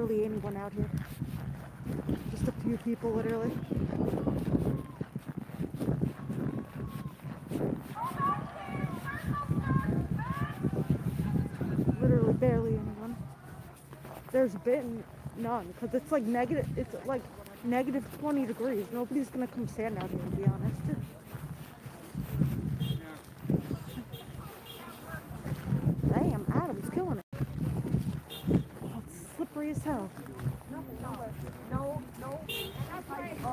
barely anyone out here. Just a few people, literally. Literally barely anyone. There's been none, because it's like negative 20 degrees. Nobody's gonna come stand out here, to be honest. Damn, Adam's killing it. Oh, it's slippery as hell. No. That's right. Go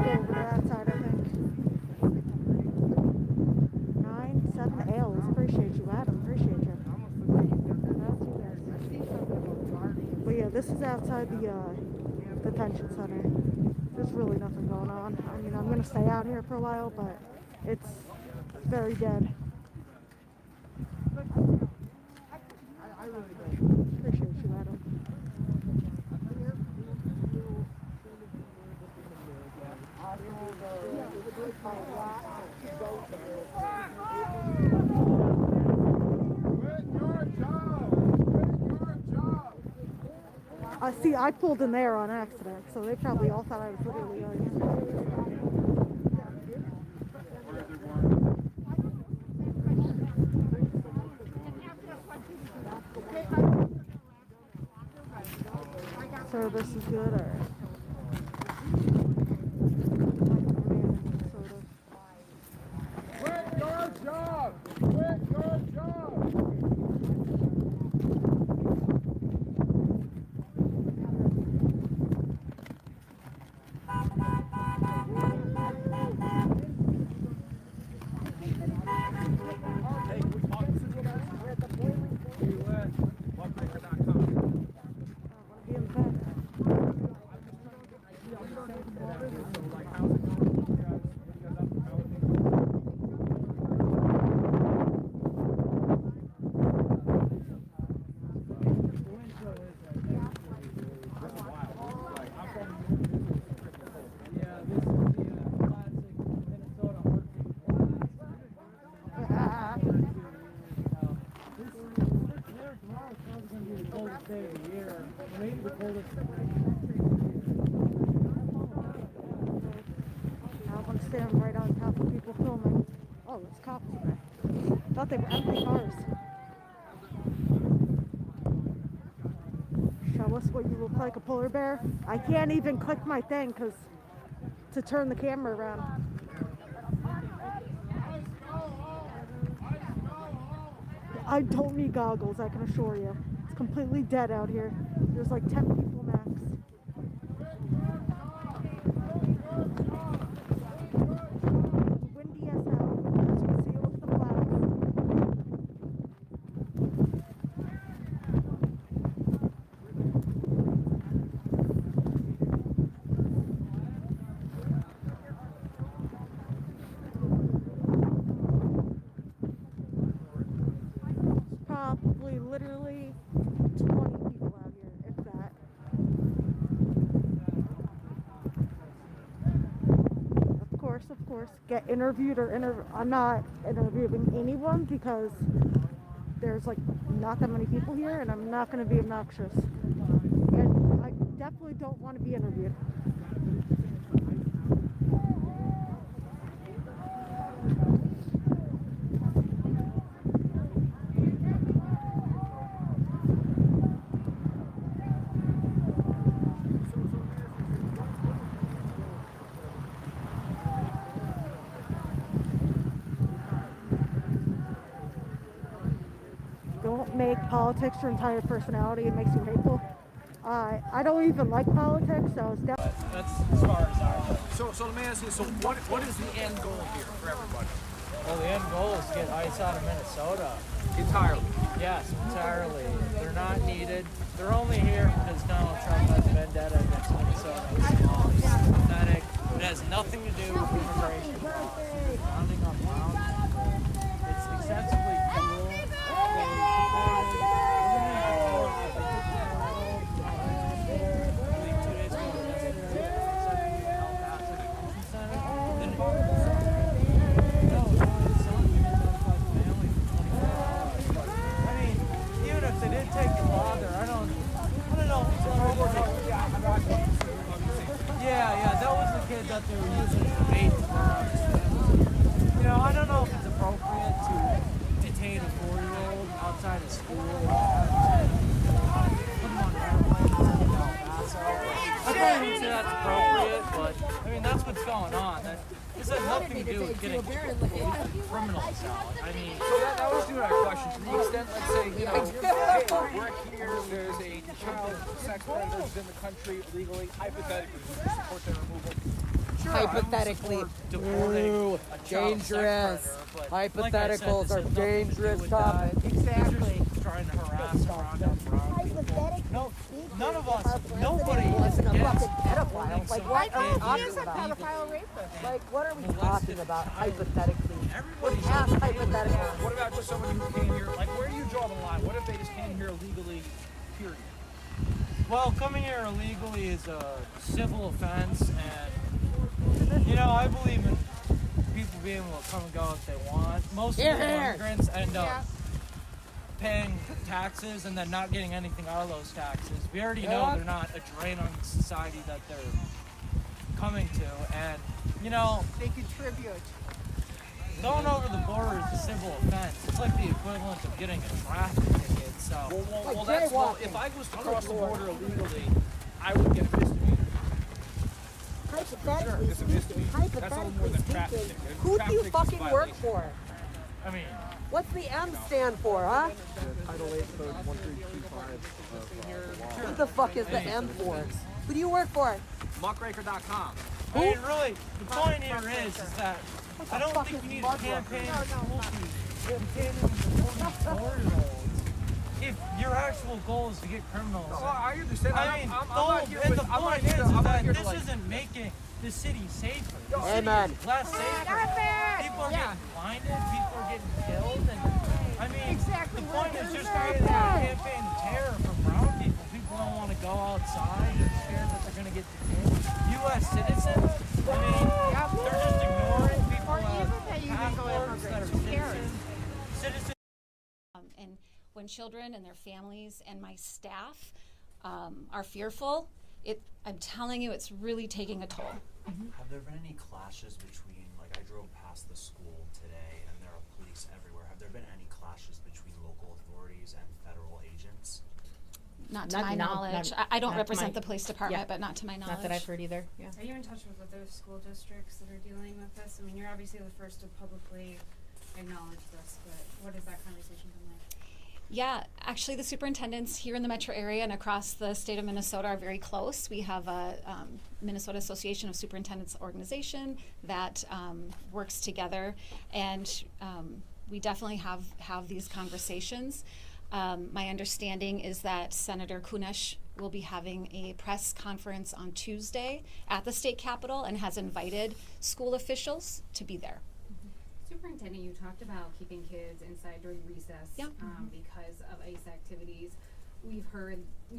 over that side, I think. 9-7 ales. Appreciate you, Adam. Appreciate you. But yeah, this is outside the detention center. There's really nothing going on. I mean, I'm gonna stay out here for a while, but it's very dead. Appreciate you, Adam. See, I pulled in there on accident, so they probably all thought I was literally Service is good, or Quit your job! Quit your job! I'm standing right on top of people filming. Oh, it's cops there. Thought they were empty cars. Show us what you look like, a polar bear. I can't even click my thing to turn the camera around. I don't need goggles, I can assure you. It's completely dead out here. There's like 10 people max. Windy as hell. As you can see, look at the clouds. Probably literally 20 people out here, if that. Of course, get interviewed or I'm not interviewing anyone because there's like not that many people here and I'm not going to be obnoxious. And I definitely don't want to be interviewed. Don't make politics your entire personality. It makes you hateful. I don't even like politics, so it's definitely... That's as far as our... So let me ask you, so what is the end goal here for everybody? Well, the end goal is to get ice out of Minnesota. Entirely? Yes, entirely. They're not needed. They're only here because Donald Trump has a vendetta against Minnesota. It's pathetic. It has nothing to do with immigration. Rounding up round. It's excessively cruel. outside of school, put them on airplanes and send them to El Paso. I probably wouldn't say that's appropriate, but I mean that's what's going on. This has nothing to do with getting criminals out. I mean, So that was doing our question. To the extent, let's say, you know, hey, we're here, there's a child sex predators in the country illegally, hypothetically, would you support their removal? sure, Hypothetically. deporting Ooh, a child sex dangerous. predator, but like I said, Hypotheticals this are has nothing to do dangerous with topic. that. Exactly. They're just trying to harass and round up brown people. No, none of us, nobody Wasn't a gets fucking pedophile. holding Like, some what are we kid talking who's He is a about? pedophile rapist. Like, what are we molested talking about? child. Hypothetically. Everybody's Past okay with that. hypotheticals. What about just someone who came here, like where do you draw the line? What if they just came here illegally, period? Well, coming here illegally is a civil offense, and you know I believe in people being able to come and go if they want. Most of the immigrants end up paying taxes and then not getting anything out of those taxes. We already know they're not a drain on society that they're coming to, and you know They contribute. going over the border is a civil offense. It's like the equivalent of getting a traffic ticket. So. Well, that's well. If I was to cross the border illegally, I would get a misdemeanor. Hypothetically It's a speaking, misdemeanor. That's a little more than traffic speaking, ticket. who do Traffic you ticket is a fucking work violation. for? I mean, What's the M stand for, huh? Title 8 Code 1325 of the law. What the fuck is the M for? Who do you work for? Muckraker.com. I mean, really, the point here is that I don't fuck think is you need mud a campaign rock? of school shooters. You can't even support 4-year-olds. If your actual goal is to get criminals. Well, I understand. I mean, I'm the not whole, here and with. the I'm not point here. is I'm not that here to this like. isn't making the city safer. The city Amen. is less safer. People are getting blinded. People are getting killed. And I mean, Exactly the what point is you're just saying. creating a campaign of terror for brown people. People don't want to go outside. They're scared that they're going to get detained. U.S. citizens, I mean, they're just ignoring people Or that even that you can go passports that are immigrants. Who cares? citizens. And when children and their families and my staff are fearful, I'm telling you, it's really taking a toll. Have there been any clashes between, like I drove past the school today and there are police everywhere. Have there been any clashes between local authorities and federal agents? Not to my knowledge. I don't represent the police department, but not to my knowledge. Not that I've heard either, yeah. Are you in touch with those school districts that are dealing with this? I mean, you're obviously the first to publicly acknowledge this, but what has that conversation been like? Yeah, actually the superintendents here in the metro area and across the state of Minnesota are very close. We have a Minnesota Association of Superintendents organization that works together, and we definitely have these conversations. My understanding is that Senator Kunesh will be having a press conference on Tuesday at the state capitol and has invited school officials to be there. Superintendent, you talked about keeping kids inside during recess because of ICE activities. We've heard,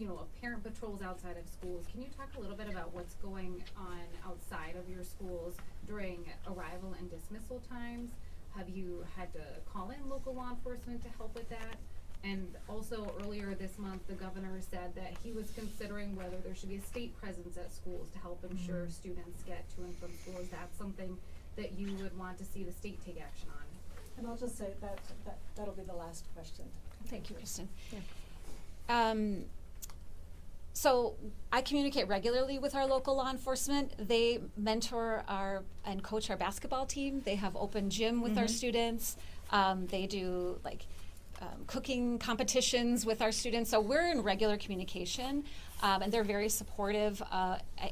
of parent patrols outside of schools. Can you talk a little bit about what's going on outside of your schools during arrival and dismissal times? Have you had to call in local law enforcement to help with that? And also earlier this month, the governor said that he was considering whether there should be a state presence at schools to help ensure students get to and from school. Is that something that you would want to see the state take action on? And I'll just say that'll be the last question. Thank you, Kristen. So I communicate regularly with our local law enforcement. They mentor and coach our basketball team. They have open gym with our students. They do cooking competitions with our students. So we're in regular communication, and they're very supportive.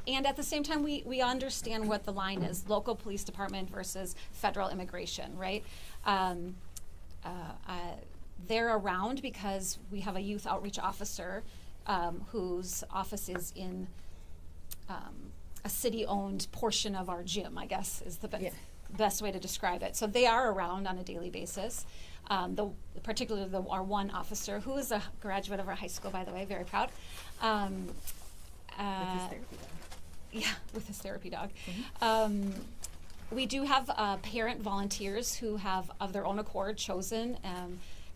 And at the same time, we understand what the line is, local police department versus federal immigration, right? They're around because we have a youth outreach officer whose office is in a city-owned portion of our gym, I guess is the best way to describe it. So they are around on a daily basis. Particularly our one officer, who is a graduate of our high school, by the way, very proud. With his therapy dog. Yeah, with his therapy dog. We do have parent volunteers who have, of their own accord, chosen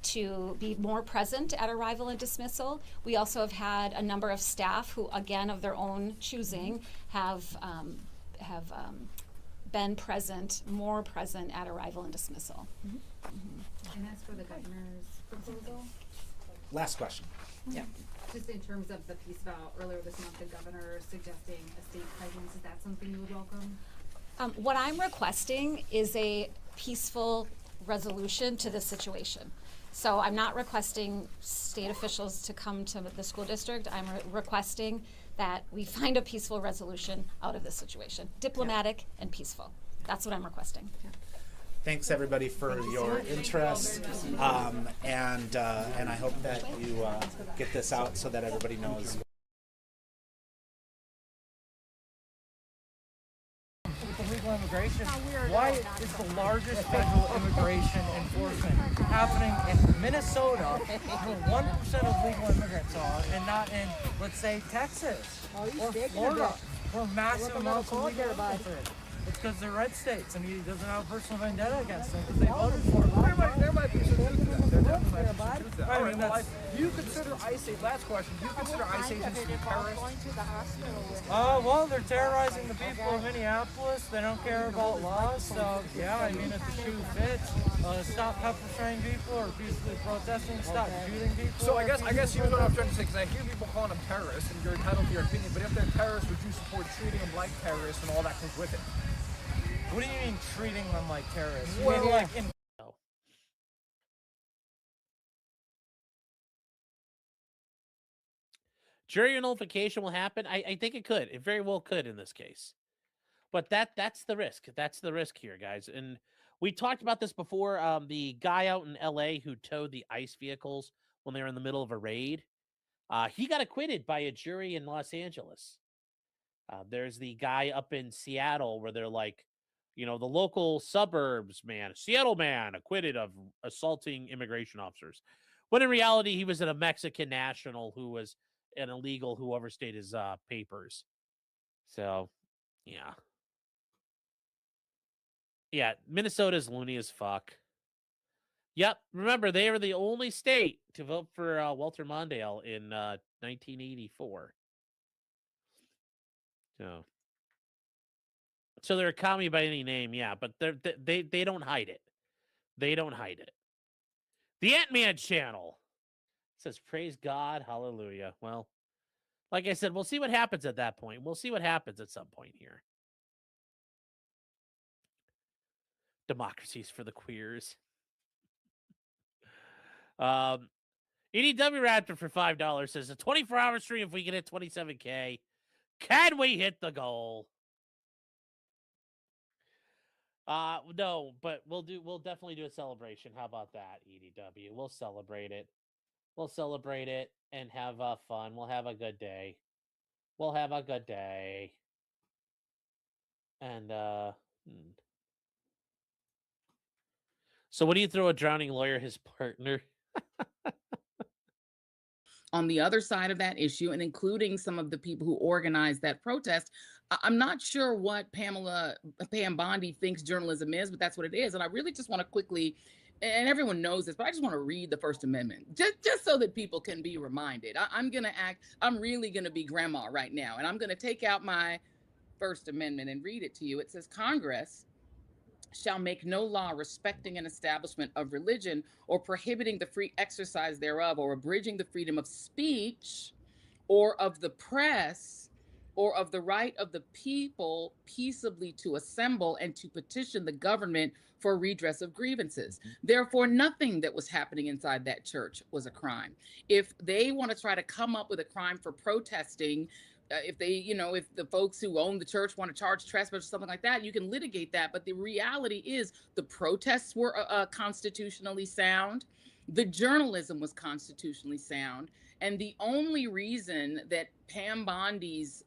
to be more present at arrival and dismissal. We also have had a number of staff who, again, of their own choosing, have been present, more present at arrival and dismissal. And as for the governor's proposal, Last question. Yeah. just in terms of the piece about earlier this month, the governor suggesting a state presence, is that something you would welcome? What I'm requesting is a peaceful resolution to this situation. So I'm not requesting state officials to come to the school district. I'm requesting that we find a peaceful resolution out of this situation. Diplomatic and peaceful. That's what I'm requesting. Thanks everybody for your interest, and I hope that you get this out so that everybody knows. With illegal immigration, why is the largest federal immigration enforcement happening in Minnesota, where 1% of legal immigrants are, and not in, let's say, Texas or Florida, where massive amounts of legal immigrants are? It's because they're red states, and he doesn't have a personal vendetta against them because they voted for him. There might be some truth to that. There definitely might be some truth to that. All right, well, do you consider ICE agents, last question, do you consider ICE agents to be terrorists? Well, they're terrorizing the people of Minneapolis. They don't care about laws, so yeah, I mean, if the shoe fits, stop pepper spraying people or peacefully protesting, stop shooting people. So I guess here's what I'm trying to say, because I hear people calling them terrorists, and you're entitled to your opinion, but if they're terrorists, would you support treating them like terrorists and all that comes with it? What do you mean treating them like terrorists? You Well, mean like in Jury nullification will happen. I think it could. It very well could in this case. But that's the risk. That's the risk here, guys. And we talked about this before. The guy out in LA who towed the ICE vehicles when they were in the middle of a raid, he got acquitted by a jury in Los Angeles. There's the guy up in Seattle where they're like, the local suburbs man, Seattle man, acquitted of assaulting immigration officers. When in reality, he was a Mexican national who was an illegal who overstayed his papers. So, yeah. Yeah, Minnesota's loony as fuck. Yep, remember, they were the only state to vote for Walter Mondale in 1984. So they're a commie by any name, yeah, but they don't hide it. They don't hide it. The Ant-Man channel says, praise God, hallelujah. Well, like I said, we'll see what happens at that point. We'll see what happens at some point here. Democracies for the queers. EDW Raptor for $5 says, a 24-hour stream if we can hit 27K. Can we hit the goal? No, but we'll definitely do a celebration. How about that, EDW? We'll celebrate it. We'll celebrate it and have fun. We'll have a good day. We'll have a good day. And so what do you throw a drowning lawyer his partner? On the other side of that issue, and including some of the people who organized that protest, I'm not sure what Pam Bondi thinks journalism is, but that's what it is. And I really just want to quickly, and everyone knows this, but I just want to read the First Amendment, just so that people can be reminded. I'm really going to be grandma right now, and I'm going to take out my First Amendment and read it to you. It says, Congress shall make no law respecting an establishment of religion or prohibiting the free exercise thereof or abridging the freedom of speech or of the press or of the right of the people peaceably to assemble and to petition the government for redress of grievances. Therefore, nothing that was happening inside that church was a crime. If they want to try to come up with a crime for protesting, if the folks who own the church want to charge trespass or something like that, you can litigate that. But the reality is the protests were constitutionally sound. The journalism was constitutionally sound. And the only reason that Pam Bondi's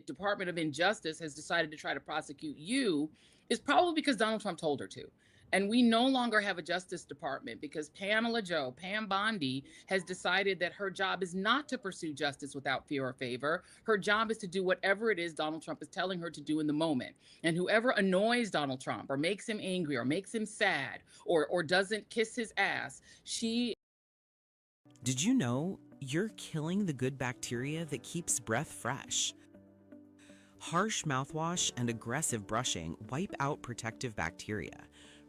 Department of Injustice has decided to try to prosecute you is probably because Donald Trump told her to. And we no longer have a Justice Department because Pam Bondi, has decided that her job is not to pursue justice without fear or favor. Her job is to do whatever it is Donald Trump is telling her to do in the moment. And whoever annoys Donald Trump or makes him angry or makes him sad or doesn't kiss his ass, she... Did you know you're killing the good bacteria that keeps breath fresh? Harsh mouthwash and aggressive brushing wipe out protective bacteria.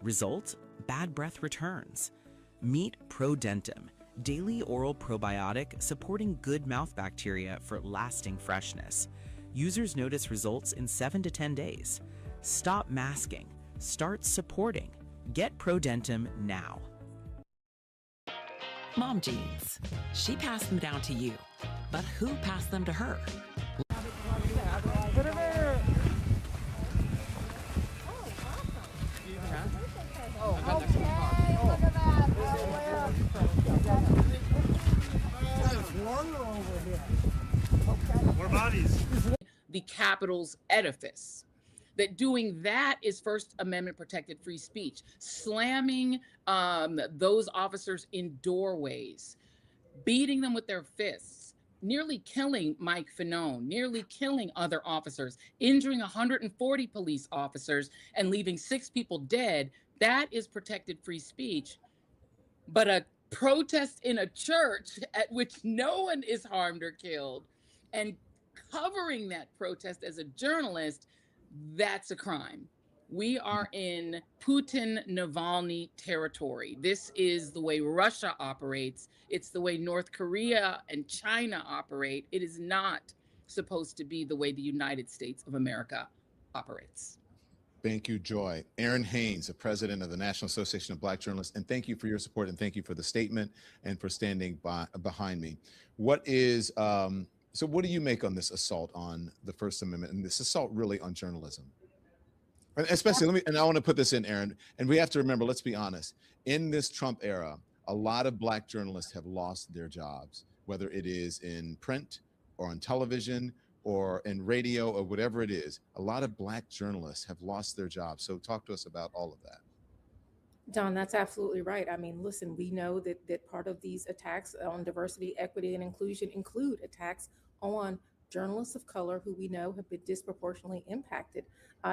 Result: bad breath returns. Meet ProDentim, daily oral probiotic supporting good mouth bacteria for lasting freshness. Users notice results in 7 to 10 days. Stop masking. Start supporting. Get ProDentim now. Mom jeans. She passed them down to you. But who passed them to her? Put it there. More bodies. The Capitol's edifice. That doing that is First Amendment protected free speech. Slamming those officers in doorways, beating them with their fists, nearly killing Mike Fanone, nearly killing other officers, injuring 140 police officers, and leaving 6 people dead. That is protected free speech. But a protest in a church at which no one is harmed or killed, and covering that protest as a journalist, that's a crime. We are in Putin Navalny territory. This is the way Russia operates. It's the way North Korea and China operate. It is not supposed to be the way the United States of America operates. Thank you, Joy. Aaron Haynes, the president of the National Association of Black Journalists, and thank you for your support, and thank you for the statement and for standing behind me. What is, so what do you make on this assault on the First Amendment and this assault really on journalism? And especially, and I want to put this in, Aaron, and we have to remember, let's be honest, in this Trump era, a lot of Black journalists have lost their jobs, whether it is in print or on television or in radio or whatever it is. A lot of Black journalists have lost their jobs. So talk to us about all of that. Don, that's absolutely right. I mean, listen, we know that part of these attacks on diversity, equity, and inclusion include attacks on journalists of color who we know have been disproportionately impacted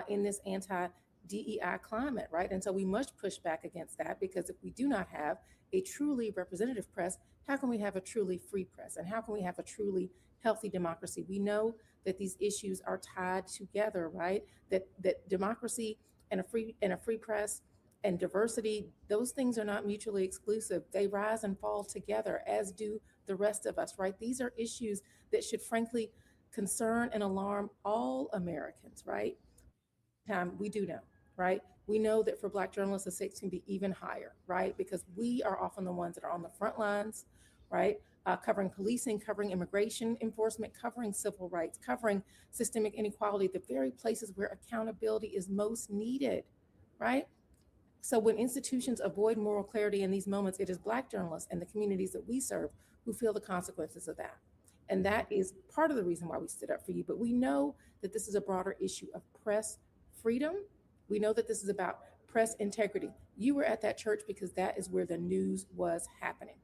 in this anti-DEI climate, right? And so we must push back against that, because if we do not have a truly representative press, how can we have a truly free press? And how can we have a truly healthy democracy? We know that these issues are tied together, right? That democracy and a free press and diversity, those things are not mutually exclusive. They rise and fall together, as do the rest of us, right? These are issues that should frankly concern and alarm all Americans, right? We do know, right? We know that for Black journalists, the stakes can be even higher, right? Because we are often the ones that are on the front lines, right? Covering policing, covering immigration enforcement, covering civil rights, covering systemic inequality, the very places where accountability is most needed, right? So when institutions avoid moral clarity in these moments, it is Black journalists and the communities that we serve who feel the consequences of that. And that is part of the reason why we stood up for you. But we know that this is a broader issue of press freedom. We know that this is about press integrity. You were at that church because that is where the news was happening.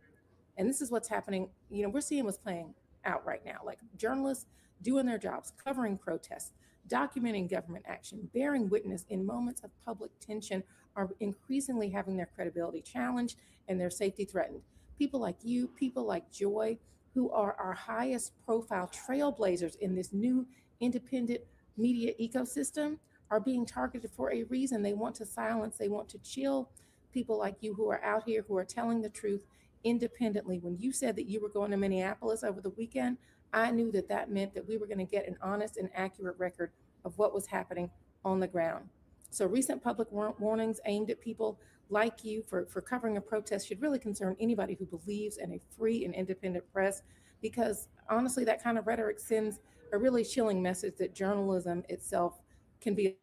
And this is what's happening. You know, we're seeing what's playing out right now, like journalists doing their jobs, covering protests, documenting government action, bearing witness in moments of public tension, are increasingly having their credibility challenged and their safety threatened. People like you, people like Joy, who are our highest profile trailblazers in this new independent media ecosystem, are being targeted for a reason. They want to silence, they want to chill people like you who are out here, who are telling the truth independently. When you said that you were going to Minneapolis over the weekend, I knew that that meant that we were going to get an honest and accurate record of what was happening on the ground. So recent public warnings aimed at people like you for covering a protest should really concern anybody who believes in a free and independent press, because honestly, that kind of rhetoric sends a really chilling message that journalism itself can be.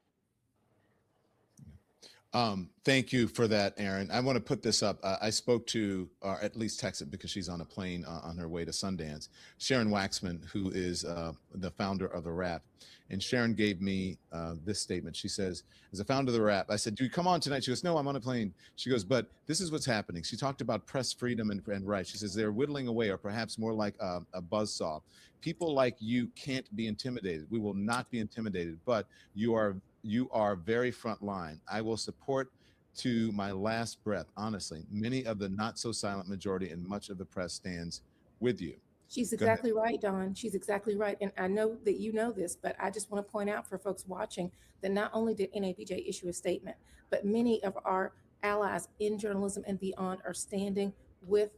Thank you for that, Aaron. I want to put this up. I spoke to, or at least texted, because she's on a plane on her way to Sundance, Sharon Waxman, who is the founder of the RAP. And Sharon gave me this statement. She says, as a founder of the RAP, I said, do you come on tonight? She goes, no, I'm on a plane. She goes, but this is what's happening. She talked about press freedom and rights. She says, they're whittling away, or perhaps more like a buzzsaw. People like you can't be intimidated. We will not be intimidated, but you are very front line. I will support to my last breath, honestly. Many of the not so silent majority and much of the press stands with you. She's Go ahead. exactly right, Dawn. She's exactly right. And I know that you know this, but I just want to point out for folks watching that not only did NABJ issue a statement, but many of our allies in journalism and beyond are standing with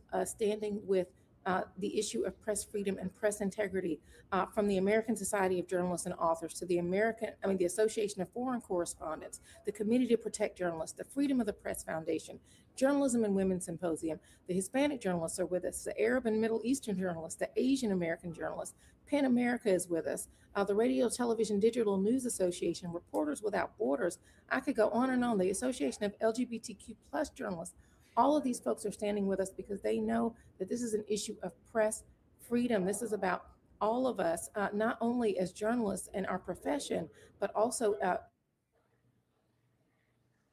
the issue of press freedom and press integrity, from the American Society of Journalists and Authors to the Association of Foreign Correspondents, the Committee to Protect Journalists, the Freedom of the Press Foundation, Journalism and Women's Symposium. The Hispanic journalists are with us, the Arab and Middle Eastern journalists, the Asian American journalists. PEN America is with us, the Radio, Television, Digital News Association, Reporters Without Borders. I could go on and on. The Association of LGBTQ plus journalists. All of these folks are standing with us because they know that this is an issue of press freedom. This is about all of us, not only as journalists in our profession, but also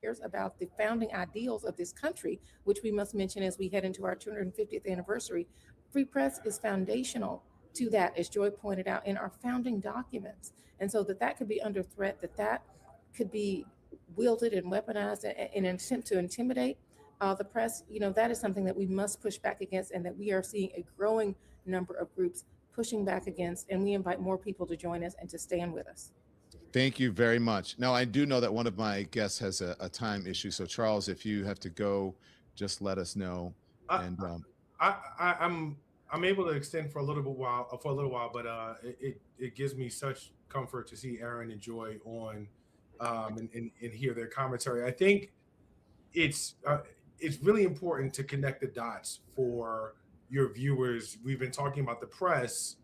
cares about the founding ideals of this country, which we must mention as we head into our 250th anniversary. Free press is foundational to that, as Joy pointed out, in our founding documents. And so that could be under threat, that could be wielded and weaponized in an attempt to intimidate the press, that is something that we must push back against, and that we are seeing a growing number of groups pushing back against, and we invite more people to join us and to stand with us. Thank you very much. Now, I do know that one of my guests has a time issue. So Charles, if you have to go, just let us know. And I'm able to extend for a little while, but it gives me such comfort to see Aaron and Joy on and hear their commentary. I think it's really important to connect the dots for your viewers. We've been talking about the press,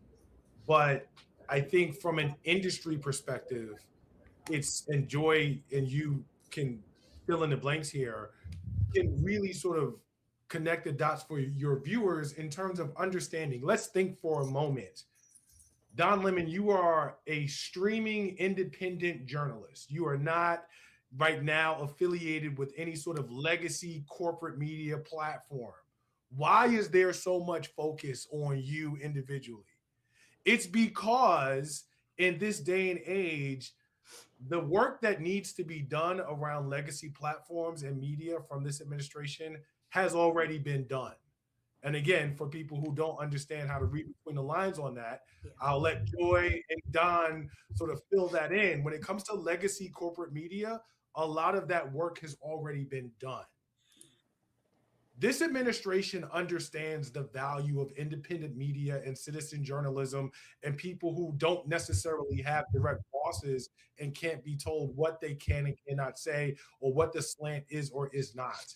but I think from an industry perspective, and Joy, and you can fill in the blanks here, can really sort of connect the dots for your viewers in terms of understanding. Let's think for a moment. Don Lemon, you are a streaming independent journalist. You are not right now affiliated with any sort of legacy corporate media platform. Why is there so much focus on you individually? It's because in this day and age, the work that needs to be done around legacy platforms and media from this administration has already been done. And again, for people who don't understand how to read between the lines on that, I'll let Joy and Don sort of fill that in. When it comes to legacy corporate media, a lot of that work has already been done. This administration understands the value of independent media and citizen journalism and people who don't necessarily have direct bosses and can't be told what they can and cannot say or what the slant is or is not.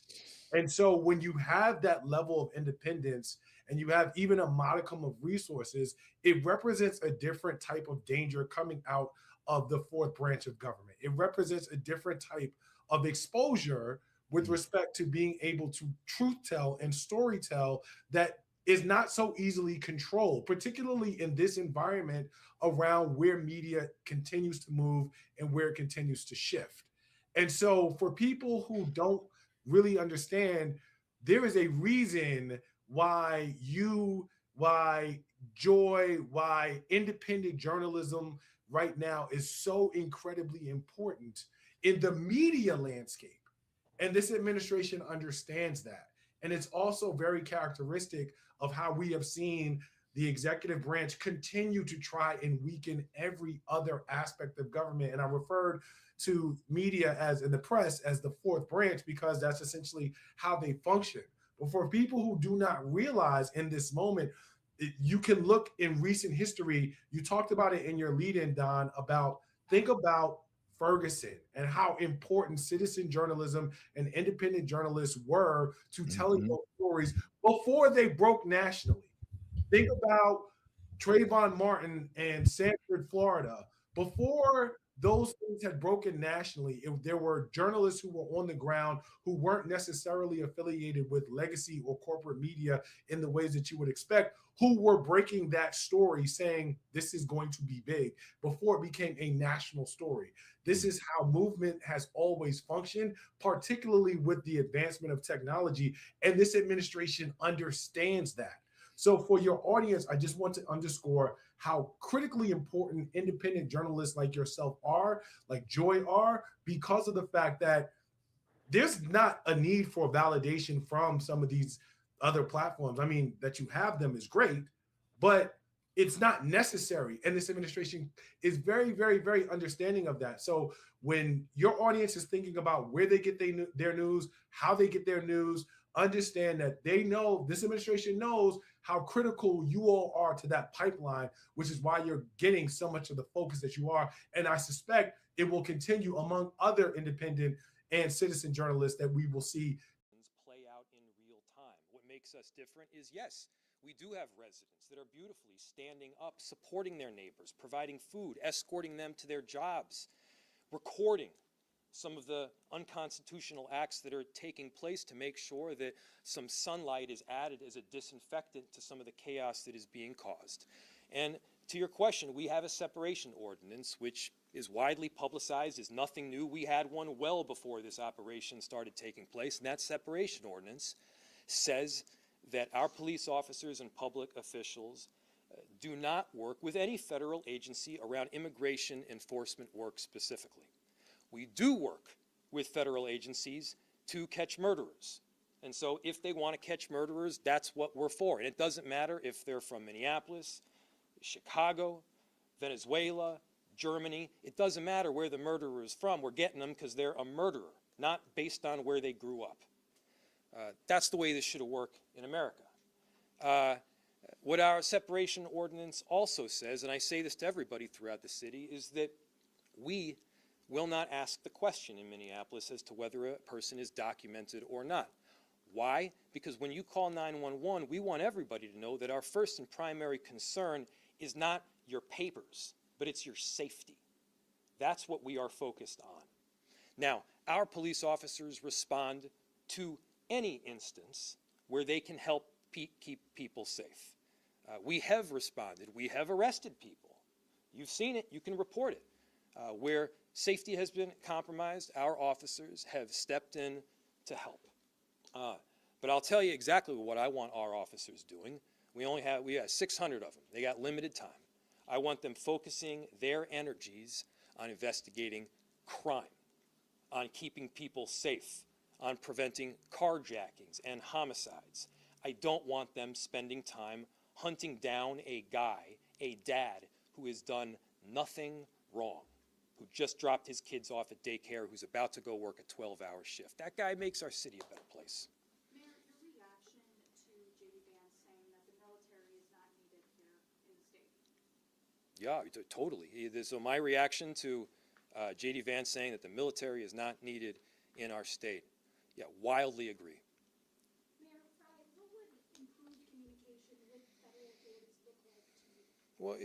And so when you have that level of independence and you have even a modicum of resources, it represents a different type of danger coming out of the fourth branch of government. It represents a different type of exposure with respect to being able to truth tell and story tell that is not so easily controlled, particularly in this environment around where media continues to move and where it continues to shift. And so for people who don't really understand, there is a reason why Joy, why independent journalism right now is so incredibly important in the media landscape. And this administration understands that. And it's also very characteristic of how we have seen the executive branch continue to try and weaken every other aspect of government. And I referred to media as in the press as the fourth branch because that's essentially how they function. But for people who do not realize in this moment, you can look in recent history. You talked about it in your lead-in, Don, think about Ferguson and how important citizen journalism and independent journalists were to telling those stories before they broke nationally. Think about Trayvon Martin and Sanford, Florida. Before those things had broken nationally, there were journalists who were on the ground who weren't necessarily affiliated with legacy or corporate media in the ways that you would expect, who were breaking that story saying this is going to be big before it became a national story. This is how movement has always functioned, particularly with the advancement of technology. And this administration understands that. So for your audience, I just want to underscore how critically important independent journalists like yourself are, like Joy are, because of the fact that there's not a need for validation from some of these other platforms. I mean, that you have them is great, but it's not necessary. And this administration is very, very, very understanding of that. So when your audience is thinking about where they get their news, how they get their news, understand that they know, this administration knows how critical you all are to that pipeline, which is why you're getting so much of the focus that you are. And I suspect it will continue among other independent and citizen journalists that we will see play out in real time. What makes us different is, yes, we do have residents that are beautifully standing up, supporting their neighbors, providing food, escorting them to their jobs, recording some of the unconstitutional acts that are taking place to make sure that some sunlight is added as a disinfectant to some of the chaos that is being caused. And to your question, we have a separation ordinance, which is widely publicized, is nothing new. We had one well before this operation started taking place, and that separation ordinance says that our police officers and public officials do not work with any federal agency around immigration enforcement work specifically. We do work with federal agencies to catch murderers. And so if they want to catch murderers, that's what we're for. And it doesn't matter if they're from Minneapolis, Chicago, Venezuela, Germany. It doesn't matter where the murderer is from. We're getting them because they're a murderer, not based on where they grew up. That's the way this should have worked in America. What our separation ordinance also says, and I say this to everybody throughout the city, is that we will not ask the question in Minneapolis as to whether a person is documented or not. Why? Because when you call 911, we want everybody to know that our first and primary concern is not your papers, but it's your safety. That's what we are focused on. Now, our police officers respond to any instance where they can help keep people safe. We have responded. We have arrested people. You've seen it. You can report it. Where safety has been compromised, our officers have stepped in to help. But I'll tell you exactly what I want our officers doing. We have 600 of them. They got limited time. I want them focusing their energies on investigating crime, on keeping people safe, on preventing carjackings and homicides. I don't want them spending time hunting down a guy, a dad, who has done nothing wrong, who just dropped his kids off at daycare, who's about to go work a 12-hour shift. That guy makes our city a better place. Mayor, your reaction to J.D. Vance saying that the military is not needed here in the state? Yeah, totally. So my reaction to J.D. Vance saying that the military is not needed in our state, yeah, wildly agree. Mayor Frye, what would improved communication with federal authorities look like to you? Well,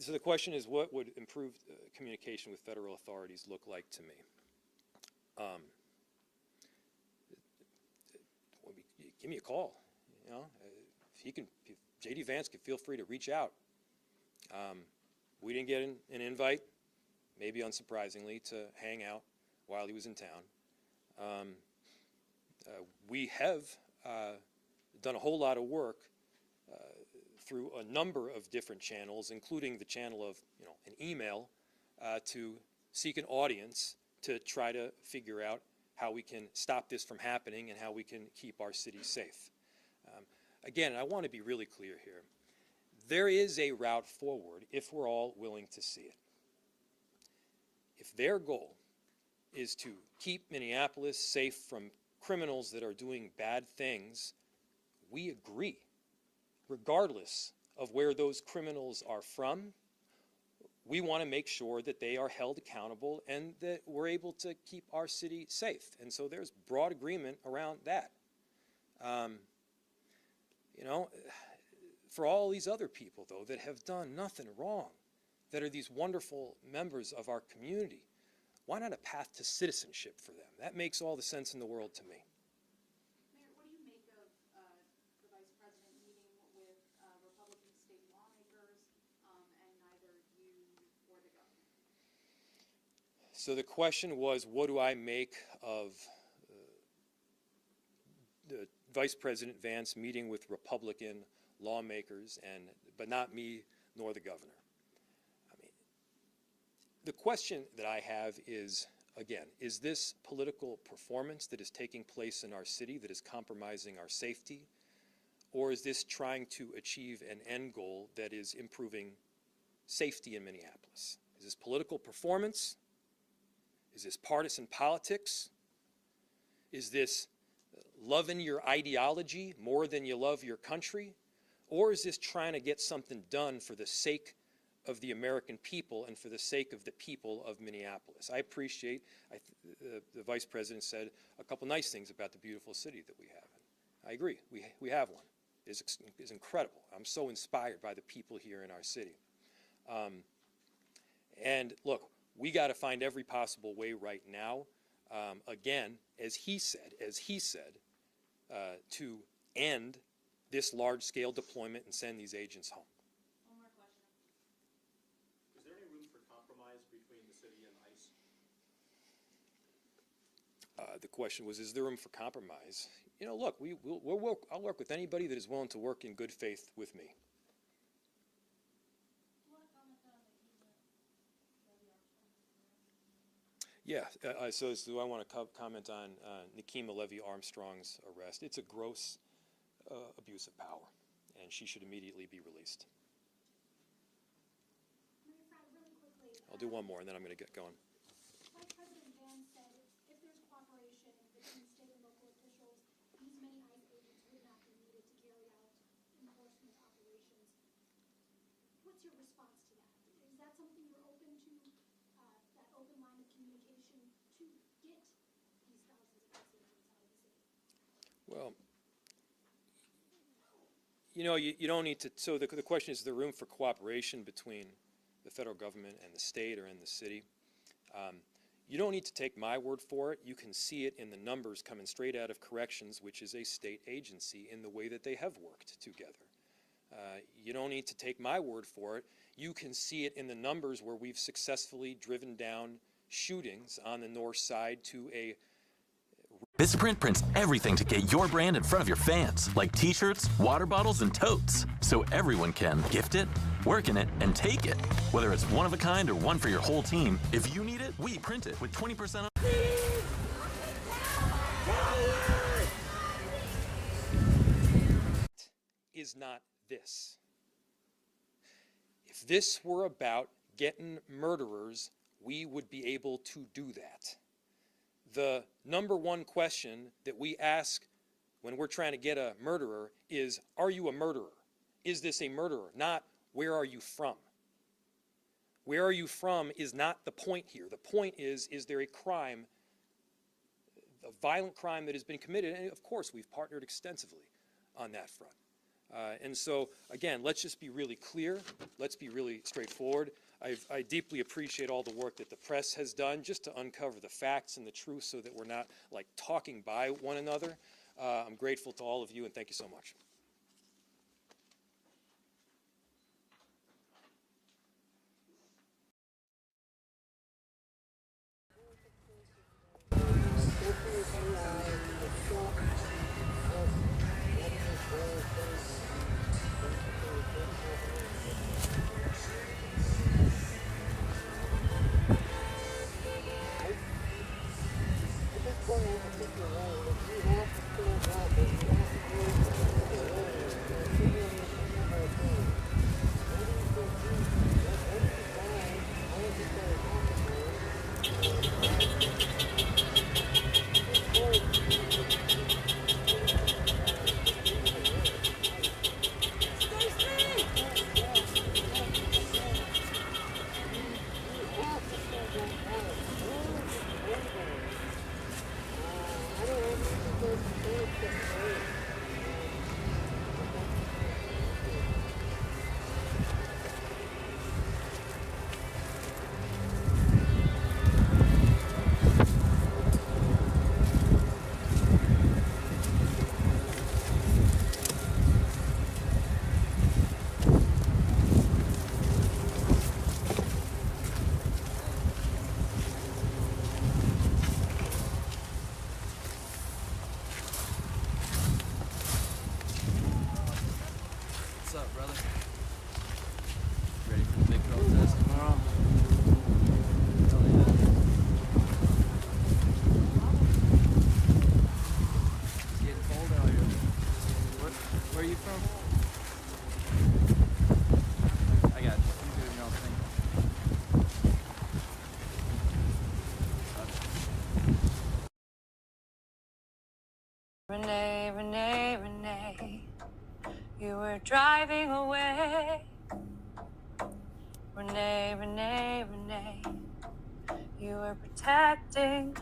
so the question is, what would improved communication with federal authorities look like to me? Give me a call. You know, if J.D. Vance could feel free to reach out. We didn't get an invite, maybe unsurprisingly, to hang out while he was in town. We have done a whole lot of work through a number of different channels, including the channel of an email to seek an audience to try to figure out how we can stop this from happening and how we can keep our city safe. Again, I want to be really clear here. There is a route forward if we're all willing to see it. If their goal is to keep Minneapolis safe from criminals that are doing bad things, we agree, regardless of where those criminals are from. We want to make sure that they are held accountable and that we're able to keep our city safe. And so there's broad agreement around that. For all these other people, though, that have done nothing wrong, that are these wonderful members of our community, why not a path to citizenship for them? That makes all the sense in the world to me. Mayor, what do you make of the Vice President meeting with Republican state lawmakers and neither you or the governor? So the question was, what do I make of the Vice President Vance meeting with Republican lawmakers, but not me nor the governor? The question that I have is, again, is this political performance that is taking place in our city that is compromising our safety? or is this trying to achieve an end goal that is improving safety in Minneapolis? Is this political performance? Is this partisan politics? Is this loving your ideology more than you love your country? Or is this trying to get something done for the sake of the American people and for the sake of the people of Minneapolis? I appreciate, the Vice President said a couple nice things about the beautiful city that we have. I agree, we have one. It's incredible. I'm so inspired by the people here in our city. And look, we got to find every possible way right now, again, as he said, to end this large-scale deployment and send these agents home. One more question. Is there any room for compromise between the city and ICE? The question was, is there room for compromise? You know, look, I'll work with anybody that is willing to work in good faith with me. Yeah, so do I want to comment on Nikema Levy-Armstrong's arrest? It's a gross abuse of power, and she should immediately be released. I'll do one more, and then I'm going to get going. Vice President Vance said if there's cooperation between state and local officials, these many ICE agents would not be needed to carry out enforcement operations. What's your response to that? Is that something you're open to, that open line of communication to get these thousands of ICE agents out of the city? Well, you know, you don't need to, so the question is the room for cooperation between the federal government and the state or in the city. You don't need to take my word for it. You can see it in the numbers coming straight out of Corrections, which is a state agency, in the way that they have worked together. You don't need to take my word for it. You can see it in the numbers where we've successfully driven down shootings on the north side to a Visprint prints everything to get your brand in front of your fans, like t-shirts, water bottles, and totes, so everyone can gift it, work in it, and take it. Whether it's one of a kind or one for your whole team, if you need it, we print it with 20% off. Is not this. If this were about getting murderers, we would be able to do that. The number one question that we ask when we're trying to get a murderer is, are you a murderer? Is this a murderer? Not, where are you from? Where are you from is not the point here. The point is there a crime, a violent crime that has been committed? And of course, we've partnered extensively on that front. And so, again, let's just be really clear. Let's be really straightforward. I deeply appreciate all the work that the press has done just to uncover the facts and the truth so that we're not, like, talking by one another. I'm grateful to all of you, and thank you so much. What's up, brother? Ready for the big protest tomorrow? Hell yeah. It's getting cold out here. Where are you so. I got you. You do your own thing. Renee, Renee, Renee, you were driving away. Renee, Renee, Renee, you were protecting,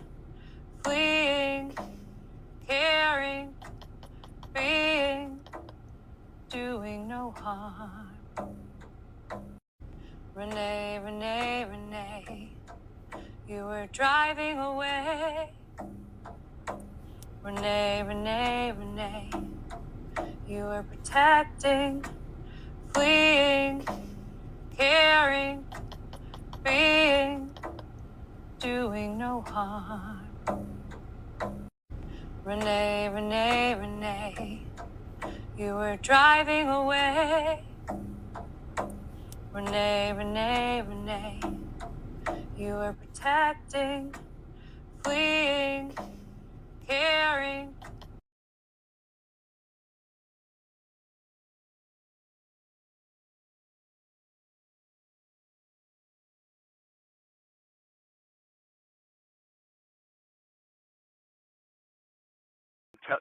fleeing, caring, being, doing no harm. Renee, Renee, Renee, you were driving away. Renee, Renee, Renee, you were protecting, fleeing, caring, being, doing no harm. Renee, Renee, Renee, you were driving away. Renee, Renee, Renee, you were protecting, fleeing, caring.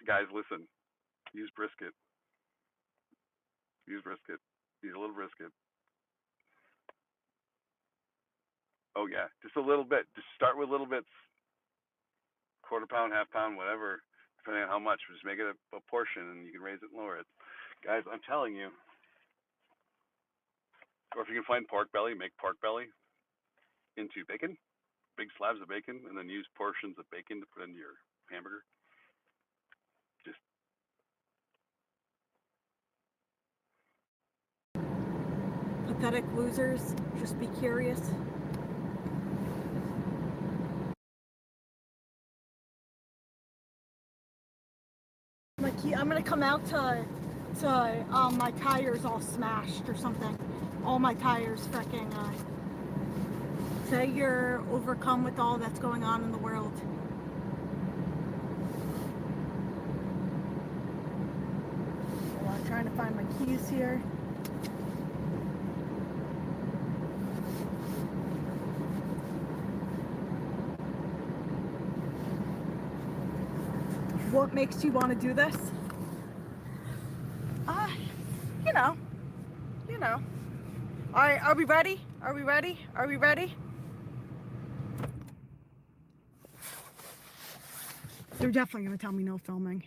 Guys, listen. Use brisket. Use brisket. Use a little brisket. Oh yeah, just a little bit. Just start with little bits. Quarter pound, half pound, whatever, depending on how much. Just make it a portion, and you can raise it and lower it. Guys, I'm telling you. Or if you can find pork belly, make pork belly into bacon, big slabs of bacon, and then use portions of bacon to put into your hamburger. Just Pathetic losers, just be curious. I'm gonna come out to my tires all smashed or something. All my tires freaking say you're overcome with all that's going on in the world. Hold on, trying to find my keys here. What makes you want to do this? You know. All right, are we ready? Are we ready? Are we ready? They're definitely gonna tell me no filming.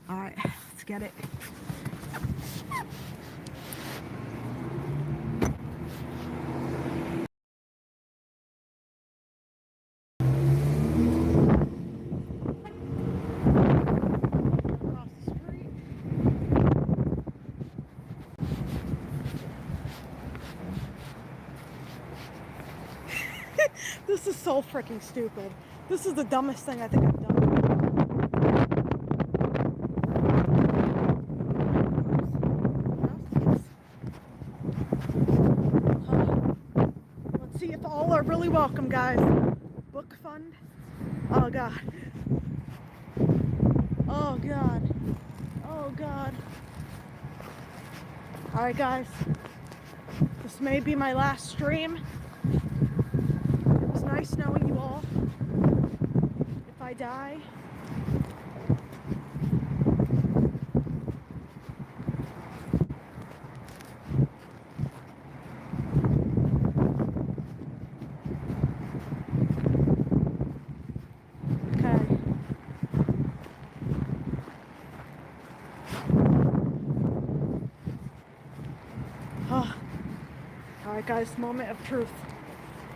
All right, let's get it. This is so freaking stupid. This is the dumbest thing I think I've done. Let's see if all are really welcome, guys. Book fund. Oh God. Oh God. Oh God. All right, guys. This may be my last stream. It was nice knowing you all. If I die, okay. Oh. All right, guys. Moment of truth.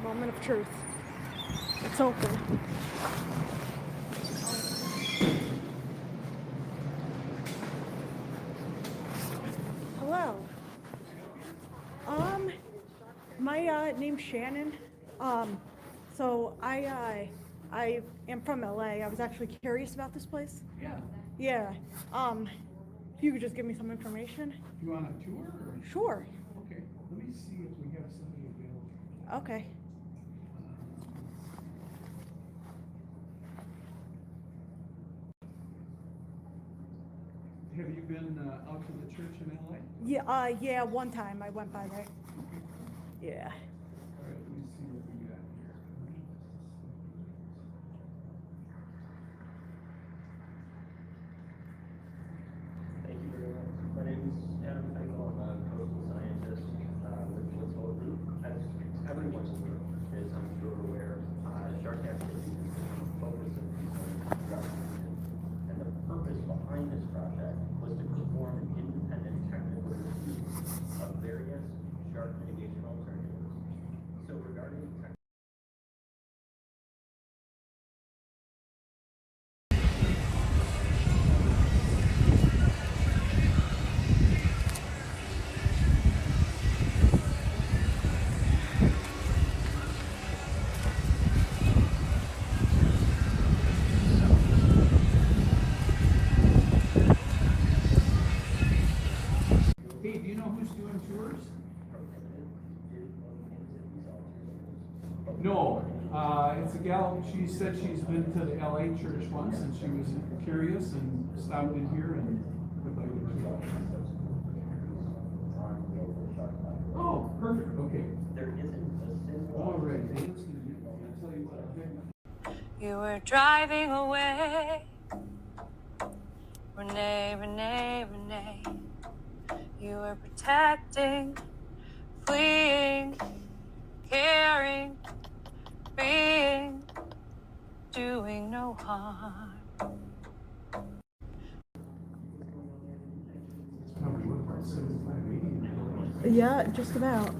Moment of truth. It's open. Hello. My name's Shannon. So I am from LA. I was actually curious about this place. Yeah. Yeah. If you could just give me some information. You want a tour? Or? Sure. Okay. Let me see if we have somebody available. Okay. Have you been out to the church in LA? Yeah, one time I went by there. Yeah. All right, let me see what we got here. Thank you very much. My name is Adam Fenkel. I'm a coastal scientist with the Woods Group. As everyone in the room is, I'm sure, aware, shark activity is the focus of concern throughout the region. And the purpose behind this project was to perform an independent technical review of various shark mitigation alternatives. So regarding Hey, do you know who's doing tours? No, it's a gal. She said she's been to the LA church once, and she was curious and stopped in here and would like to tour. Oh, perfect. Okay. There isn't a single. All right. Hey, listen, I'll tell you what. You were driving away. Renee, Renee, Renee. You were protecting, fleeing, caring, being, doing no harm. Yeah, just about.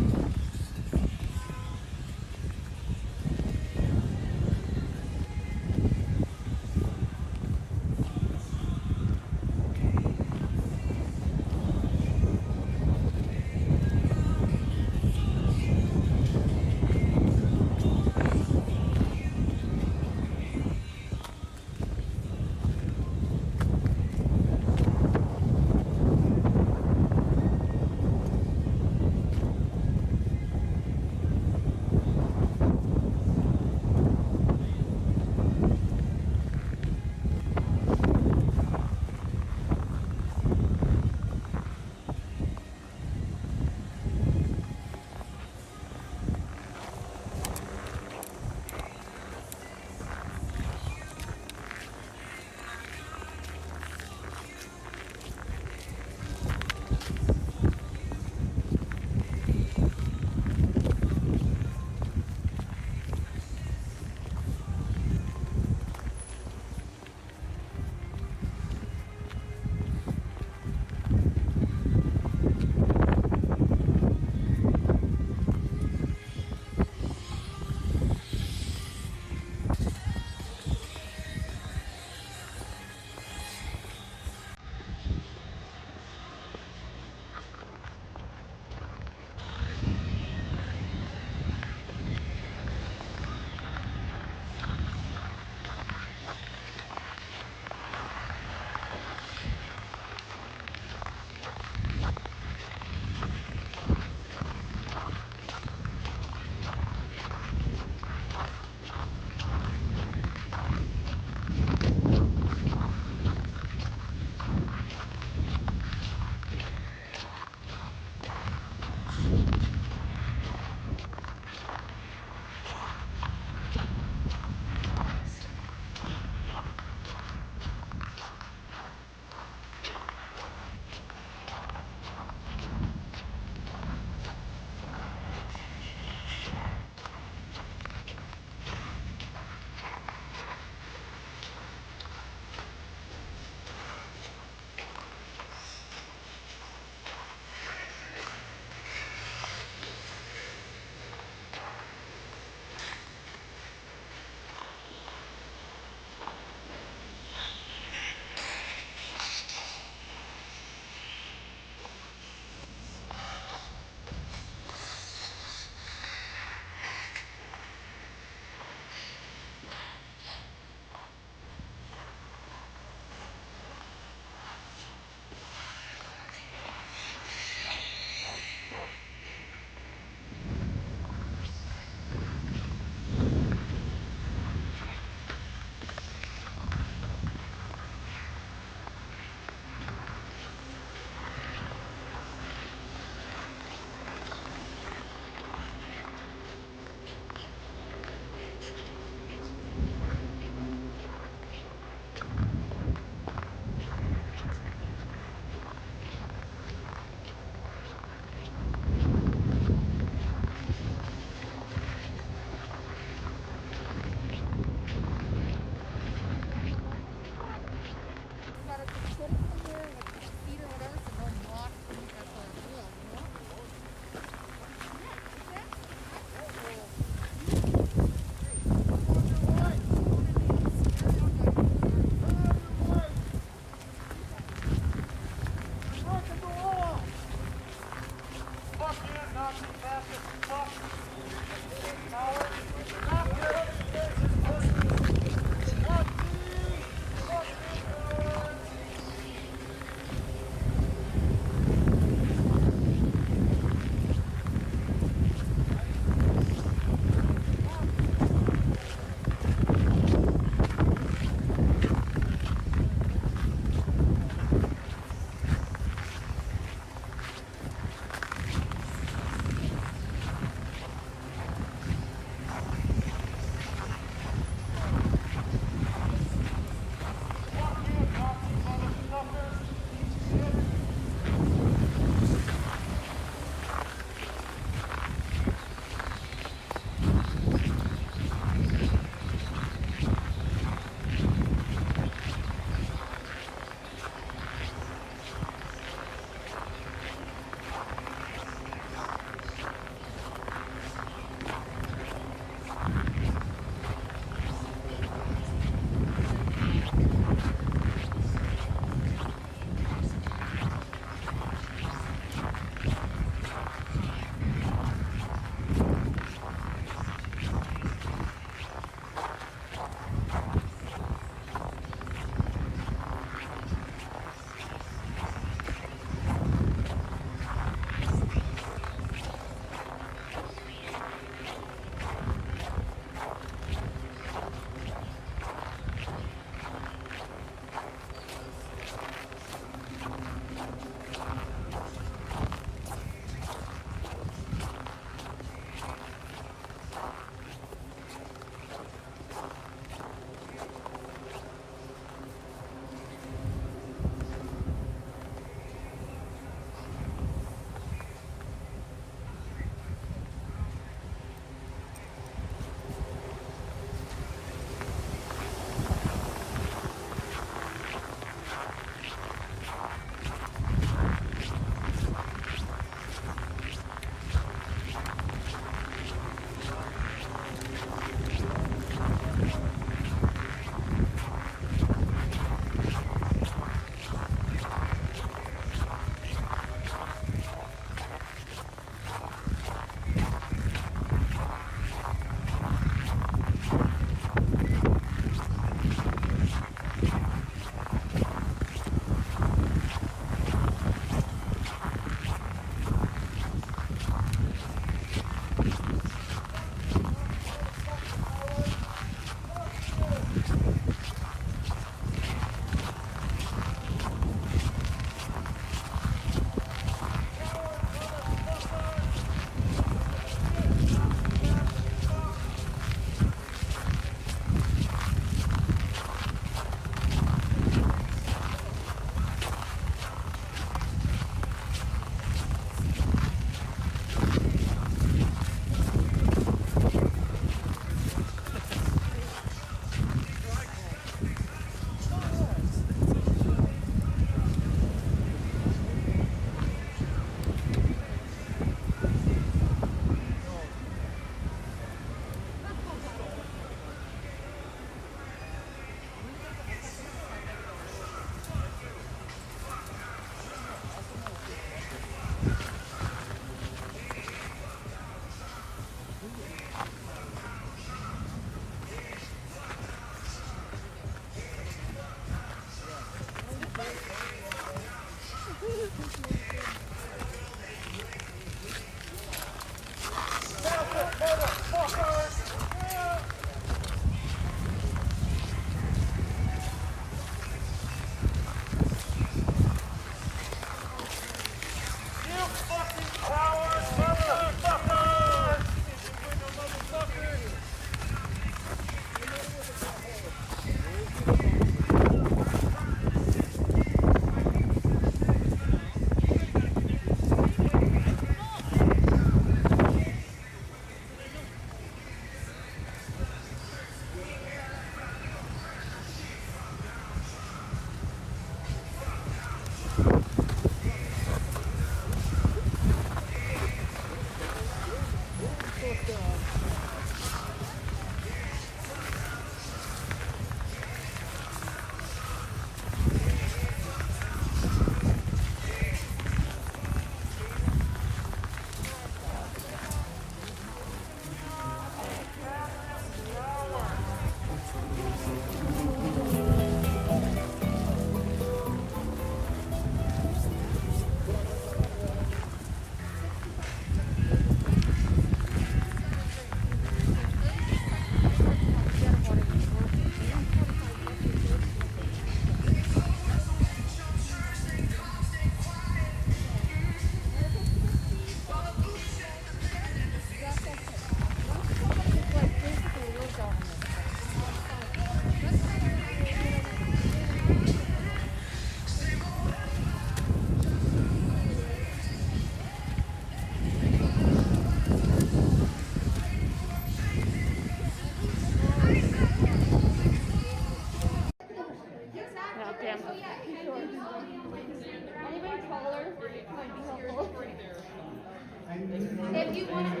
If you want to.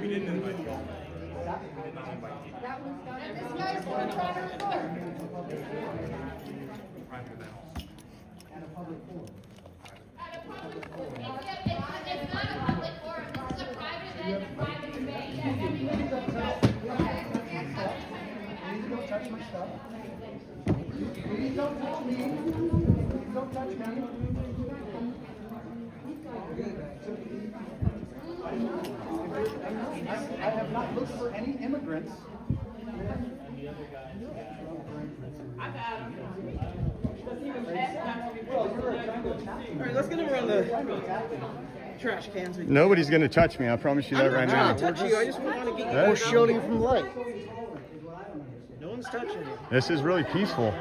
We didn't invite you. This guy's going to try to record. At a public forum. It's not a public forum. This is a private event, a private debate. Please don't touch my stuff. Please don't touch me. Please don't touch me. I have not looked for any immigrants. All right, let's get him around the trash cans. Nobody's going to touch me. I promise you that right now. I'm not touching you. I just want to get you. We're shielding from light. No one's touching you. This is really peaceful.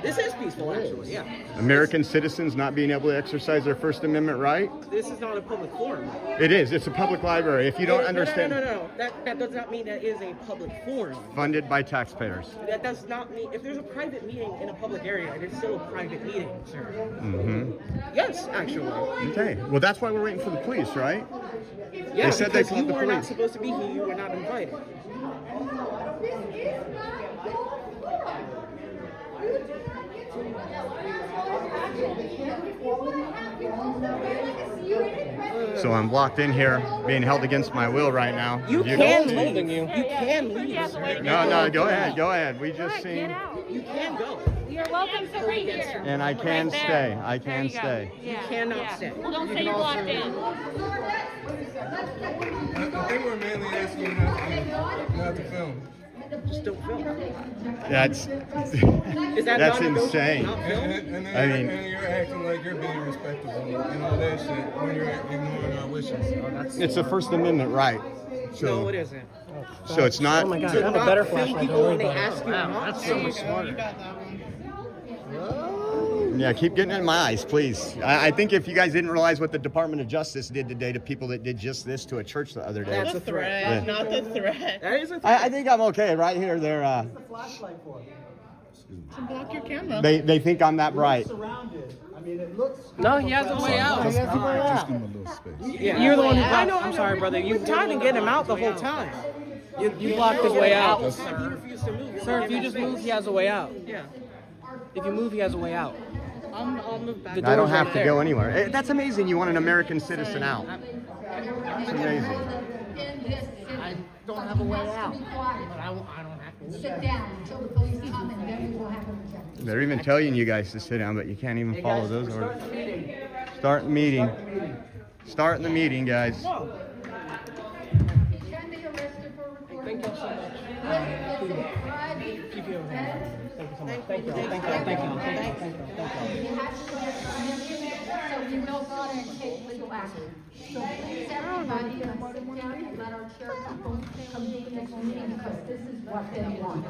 This is peaceful, actually. Yeah. American citizens not being able to exercise their First Amendment right. This is not a public forum. It is. It's a public library. If you don't understand. No. That does not mean that is a public forum. Funded by taxpayers. That does not mean, if there's a private meeting in a public area, it is still a private meeting, sir. Mm-hmm. Yes, actually. Okay. Well, that's why we're waiting for the police, right? Yeah, they said they because called you the were not police. supposed to be here. You were not invited. So I'm locked in here, being held against my will right now. You can leave. You can leave. Sir. No, go ahead. We just seen. You can go. You're welcome to right here. And I can stay. I can stay. You cannot stay. Well, don't say you're locked in. I think we're mainly asking you not to film. Just don't film. That's that's insane. And you're acting like you're being respectable and all that shit when you're ignoring our wishes. It's a First Amendment right. So, No, it isn't. So it's not. Oh my God, I have a better flashlight. When they ask you Wow, not that's to, so much smarter. Yeah, keep getting in my eyes, please. I think if you guys didn't realize what the Department of Justice did today to people that did just this to a church the other day. That's a threat. Yeah. Not the threat. That is a threat. I think I'm okay right here. They're Flashlight for it. To block your camera. they think I'm that bright. Surrounded. I mean, it looks. No, he has a way out. He has a way out. Just give him a little space. Yeah. You're the one who blocked. I'm sorry, brother. You tried to get him out the whole time. You blocked his way out. Sir, if you just move, he has a way out. Yeah. If you move, he has a way out. I'll move back. I don't have to go anywhere. That's amazing. You want an American citizen out. It's amazing. I don't have a way out, but I don't have to. Sit down until the police come and then we will have them check. They're even telling you guys to sit down, but you can't even follow those orders. Start the meeting. Starting the meeting, guys. Can they arrest her for recording? Thank you so much. Keep you over. Thank you. Thank you. You have to arrest her. So you know God and take legal legal action. So please, everybody, let's sit down and let our chair people come to the next meeting, because this is what they want.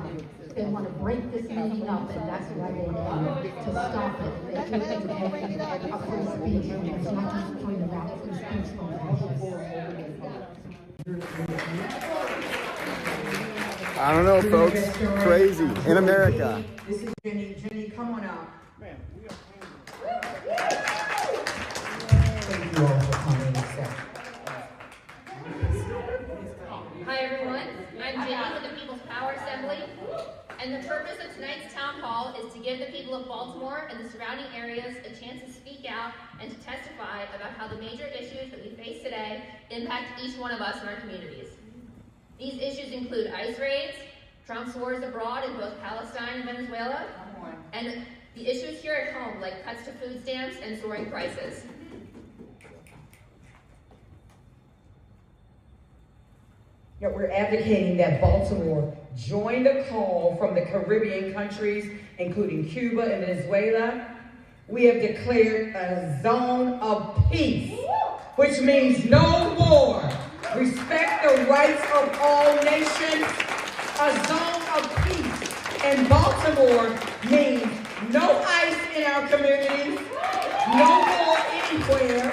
They want to break this meeting up, and that's why they want to stop it. They think it's a free speech, and it's not just talking about free speech from the I don't know, folks. Crazy in America. This is Jenny. Jenny, come on out. Thank you all for coming. Hi everyone, I'm Jenny with the People's Power Assembly, and the purpose of tonight's town hall is to give the people of Baltimore and the surrounding areas a chance to speak out and to testify about how the major issues that we face today impact each one of us in our communities. These issues include ICE raids, Trump's wars abroad in both Palestine and Venezuela, and the issues here at home like cuts to food stamps and soaring prices. Yeah, we're advocating that Baltimore join the call from the Caribbean countries, including Cuba and Venezuela. We have declared a zone of peace, which means no war. Respect the rights of all nations. A zone of peace in Baltimore means no ICE in our communities, no war anywhere.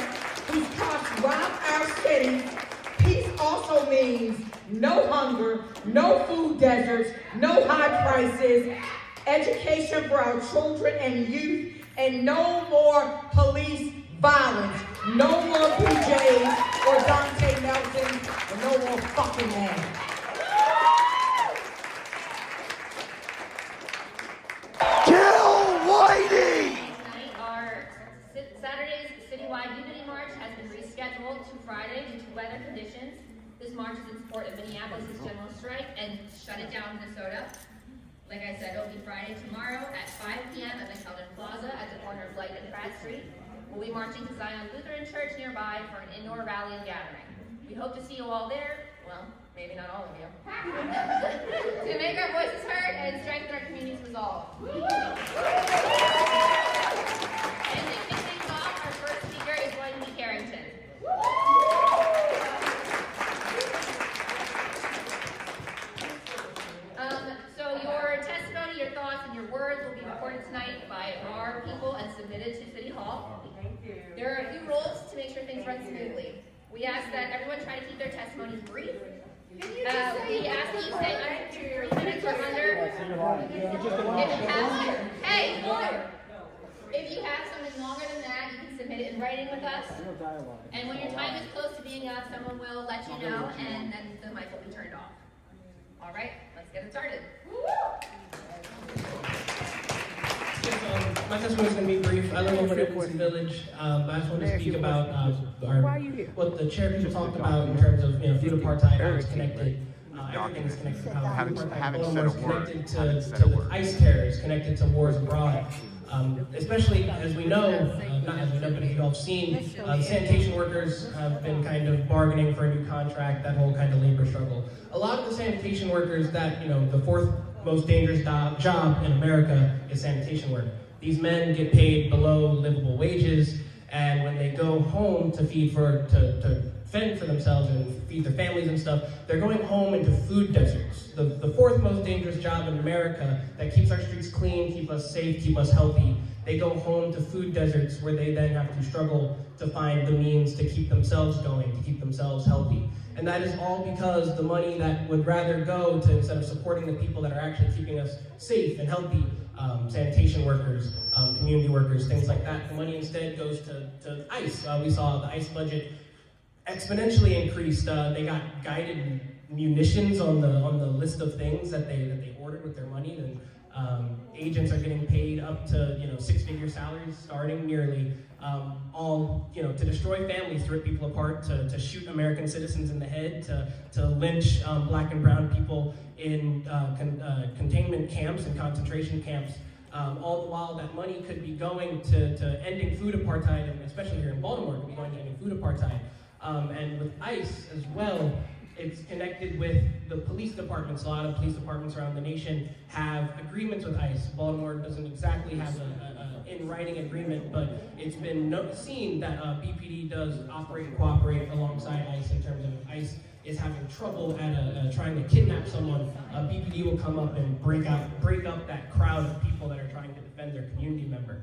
These cops rob our cities. Peace also means no hunger, no food deserts, no high prices, education for our children and youth, and no more police violence. No more PJs or Dante Melton, and no more fucking man. Kill Whitey! Our Saturday's citywide unity march has been rescheduled to Friday due to weather conditions. This march is in support of Minneapolis' general strike and Shut It Down Minnesota. Like I said, it'll be Friday tomorrow at 5 p.m. at McKeldin Plaza at the corner of Light and Pratt Street. We'll be marching to Zion Lutheran Church nearby for an indoor rally and gathering. We hope to see you all there. Well, maybe not all of you. To make our voices heard and strengthen our community's resolve. And to kick things off, our first speaker is going to be Carrington. So your testimony, your thoughts, and your words will be recorded tonight by our people and submitted to City Hall. There are a few rules to make sure things run smoothly. We ask that everyone try to keep their testimonies brief. We ask that you say under 3 minutes or under. If you have something longer than that, you can submit it in writing with us. And when your time is close to being up, someone will let you know, and then the mic will be turned off. All right, let's get it started. My testimony is going to be brief. I live over in Quincy Village, but I just want to speak about what the chair people talked about in terms of food apartheid, how it's connected. Everything is connected to how food apartheid is connected to the ICE terrorists, connected to wars abroad. Especially as we know, not as we know, but as you all have seen, sanitation workers have been kind of bargaining for a new contract, that whole kind of labor struggle. A lot of the sanitation workers that, the fourth most dangerous job in America is sanitation work. These men get paid below livable wages, and when they go home to fend for themselves and feed their families and stuff, they're going home into food deserts. The fourth most dangerous job in America that keeps our streets clean, keep us safe, keep us healthy. They go home to food deserts where they then have to struggle to find the means to keep themselves going, to keep themselves healthy. And that is all because the money that would rather go to, instead of supporting the people that are actually keeping us safe and healthy, sanitation workers, community workers, things like that, the money instead goes to ICE. We saw the ICE budget exponentially increased. They got guided munitions on the list of things that they ordered with their money, and agents are getting paid up to 6-figure salaries starting nearly, all to destroy families, to rip people apart, to shoot American citizens in the head, to lynch black and brown people in containment camps and concentration camps. All the while that money could be going to ending food apartheid, and especially here in Baltimore, could be going to ending food apartheid. And with ICE as well, It's connected with the police departments. A lot of police departments around the nation have agreements with ICE. Baltimore doesn't exactly have a in-writing agreement, but it's been seen that BPD does operate and cooperate alongside ICE in terms of if ICE is having trouble at trying to kidnap someone, BPD will come up and break up that crowd of people that are trying to defend their community member.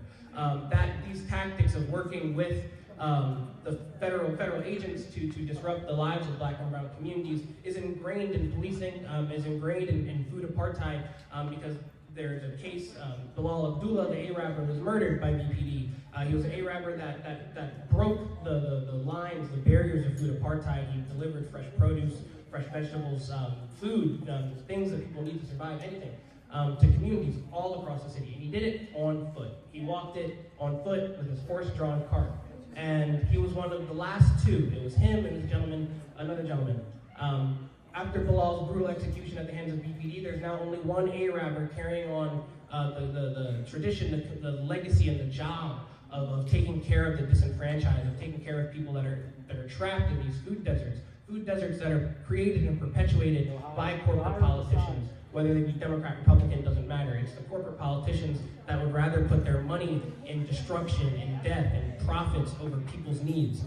These tactics of working with the federal agents to disrupt the lives of Black and brown communities is ingrained in policing, is ingrained in food apartheid, because there's a case, Bilal Abdullah, the Arabber, was murdered by BPD. He was an Arabber that broke the lines, the barriers of food apartheid. He delivered fresh produce, fresh vegetables, food, things that people need to survive, anything, to communities all across the city. And he did it on foot. He walked it on foot with his horse-drawn cart. And he was one of the last two. It was him and this gentleman, another gentleman. After Bilal's brutal execution at the hands of BPD, there's now only one Arabber carrying on the tradition, the legacy, and the job of taking care of the disenfranchised, of taking care of people that are trapped in these food deserts that are created and perpetuated by corporate politicians. Whether they be Democrat, Republican, doesn't matter. It's the corporate politicians that would rather put their money in destruction and death and profits over people's needs.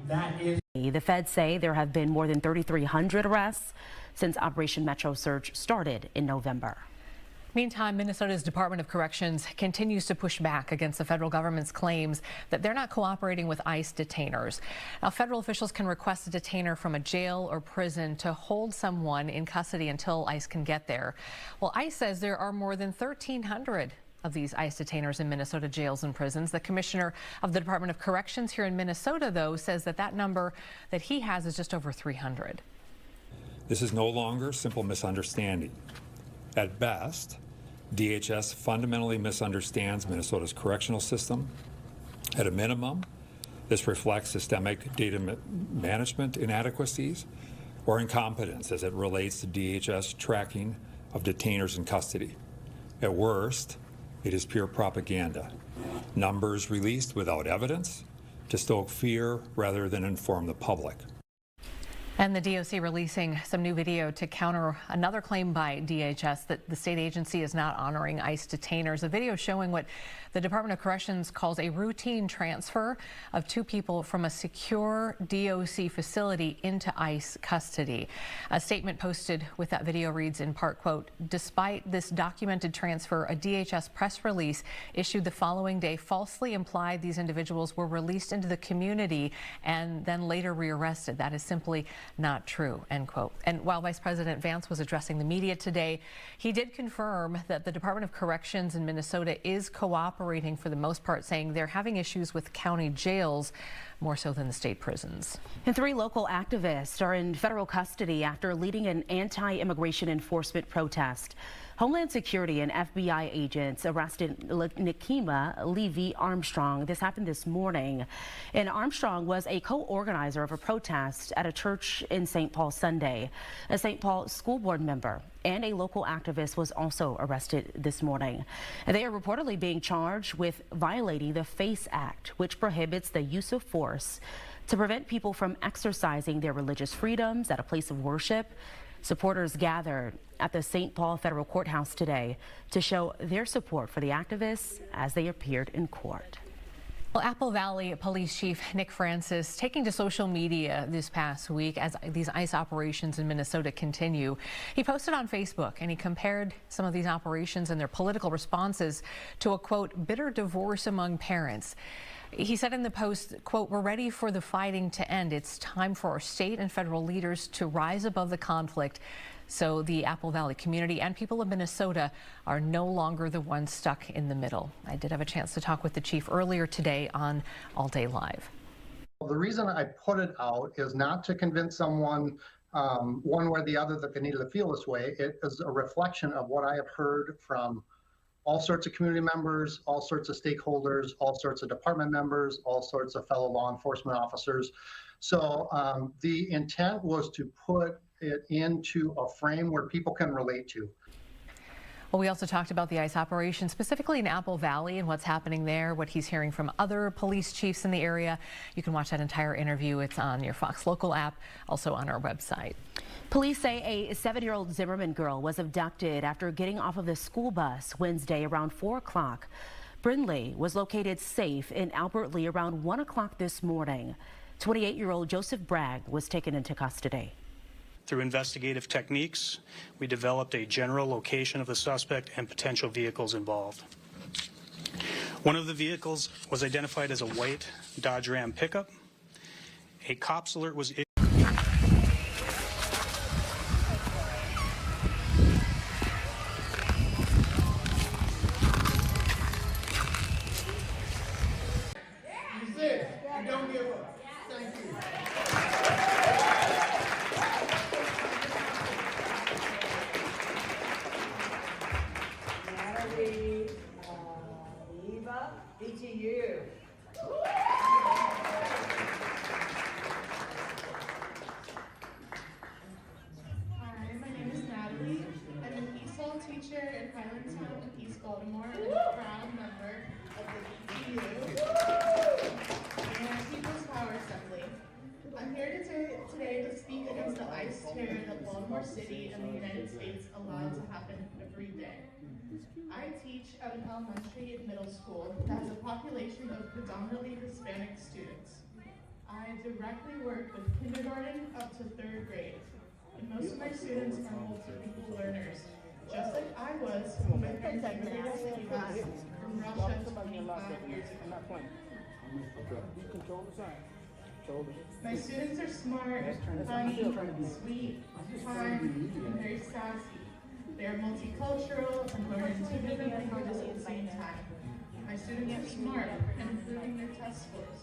That is. The feds say there have been more than 3,300 arrests since Operation Metro Surge started in November. Meantime, Minnesota's Department of Corrections continues to push back against the federal government's claims that they're not cooperating with ICE detainers. Now, federal officials can request a detainer from a jail or prison to hold someone in custody until ICE can get there. Well, ICE says there are more than 1,300 of these ICE detainers in Minnesota jails and prisons. The commissioner of the Department of Corrections here in Minnesota, though, says that number that he has is just over 300. This is no longer simple misunderstanding. At best, DHS fundamentally misunderstands Minnesota's correctional system. At a minimum, this reflects systemic data management inadequacies or incompetence as it relates to DHS tracking of detainers in custody. At worst, it is pure propaganda. Numbers released without evidence to stoke fear rather than inform the public. And the DOC releasing some new video to counter another claim by DHS that the state agency is not honoring ICE detainers. A video showing what the Department of Corrections calls a routine transfer of two people from a secure DOC facility into ICE custody. A statement posted with that video reads in part, quote, "Despite this documented transfer, a DHS press release issued the following day falsely implied these individuals were released into the community and then later rearrested. That is simply not true," end quote. And while Vice President Vance was addressing the media today, he did confirm that the Department of Corrections in Minnesota is cooperating for the most part, saying they're having issues with county jails more so than the state prisons. And 3 local activists are in federal custody after leading an anti-immigration enforcement protest. Homeland Security and FBI agents arrested Nikema Levy Armstrong. This happened this morning. And Armstrong was a co-organizer of a protest at a church in St. Paul Sunday. A St. Paul school board member and a local activist was also arrested this morning. And they are reportedly being charged with violating the FACE Act, which prohibits the use of force to prevent people from exercising their religious freedoms at a place of worship. Supporters gathered at the St. Paul Federal Courthouse today to show their support for the activists as they appeared in court. Well, Apple Valley Police Chief Nick Francis taking to social media this past week as these ICE operations in Minnesota continue. He posted on Facebook and he compared some of these operations and their political responses to a, quote, bitter divorce among parents. He said in the post, quote, "We're ready for the fighting to end. It's time for our state and federal leaders to rise above the conflict so the Apple Valley community and people of Minnesota are no longer the ones stuck in the middle." I did have a chance to talk with the chief earlier today on All Day Live. The reason I put it out is not to convince someone one way or the other that they needed to feel this way. It is a reflection of what I have heard from all sorts of community members, all sorts of stakeholders, all sorts of department members, all sorts of fellow law enforcement officers. So the intent was to put it into a frame where people can relate to. Well, we also talked about the ICE operation, specifically in Apple Valley and what's happening there, what he's hearing from other police chiefs in the area. You can watch that entire interview. It's on your Fox Local app, also on our website. Police say a 7-year-old Zimmerman girl was abducted after getting off of the school bus Wednesday around 4 o'clock. Brindley was located safe in Albert Lee around 1 o'clock this morning. 28-year-old Joseph Bragg was taken into custody. Through investigative techniques, we developed a general location of the suspect and potential vehicles involved. One of the vehicles was identified as a white Dodge Ram pickup. A cops alert was issued. BTU. Hi, my name is Natalie. I'm an ESOL teacher in Highlandtown in East Baltimore and a proud member of the BTU and People's Power Assembly. I'm here today to speak against the ICE terror that Baltimore City and the United States allow to happen every day. I teach at an elementary and middle school that has a population of predominantly Hispanic students. I directly work with kindergarten up to 3rd grade, and most of my students are multilingual learners, just like I was when my parents immigrated to the US from Russia 25 years ago. My students are smart, funny, sweet, kind, and very sassy. They are multicultural and learn in 2 different languages at the same time. My students are smart and improving their test scores.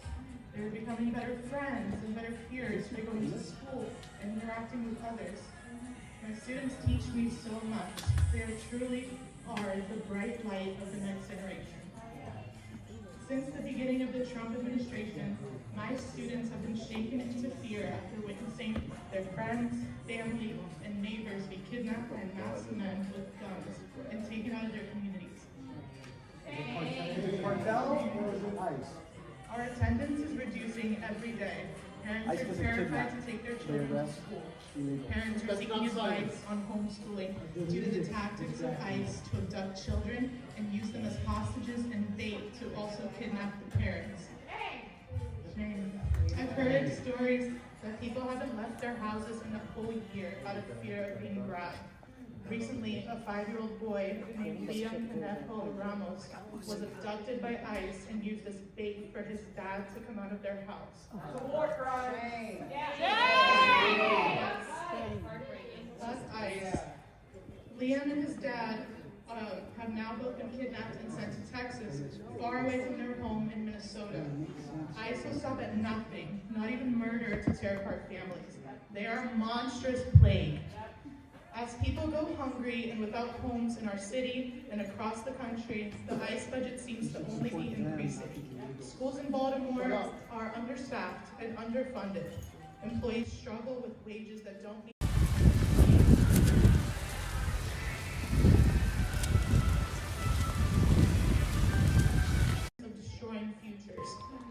They are becoming better friends and better peers by going to school and interacting with others. My students teach me so much. They truly are the bright light of the next generation. Since the beginning of the Trump administration, my students have been shaken into fear after witnessing their friends, family, and neighbors be kidnapped by masked men with guns and taken out of their communities. Our attendance is reducing every day. Parents are terrified to take their children to school. Parents are seeking advice on homeschooling due to the tactics of ICE to abduct children and use them as hostages and bait to also kidnap the parents. Shame. I've heard stories that people haven't left their houses in a whole year out of fear of being grabbed. Recently, a 5-year-old boy named Liam Ramos was abducted by ICE and used as bait for his dad to come out of their house. It's a war crime. That's ICE. Liam and his dad have now both been kidnapped and sent to Texas, far away from their home in Minnesota. ICE will stop at nothing, not even murder, to tear apart families. They are a monstrous plague. As people go hungry and without homes in our city and across the country, the ICE budget seems to only be increasing. Schools in Baltimore are understaffed and underfunded. Employees struggle with wages that don't meet of destroying futures.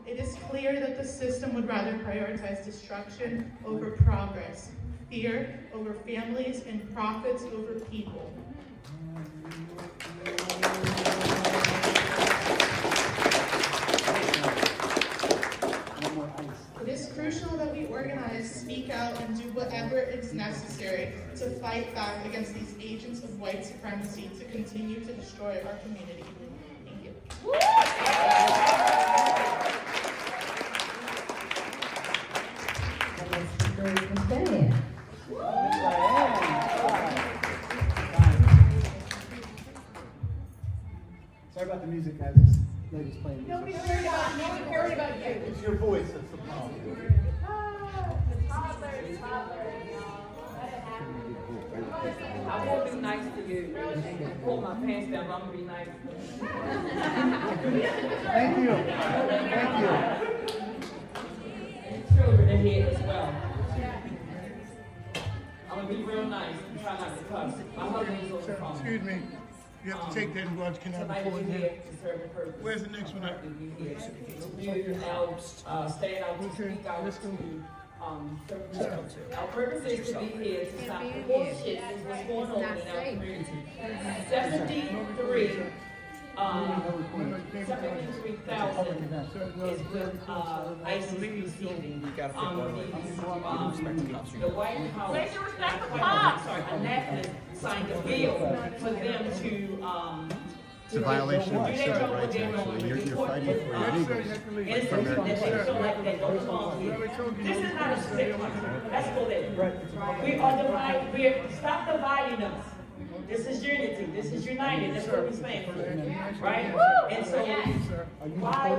It is clear that the system would rather prioritize destruction over progress, fear over families, and profits over people. It is crucial that we organize, speak out, and do whatever is necessary to fight back against these agents of white supremacy to continue to destroy our community. Thank you. Sorry about the music, guys. This lady's playing. Nobody cared about you. It's your voice that's the problem. I won't be nice to you. Pull my pants down, but I'm gonna be nice. Thank you. Thank you. Children in here as well. I'm gonna be real nice and try not to cuss. My husband is over from me. Excuse me. You have to take that and go out to Canal Report here. Where's the next one at? Stand out to speak out to our purpose is to be here to stop the bullshit that's what's going on in our community. 73,000 is with ICE receiving the White House, Annapolis signed a bill for them to It's a violation of my civil rights, actually. You're fighting for your legals. This is not a split. Let's go there. We are divided. Stop dividing us. This is unity. This is united. That's what we stand for, right? And so, why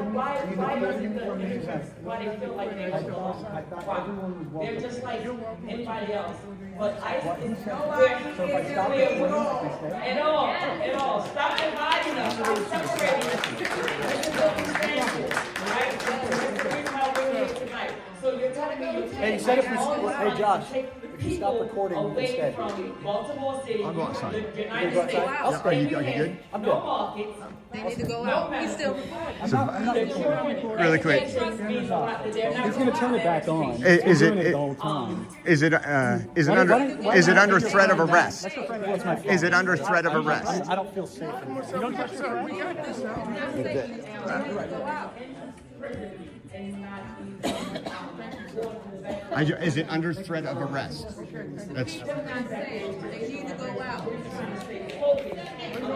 doesn't the why they feel like they don't belong? Why? They're just like anybody else. But ICE is nowhere at all. Stop dividing us. Stop separating us. This is what we stand for, right? That's the reason why we're here tonight. So you're telling me you Hey, hey Josh, if you stop recording instead. Baltimore City, I'll go outside. the United States, Are you good? I'm no good. markets. They need to go out. He's still recording. So, really quick. He's going to turn it back on. Is He's doing it the whole time. Is it under threat of arrest? Is it under threat of arrest? I don't feel safe. You don't trust your friend? Is it under threat of arrest? That's They need to go out.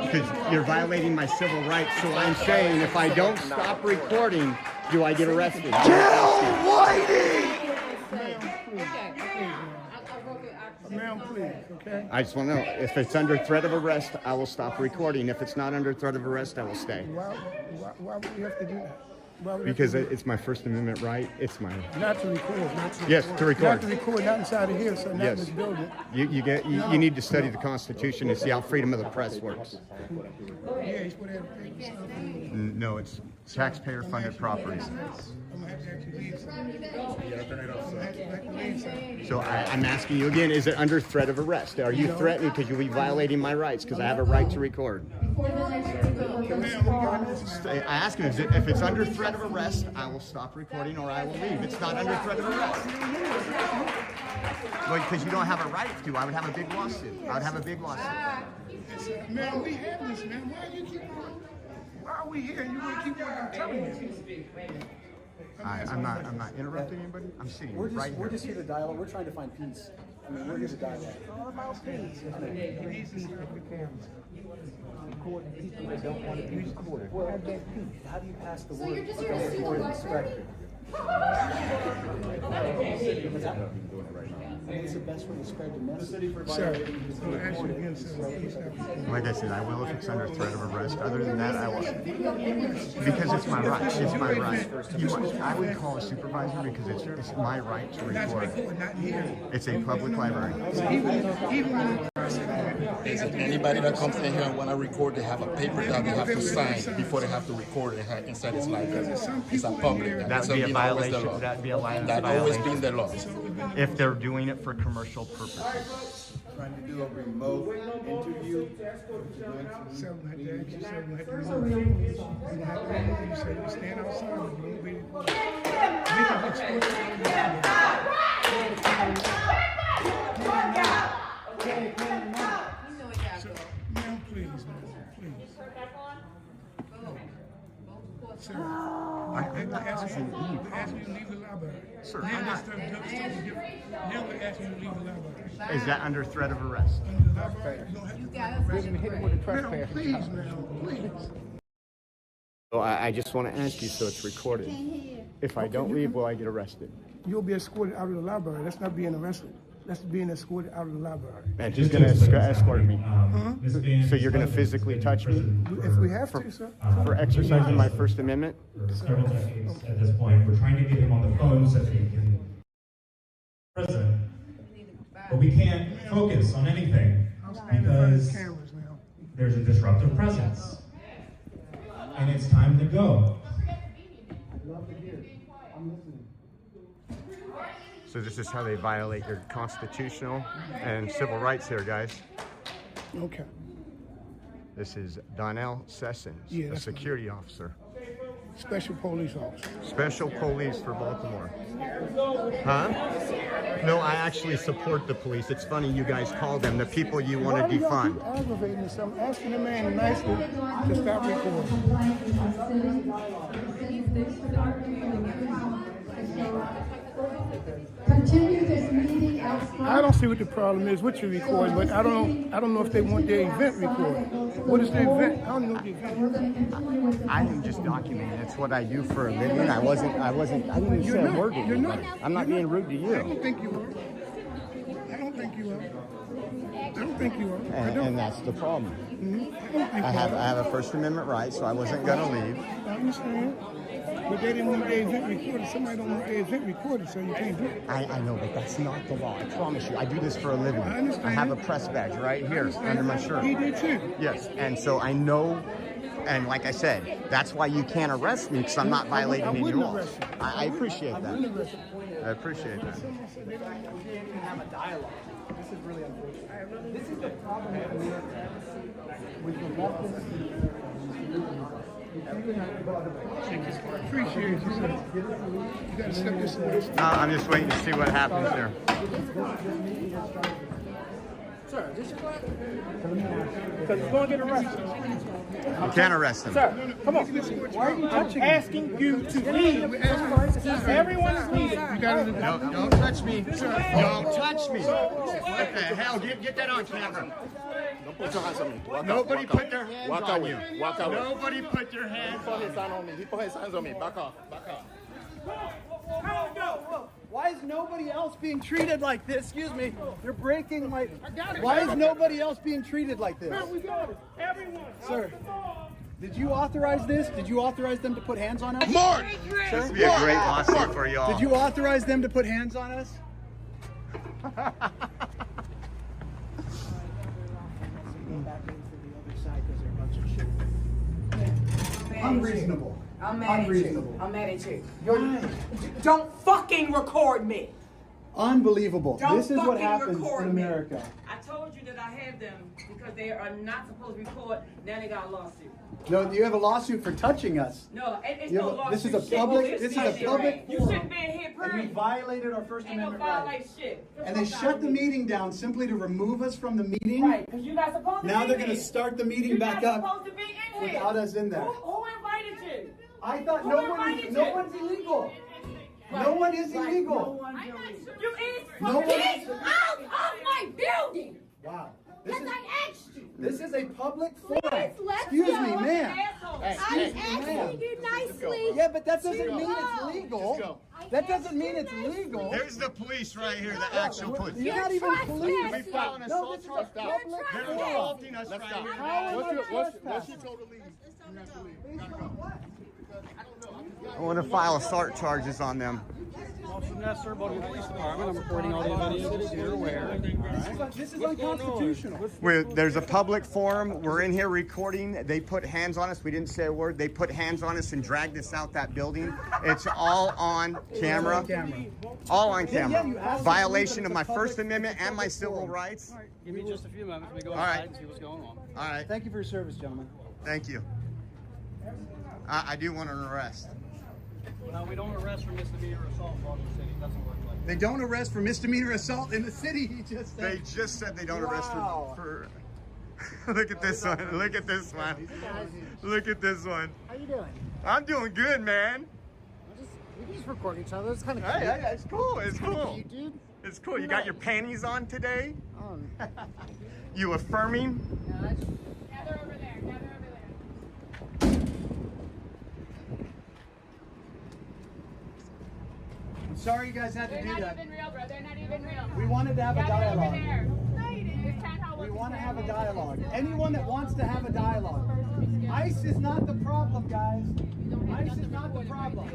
because you're violating my civil rights. So I'm saying if I don't stop recording, do I get arrested? Ma'am, please, okay? I just want to know if it's under threat of arrest, I will stop recording. If it's not under threat of arrest, I will stay. Why would you have to do that? Because it's my First Amendment right. It's my Not to record, not to Yes, to record. Not to record, not inside of here, so not in yes. this building. You need to study the Constitution and see how freedom of the press works. Yeah, he's put everything. No, it's taxpayer-funded properties. I'm gonna have to actually leave some. So I'm asking you again: is it under threat of arrest? Are you threatening because you'll be violating my rights because I have a right to record? I ask him if it's under threat of arrest, I will stop recording or I will leave. It's not under threat of arrest. Well, because you don't have a right to. I would have a big lawsuit. I would have a big lawsuit. Man, we have this, man. Why are we here and you want to keep on telling me? I'm not interrupting anybody. I'm sitting We're right here. just here to dialogue. We're trying to find peace. I mean, we're here to dialogue. It's all about peace. You need to see the camera. Recording people that don't want to be recorded. Well, how do you pass the word? you're just here to see the inspector. It's the best way to spread the message. Sir, I'm asking again, sir. Like I said, I will if it's under threat of arrest. Other than that, I won't. Because it's my right. It's my right. I would call a supervisor because it's my right to record. It's a public library. Anybody that comes in here and want to record, they have a paper that they have to sign before they have to record it inside this library. It's a public. That would be a violation. That'd be a That's always been the law. If they're doing it for commercial purposes. Trying to do a remote interview. Something like that. You said like you said you stand outside and you won't be recorded. Ma'am, please, please. Sir, I ask you to leave the library. Sir, Now we're asking you to leave the library. Is that under threat of arrest? Ma'am, please, ma'am, please. So I just want to ask you so it's recorded. If I don't leave, will I get arrested? You'll be escorted out of the library. That's not being arrested. That's being escorted out of the library. And who's going to escort me? So you're going to physically touch me? If we have to, sir. For exercising my First Amendment? For several decades at this point. We're trying to get him on the phone so that he can prison. But we can't focus on anything because there's a disruptive presence. And it's time to go. So this is how they violate your constitutional and civil rights here, guys. Okay. This is Donnell Sessions, Yeah, a that's security officer. Special police officer. Special police for Baltimore. Huh? No, I actually support the police. It's funny you guys call them the people you want to defund. Why do y'all keep aggravating us? I'm asking the man nicely to stop recording. Continue this meeting outside. I don't see what the problem is with your recording, but I don't know if they want their event recorded. What is the event? I don't know the event. I am just documenting. It's what I do for a living. I didn't even say a word to you. I'm not being rude to you. I don't think you are. I don't think you are. I don't think you are. And that's the problem. I have a First Amendment right, so I wasn't going to leave. I understand. But they didn't want their event recorded. Somebody don't want their event recorded, so you can't do it. I know, but that's not the law. I promise you. I do this for a living. I understand. I have a press badge right here under my shirt. He did too. Yes, and so I know, and like I said, that's why you can't arrest me, because I'm not violating any laws. I appreciate that. I appreciate that. We didn't have a dialogue. This is really unfortunate. This is the problem with America. With the leftists. Appreciate you, sir. You gotta step this way. I'm just waiting to see what happens there. Sir, this is what? Because he's going to get arrested. You can't arrest him. Sir, come on. Why are you touching me? I'm asking you to leave. Everyone is leaving. No, don't touch me. Don't touch me. What the hell? Get that on camera. Put your hands on me. Nobody put their hands on you. Walk away. Nobody put your hands He put his hand on me. He put his hands on me. Back off. Back off. Why is nobody else being treated like this? Excuse me. You're breaking my... Why is nobody else being treated like this? We got it. Everyone. Sir, did you authorize this? Did you authorize them to put hands on us? Mark! This would be a great lawsuit for y'all. Did you authorize them to put hands on us? Unreasonable. I'm mad Unreasonable. at you. I'm mad at you. Why? Don't fucking record me. Unbelievable. Don't This is what fucking happens record in me. America. I told you that I had them because they are not supposed to record. Now they got a lawsuit. No, you have a lawsuit for touching us. No, it's You no have a- lawsuit. this is a shit. public- Well, this it's is a public You forum. shouldn't be in here, And you period. violated our First Ain't no Amendment right. violate shit. And they shut the meeting down simply to remove us from the meeting. Right, because you're not supposed to Now be they're going to here. start the meeting You're back not up supposed to be in here. without us in there. Who invited you? I thought Who no invited one's you? illegal. No one is illegal. You is. No one Get is. out of my building. Wow. Because I asked you. This is a public forum. let's Excuse go. me, ma'am. I'm asking you nicely. Yeah, but that doesn't mean it's legal. That doesn't mean it's legal. There's the police right here, the actual police. You're not even police. We file an No, assault this is a charge. public They're forum. assaulting us right here. How am I Once trespassing? you told to leave, you have to leave. You gotta go. I want to file assault charges on them. Nestor, Baltimore Police Department. I'm reporting all the videos. You're aware. This is unconstitutional. There's a public forum. We're in here recording. They put hands on us. We didn't say a word. They put hands on us and dragged us out that building. It's all on camera. All on camera. Violation of my First Amendment and my civil rights. Give me just a few moments. Let me go All right. outside and see what's going on. All right. Thank you for your service, gentlemen. Thank you. I do want an arrest. No, we don't arrest for misdemeanor assault in Baltimore City. It doesn't work like that. They don't arrest for misdemeanor assault in the city. He just said. They just said they don't arrest Wow. for Look at this one. Look at this one. Look at this one. How you doing? I'm doing good, man. We can just record each other. It's kind of cool. Hey, it's cool. It's cool. Cute, dude. It's cool. You got your panties on today? Oh. You affirming? Gather over there. Gather over there. I'm sorry you guys had to They're do not that. even real, bro. They're not even real. We wanted to have a Gather over dialogue. there. This town hall We wasn't want to fair. have a dialogue. Anyone that wants to have a dialogue. ICE is not the problem, guys. ICE is not the problem.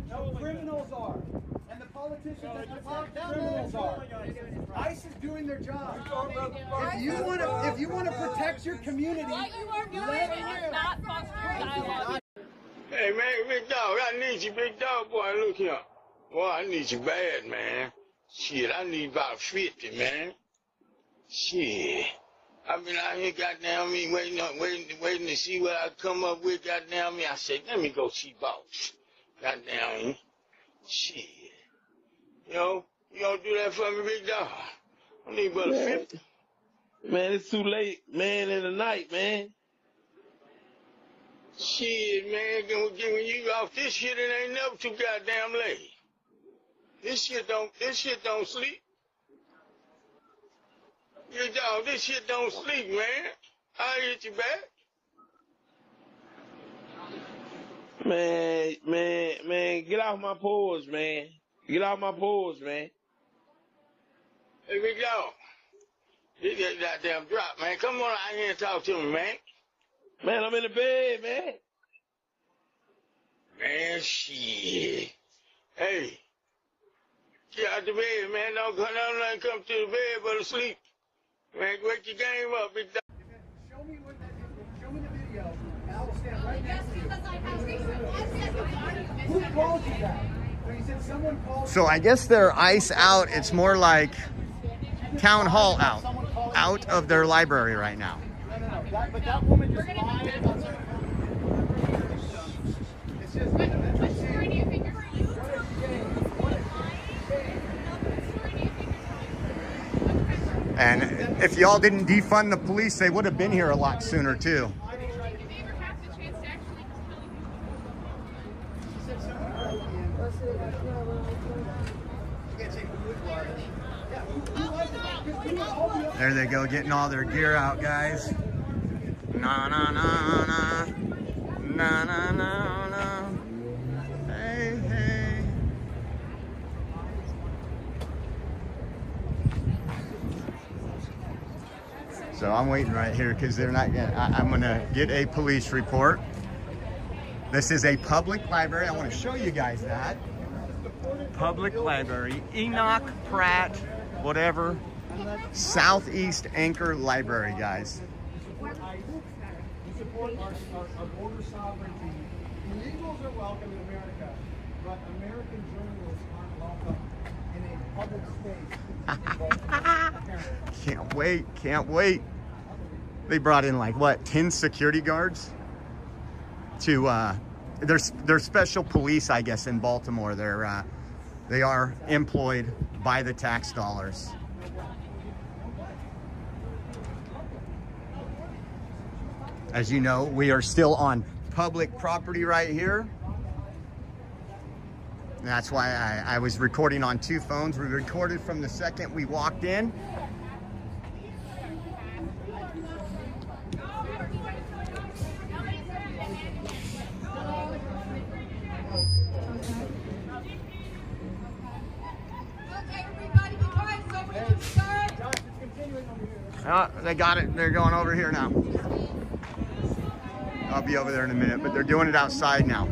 No, criminals are. And the politicians at the top, criminals are. ICE is doing their job. If you want to protect your community, What you are doing is not fostering dialogue. Hey, man, big dog, I need you, big dog. Boy, look here. Boy, I need you bad, man. Shit, I need about 50, man. Shit. I've been out here, goddamn me, waiting to see what I come up with, goddamn me. I said, let me go see boss. Goddamn me. Shit. You know, you don't do that for me, big dog. I need but a 50. Man, it's too late, man, in the night, man. Shit, man, when you off this shit, it ain't never too goddamn late. This shit don't sleep. Yeah, dog, this shit don't sleep, man. I'll hit you back. Man, get off my paws, man. Get off my paws, man. Hey, big dog. This goddamn drop, man. Come on out here and talk to me, man. Man, I'm in the bed, man. Man, shit. Hey, get out the bed, man. Don't come to the bed but to sleep. Man, wake your game up, big dog. Show me the video, and I will stand right next to you. Who called you that? When you said someone called. So I guess they're ICE out. It's more like town hall out of their library right now. No. But that woman just lied. It's just. And if y'all didn't defund the police, they would have been here a lot sooner too. There they go, getting all their gear out, guys. Na na na na, na na na na. Hey hey. So I'm waiting right here because they're not gonna. I'm gonna get a police report. This is a public library. I want to show you guys that. Public library, Enoch Pratt, whatever. Southeast Anchor Library, guys. We support our border sovereignty. Illegals are welcome in America, but American journalists aren't welcome in a public space. Can't wait. They brought in like what, 10 security guards to they're special police, I guess, in Baltimore. They are employed by the tax dollars. As you know, we are still on public property right here. And that's why I was recording on 2 phones. We recorded from the second we walked in. Oh, they got it. They're going over here now. I'll be over there in a minute, but they're doing it outside now.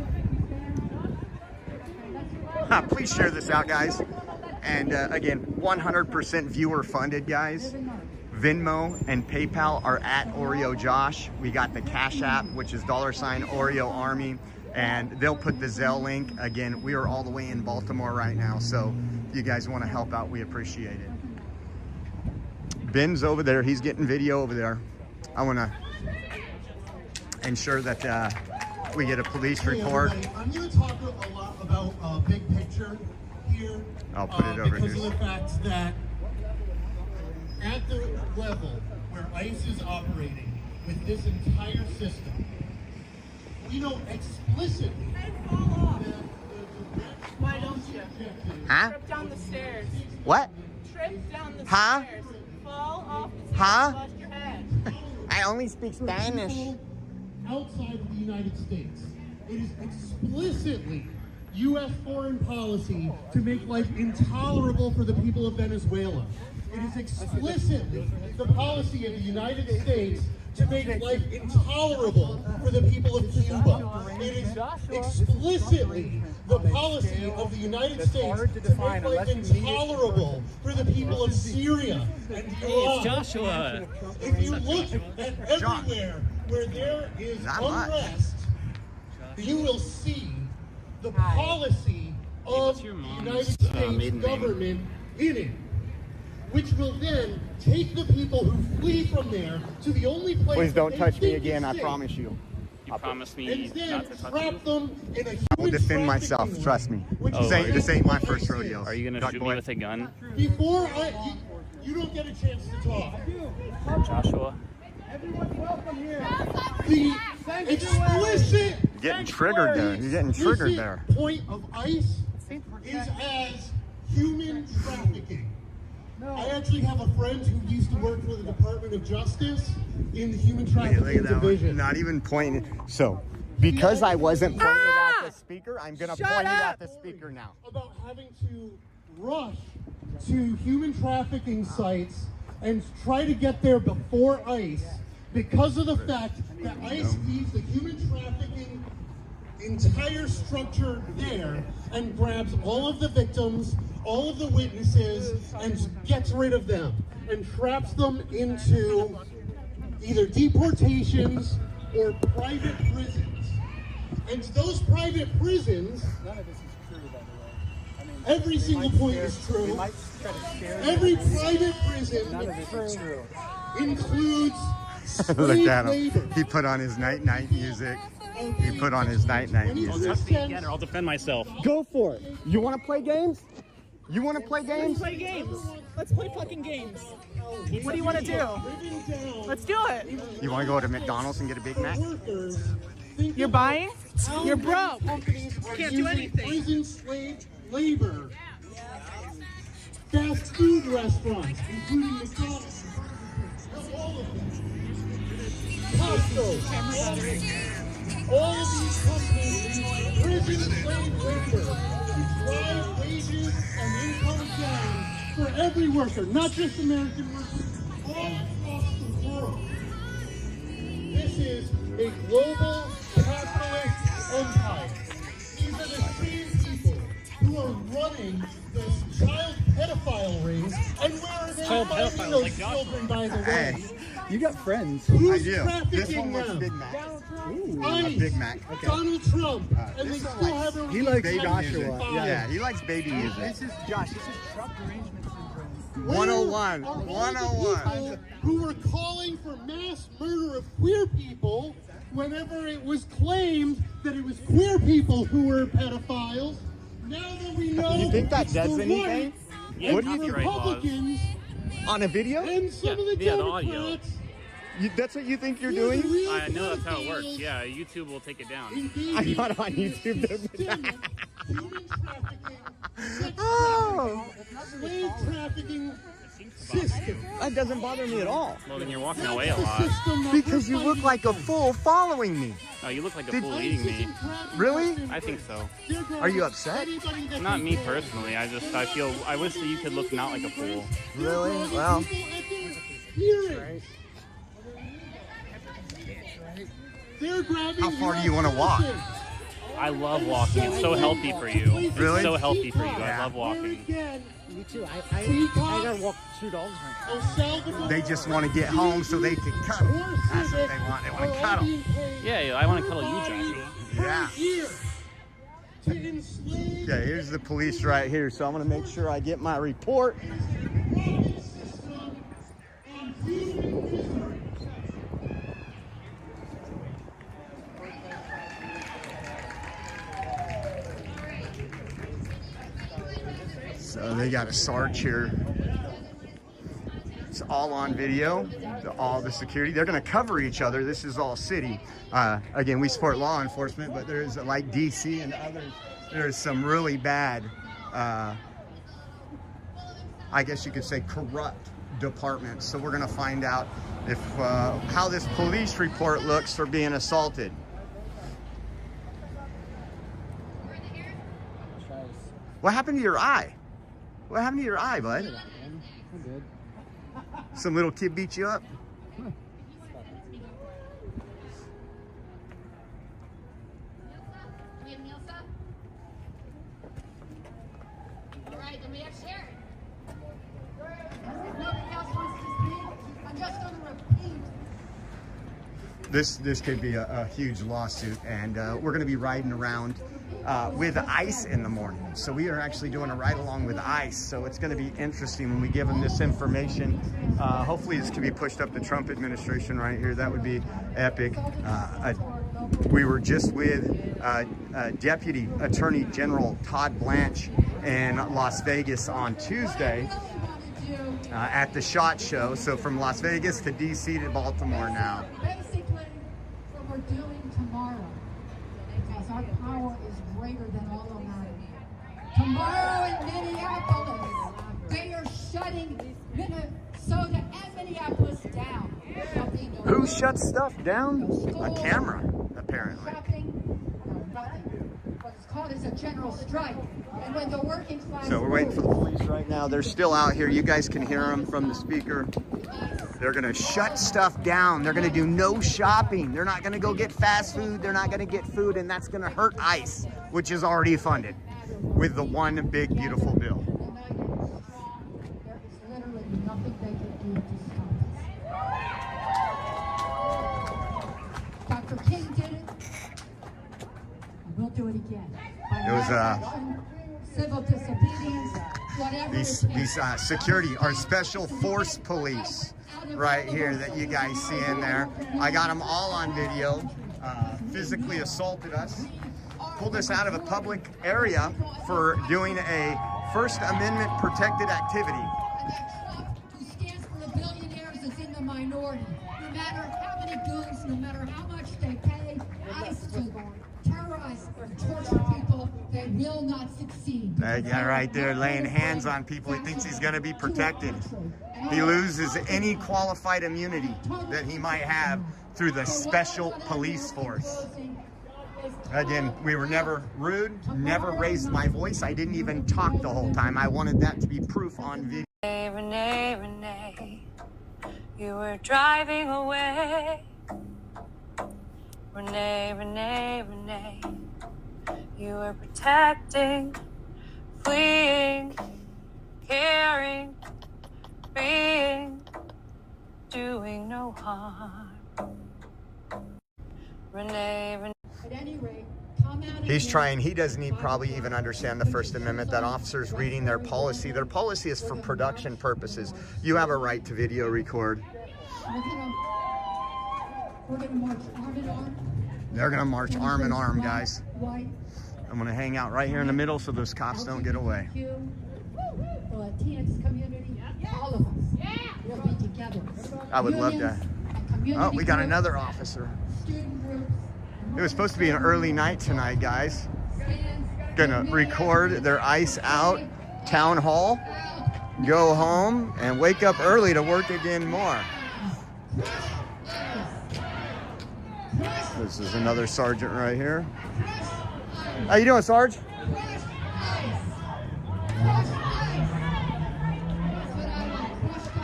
Please share this out, guys. And again, 100% viewer funded, guys. Venmo and PayPal are at Oreo Josh. We got the Cash App, which is $ Oreo Army, and they'll put the Zelle link. Again, we are all the way in Baltimore right now, so if you guys want to help out, we appreciate it. Ben's over there. He's getting video over there. I want to ensure that we get a police report. I'm going to talk a lot about big picture here. I'll put it over here. Because of the fact that at the level where ICE is operating with this entire system, we know explicitly Why don't you? Huh? Trip down the stairs. What? Trip down the Huh? stairs. Fall off the stairs. Huh? Bust your head. I only speak Spanish. Outside of the United States, it is explicitly U.S. foreign policy to make life intolerable for the people of Venezuela. It is explicitly the policy of the United States to make life intolerable for the people of Cuba. It is explicitly the policy of the United States to make life intolerable for the people of Syria and Iraq. It's Joshua. If you look at everywhere where there is unrest, you will see the policy of the United States government in it, which will then take the people who flee from there to the only place. Please don't that touch they me think again, is I safe, promise you. You promise me and then not to touch trap you? them in a human I will defend trafficking myself, ring, trust me. Oh, This ain't my first rodeo. Are you gonna shoot me with a gun? Before you don't get a chance to talk. Joshua? Everyone's welcome here. The explicit You're getting triggered there. You're getting triggered there. point of ICE is as human trafficking. I actually have a friend who used to work for the Department of Justice in the Human Trafficking Look at that Division. one. Not even pointing. So, because I wasn't pointing it at the speaker, I'm going to point it at the speaker now. About having to rush to human trafficking sites and try to get there before ICE because of the fact that ICE leaves the human trafficking entire structure there and grabs all of the victims, all of the witnesses, and gets rid of them and traps them into either deportations or private prisons. And those private prisons, None of this is true, by the way. I mean, every single point is true. Every private prison includes Look slave at him. labor. He put on his night-night music. He put on his night-night music. Touch me again or I'll defend myself. Go for it. You want to play games? You want to play games? Let's play games. Let's play fucking games. What do you want to do? Let's do it. You want to go to McDonald's and get a Big Mac? You're buying? You're broke. Can't do anything. Prison slave labor. Fast food restaurants, including McDonald's. All of them. Costco. All of these companies use prison slave labor to drive wages and income down for every worker, not just American workers, all across the world. This is a global capitalist empire. These are the same people who are running this child pedophile rings, and where are they finding those children, by the way? Hey, you got friends. Who's I do. trafficking This one wants them? Big Mac. Ooh, a ICE, Big Mac. Okay. Donald Trump, and they still haven't He likes released baby music. Joshua. Yeah, he likes baby music. This is Josh. This is Trump derangement syndrome. 101. Where are all the 101. people who were calling for mass murder of queer people whenever it was claimed that it was queer people who were pedophiles? Now that we know You think that it's does the anything? right What do and you the think? Republicans On a video? and some of the the audio. Democrats. That's what you think you're doing? I know that's how it works. Yeah, YouTube will take it down. I'm not on YouTube. Oh, slave trafficking system. That doesn't bother me at all. Well, then you're walking away a lot. Because you look like a fool following me. Oh, you look like a fool eating me. Really? I think so. Are you upset? Not me personally. I wish that you could look not like a fool. Really? Well. How far do you want to walk? I love walking. It's so healthy for you. Really? It's so healthy for you. I Yeah. love walking. Me too. I gotta walk 2 dogs right They just want to get home so they can cuddle. That's what they want. They want to cuddle. Yeah, I want to cuddle you, Joshua. Yeah. Yeah, here's the police right here. So I'm going to make sure I get my report. So they got a Sarge here. It's all on video, all the security. They're going to cover each other. This is all city. Again, we support law enforcement, but there's like DC and others. There's some really bad, I guess you could say, corrupt departments. So we're going to find out if how this police report looks for being assaulted. What happened to your eye? What happened to your eye, bud? I'm good. Some little kid beat you up? Alright, then we have Sharon. Nobody else wants to speak. I'm just going to repeat. This could be a huge lawsuit, and we're going to be riding around with ICE in the morning. So we are actually doing a ride along with ICE. So it's going to be interesting when we give them this information. Hopefully this can be pushed up the Trump administration right here. That would be epic. We were just with Deputy Attorney General Todd Blanche in Las Vegas on Tuesday at the SHOT Show. So from Las Vegas to DC to Baltimore now. Basically, what we're doing tomorrow, because our power is greater than all of that. Tomorrow in Minneapolis, they are shutting Minnesota and Minneapolis down. Who shuts stuff down? A camera, apparently. What's called is a general strike. And when the working class... So we're waiting for the police right now. They're still out here. You guys can hear them from the speaker. They're going to shut stuff down. They're going to do no shopping. They're not going to go get fast food. They're not going to get food. And that's going to hurt ICE, which is already funded with the one big, beautiful bill. There is literally nothing they can do to stop us. Dr. King did it. We'll do it again. It was civil disobedience, whatever. These security, our special force police right here that you guys see in there. I got them all on video. Physically assaulted us, pulled us out of a public area for doing a First Amendment protected activity. And that Trump, who stands for the billionaires, is in the minority. No matter how many goons, no matter how much they pay ICE to terrorize or torture people, they will not succeed. That guy right there laying hands on people. He thinks he's going to be protected. He loses any qualified immunity that he might have through the special police force. Again, we were never rude, never raised my voice. I didn't even talk the whole time. I wanted that to be proof on video. Renee, Renee, you were driving away. Renee, Renee, Renee, you were protecting, fleeing, caring, being, doing no harm. Renee, Renee. At any rate, come out. He's trying, he doesn't probably even understand the First Amendment. That officer's reading their policy. Their policy is for production purposes. You have a right to video record. We're going to march arm in arm. They're going to march arm in arm, guys. White. I'm going to hang out right here in the middle so those cops don't get away. The Latinx community, all of us, we'll be together. I would love that. Oh, we got another officer. It was supposed to be an early night tonight, guys. Gonna record their ICE out town hall, go home, and wake up early to work again more. This is another sergeant right here. How you doing, Sarge?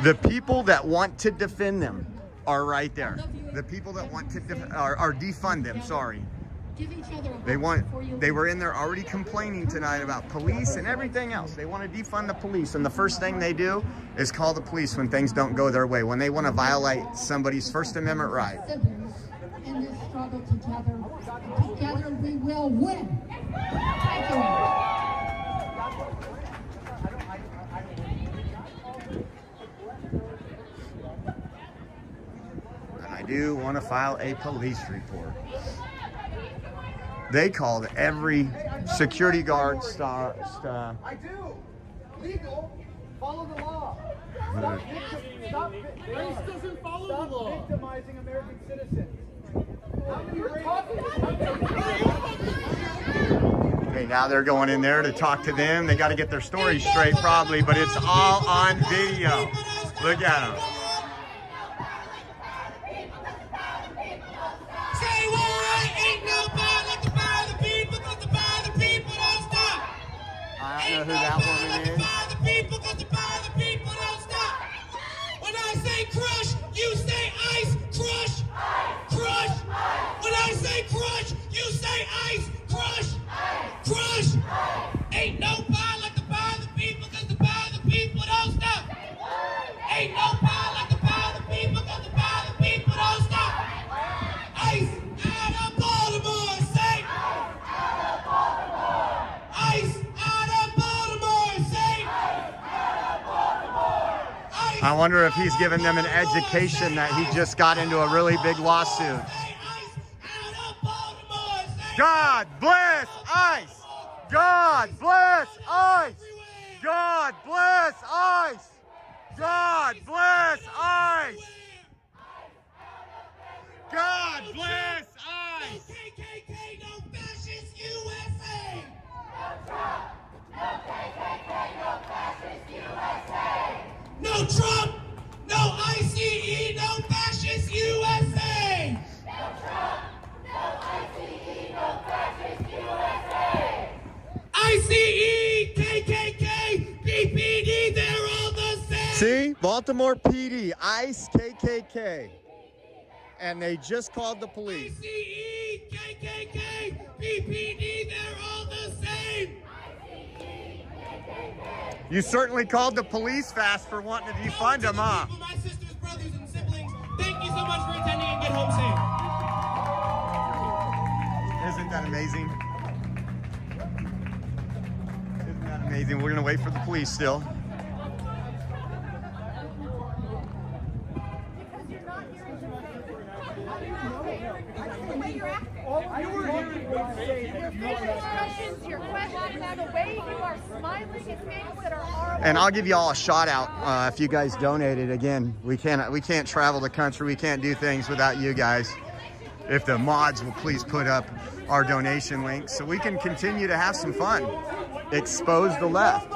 The people that want to defend them are right there. The people that want to defund them, sorry. They were in there already complaining tonight about police and everything else. They want to defund the police, and the first thing they do is call the police when things don't go their way, when they want to violate somebody's First Amendment right. In this struggle together we will win. Thank you. I do want to file a police report. They called every security guard I do. Legal. Follow the law. Stop victimizing American citizens. Okay, now they're going in there to talk to them. They got to get their story straight probably, but it's all on video. Look at them. Say what? Ain't nobody like the power of the people, cause the power of the people don't stop. I don't know who that woman is. The power of the people, cause the power of the people don't stop. When I say crush, you say ice, crush, crush. When I say crush, you say ice, crush, crush. Ain't no power like the power of the people, cause the power of the people don't stop. Ain't no power like the power of the people, cause the power of the people don't stop. Ice out of Baltimore, say. Ice out of Baltimore. I wonder if he's giving them an education that he just got into a really big lawsuit. God bless ICE! God bless ICE! God bless ICE! God bless ICE! God bless ICE! No KKK, no fascist USA! No Trump! No KKK, no fascist USA! No Trump! No ICE, no fascist USA! No Trump! No ICE, no fascist USA! ICE, KKK, BPD, they're all the same! See? Baltimore PD, ICE, KKK. And they just called the police. ICE, KKK, BPD, they're all the same! You certainly called the police fast for wanting to defund them, huh? My sisters, brothers, and siblings, thank you so much for attending and get home safe. Isn't that amazing? Isn't that amazing? We're gonna wait for the police still. And I'll give you all a shout out if you guys donated. Again, we can't travel the country, we can't do things without you guys. If the mods will please put up our donation link so we can continue to have some fun. Expose the left.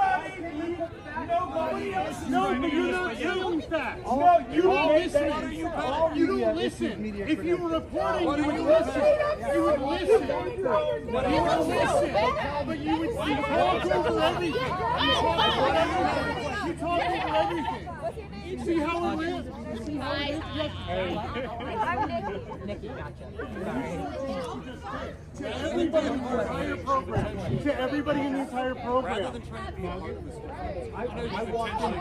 No, you're not telling facts. No, you don't listen. You don't listen. If you were reporting, you would listen. You would listen. But you would listen. But you would talk over everything. You talk over everything. See how it is? See how it is? Nikki, gotcha. To everybody in the entire program. To everybody in the entire program. I walked in.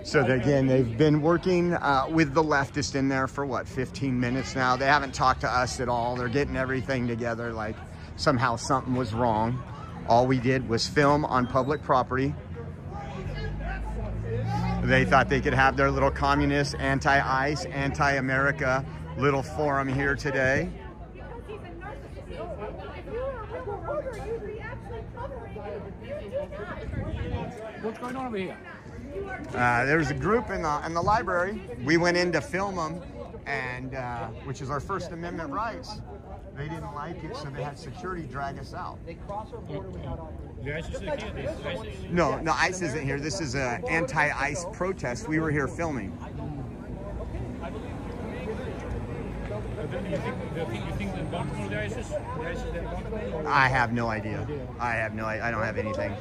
So again, they've been working with the leftist in there for what, 15 minutes now. They haven't talked to us at all. They're getting everything together like somehow something was wrong. All we did was film on public property. They thought they could have their little communist, anti-ICE, anti-America little forum here today. What's going on over here? There's a group in the library. We went in to film them, and which is our First Amendment rights. They didn't like it, so they had security drag us out. They cross our border without authorization. No, ICE isn't here. This is an anti-ICE protest. We were here filming. You think that Baltimore the ICE is? I have no idea. I don't have anything.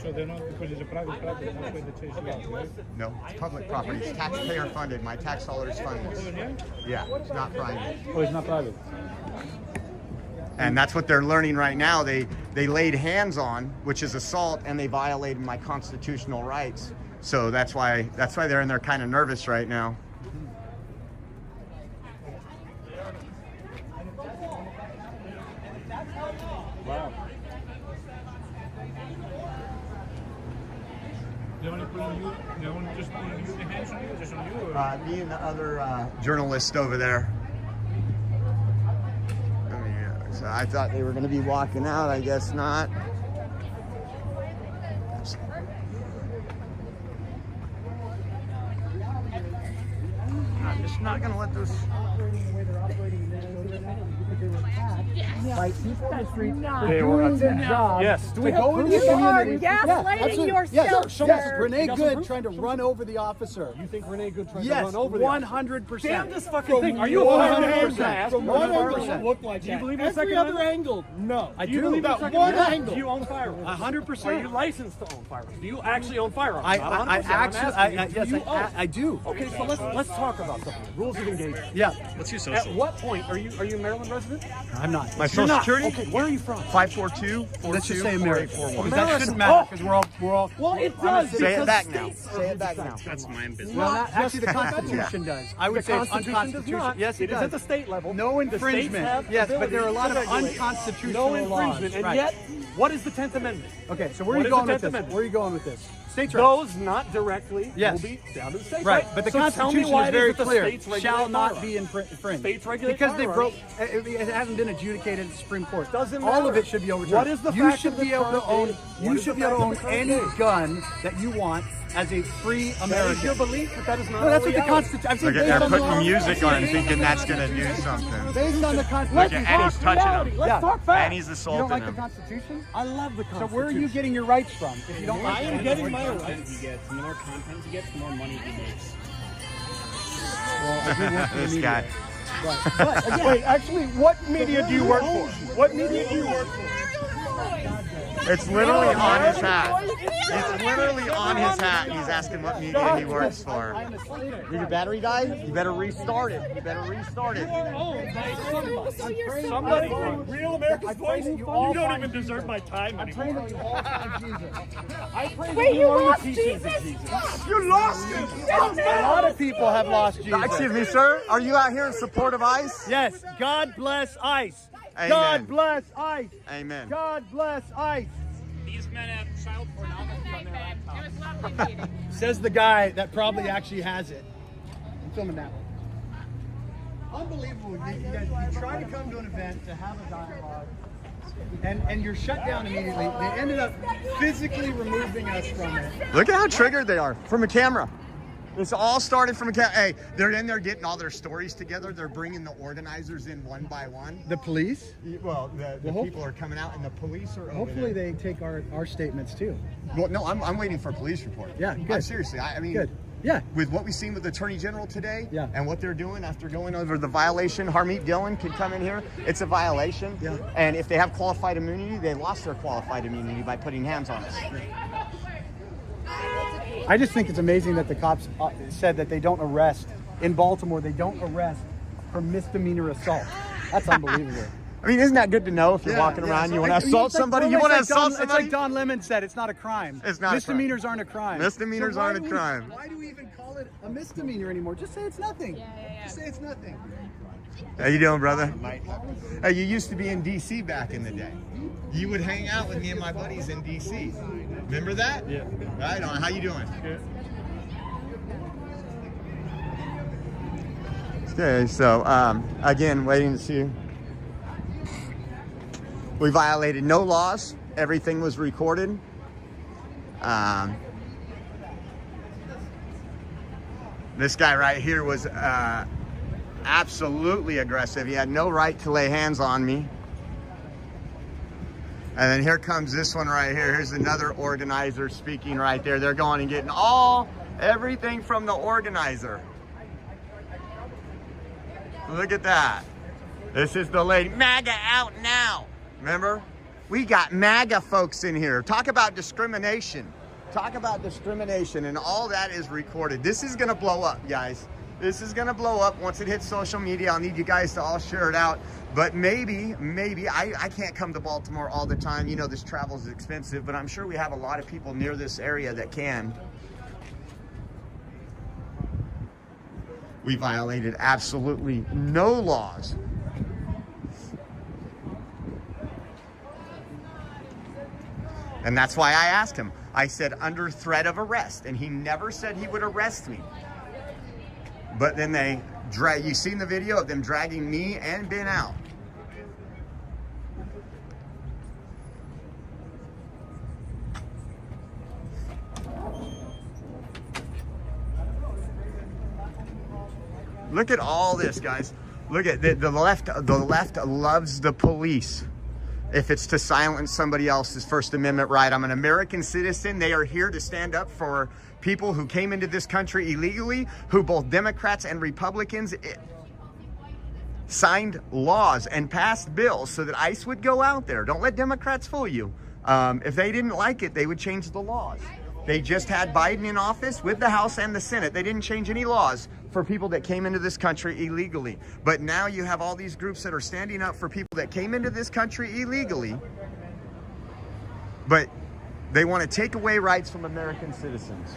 So they're not, because it's a private property, that's why they chase you out, right? No, it's public property. It's taxpayer funded. My tax dollars fund this. Yeah, it's not private. Oh, it's not private. And that's what they're learning right now. They laid hands on, which is assault, and they violated my constitutional rights. So that's why they're in there kind of nervous right now. Wow. They only put on you, they only just put on you the hands on you, just on you? Or? Me and the other journalist over there. So I thought they were going to be walking out. I guess not. I'm just not going to let this. Like East Street, they were a job. Yes, do we go into the community? You are gaslighting yourself, sir. Yes, Reneegood trying to run over the officer. You think Reneegood tried to run over the 100%. Damn this fucking thing. Are you 100%? From 100%. Look like that. Do you believe in the Every Second other angle. No. I do. You do. believe in the That Second one Amendment? angle. Do you own firearms? 100%. Are you licensed to own firearms? Do you actually own firearms? I actually, yes, I do. Okay, so let's talk about something. Rules of engagement. Yeah. What's your social? At what point are you a Maryland resident? I'm not. My Social security? Okay, where are you from? 542-42-4841. Let's just say America. Because that shouldn't matter because we're all. Well, it does. Say it back now. Say it back now. That's my business. Well, actually, the Constitution does. I would say it's unconstitutional. Yes, it is at the state level. No infringement. Yes, but there are a lot of unconstitutional laws. And yet, what is the 10th Amendment? Okay, so where are you going with this? Where are you going with this? States' rights. Those not directly will be down to the states. Right, but the Constitution is very clear. Shall not be infringed. States regulate because they broke. firearms. It hasn't been adjudicated at the Supreme Court. Doesn't All of matter. it should be overturned. What is the you fact should of the be able to crime own. is? You What should is be the able to own fact of the crime any is? gun that you want as a free That is American. your belief, but that is not No, that's what the reality. Constitution. Look at they're putting music on, thinking that's gonna do something. Based on the Constitution. Look at Annie's touching him. Let's talk facts. Annie's You assaulting don't like him. the Constitution? I love the So Constitution. where are you getting your rights from? If you don't like I am it? getting my The rights. he gets, the more content he gets, the more money he makes. This guy. But again, Wait, actually, what media do you work for? What media do you work for? It's literally on his hat. It's literally on his hat. He's asking what media he works for. Your battery died? You better restart it. You better restart it. Somebody, real America's voice. You don't even deserve my time anymore. Wait, you lost Jesus? You lost him! A lot of people have lost Jesus. Excuse me, sir. Are you out here in support of ICE? Yes. God bless ICE. Amen. God bless ICE. Amen. God bless ICE. These men have child pornography on their laptops. Says the guy that probably actually has it. I'm filming that one. Unbelievable. You try to come to an event to have a dialogue, and you're shut down immediately. They ended up physically removing us from it. Look at how triggered they are from a camera. This all started from a camera. Hey, they're in there getting all their stories together. They're bringing the organizers in one by one. The police? Well, the people are coming out, and the police are over Hopefully there. they take our statements too. Well, no, I'm waiting for a police report. Yeah, good. Seriously, I mean, Good. Yeah. With what we've seen with the Attorney General today, Yeah. and what they're doing after going over the violation, Harmeet Dillon could come in here. It's a violation. Yeah. And if they have qualified immunity, they lost their qualified immunity by putting hands on us. I just think it's amazing that the cops said that they don't arrest in Baltimore. They don't arrest for misdemeanor assault. That's unbelievable. I mean, isn't that good to know if you're walking around, you want to assault somebody? You want to assault somebody? It's like Don Lemon said, it's not a crime. It's not Misdemeanors aren't a crime. Misdemeanors So why aren't a do we- crime. Why do we even call it a misdemeanor anymore? Just say it's nothing. Just say it's nothing. How you doing, brother? Hey, you used to be in D.C. back in the day. You would hang out with me and my buddies in D.C. Remember that? Yeah. Right on. How you doing? Good. Okay, so again, waiting to see. We violated no laws. Everything was recorded. This guy right here was absolutely aggressive. He had no right to lay hands on me. And then here comes this one right here. Here's another organizer speaking right there. They're going and getting everything from the organizer. Look at that. This is the lady. MAGA out now. Remember? We got MAGA folks in here. Talk about discrimination. Talk about discrimination, and all that is recorded. This is gonna blow up, guys. This is gonna blow up once it hits social media. I'll need you guys to all share it out. But maybe, I can't come to Baltimore all the time. You know, this travel is expensive, but I'm sure we have a lot of people near this area that can. We violated absolutely no laws. And that's why I asked him. I said, under threat of arrest. And he never said he would arrest me. But then they drag, you seen the video of them dragging me and Ben out. Look at all this, guys. Look at the left. The left loves the police. If it's to silence somebody else's First Amendment right. I'm an American citizen. They are here to stand up for people who came into this country illegally, who both Democrats and Republicans signed laws and passed bills so that ICE would go out there. Don't let Democrats fool you. If they didn't like it, they would change the laws. They just had Biden in office with the House and the Senate. They didn't change any laws for people that came into this country illegally. But now you have all these groups that are standing up for people that came into this country illegally, but they want to take away rights from American citizens.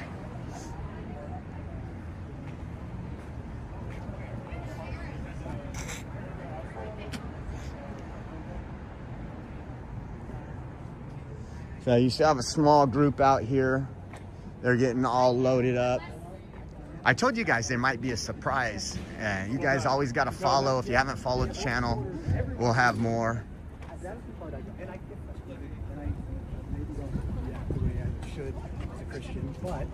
So you still have a small group out here. They're getting all loaded up. I told you guys there might be a surprise. You guys always got to follow. If you haven't followed the channel, we'll have more. That's the part I get. And I get frustrated. And I maybe don't react the way I should as a Christian, but